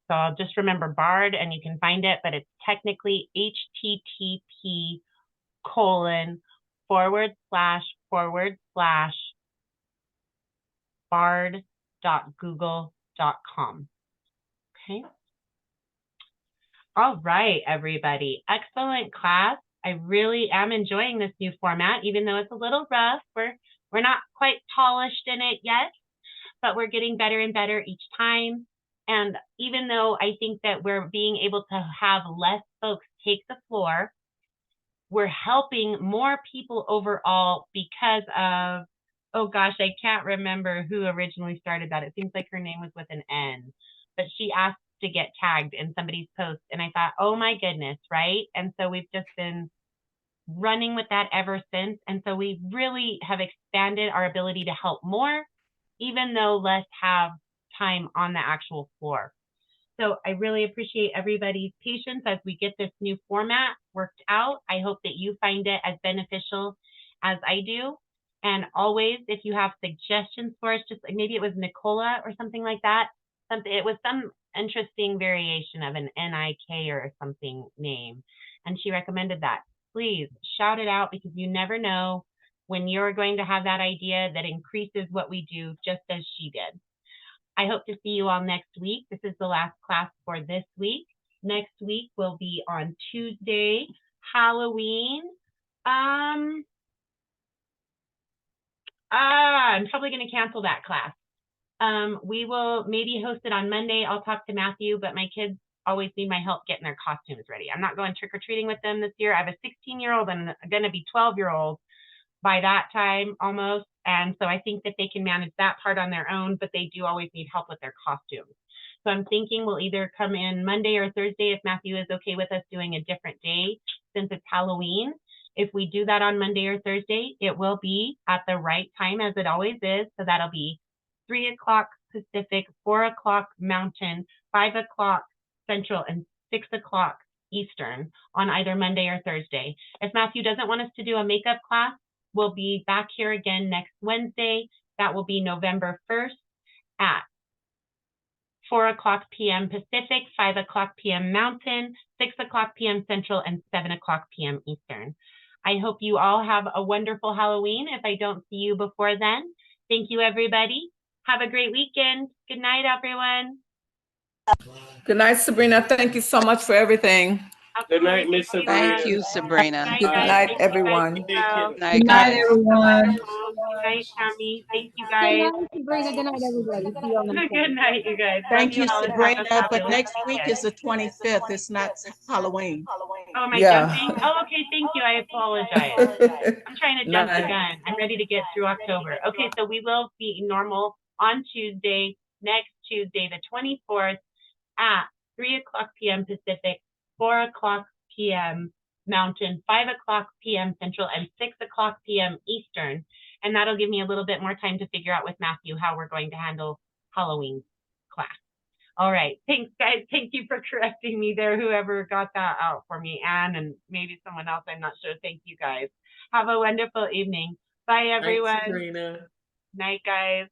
So I'll just remember Bard and you can find it, but it's technically http://bard.google.com. Okay. All right, everybody. Excellent class. I really am enjoying this new format, even though it's a little rough. We're not quite polished in it yet, but we're getting better and better each time. And even though I think that we're being able to have less folks take the floor, we're helping more people overall because of, oh gosh, I can't remember who originally started that. It seems like her name was with an N, but she asked to get tagged in somebody's post. And I thought, oh my goodness, right? And so we've just been running with that ever since. And so we really have expanded our ability to help more, even though less have time on the actual floor. So I really appreciate everybody's patience as we get this new format worked out. I hope that you find it as beneficial as I do. And always, if you have suggestions for us, just like maybe it was Nicola or something like that, it was some interesting variation of an NIK or something name. And she recommended that. Please shout it out because you never know when you're going to have that idea that increases what we do, just as she did. I hope to see you all next week. This is the last class for this week. Next week will be on Tuesday, Halloween. I'm probably going to cancel that class. We will maybe host it on Monday. I'll talk to Matthew, but my kids always need my help getting their costumes ready. I'm not going trick-or-treating with them this year. I have a 16-year-old and going to be 12-year-old by that time almost. And so I think that they can manage that part on their own, but they do always need help with their costumes. So I'm thinking we'll either come in Monday or Thursday if Matthew is okay with us doing a different day since it's Halloween. If we do that on Monday or Thursday, it will be at the right time as it always is. So that'll be 3 o'clock Pacific, 4 o'clock Mountain, 5 o'clock Central, and 6 o'clock Eastern on either Monday or Thursday. If Matthew doesn't want us to do a makeup class, we'll be back here again next Wednesday. That will be November 1st at 4 o'clock p.m. Pacific, 5 o'clock p.m. Mountain, 6 o'clock p.m. Central, and 7 o'clock p.m. Eastern. I hope you all have a wonderful Halloween if I don't see you before then. Thank you, everybody. Have a great weekend. Good night, everyone. Good night, Sabrina. Thank you so much for everything. Good night, Miss Sabrina. Thank you, Sabrina. Good night, everyone. Night, Good night, guys. everyone. Good night, Tammy. Thank you, Good guys. night, Sabrina. Good night, everybody. See you on the Good night, you guys. Love Thank you you, all and have a Sabrina. But fabulous next week weekend. is the 25th. It's not Halloween. Oh, am I Yeah. jumping? Oh, okay. Thank you. I apologize. I'm trying to jump the Night. gun. I'm ready to get through October. Okay, so we will be normal on Tuesday, next Tuesday, the 24th at 3:00 p.m. Pacific, 4:00 p.m. Mountain, 5:00 p.m. Central, and 6:00 p.m. Eastern. And that'll give me a little bit more time to figure out with Matthew how we're going to handle Halloween class. All right. Thanks, guys. Thank you for correcting me there, whoever got that out for me, Anne, and maybe someone else. I'm not sure. Thank you, guys. Have a wonderful evening. Bye, everyone. Sabrina. Night, guys.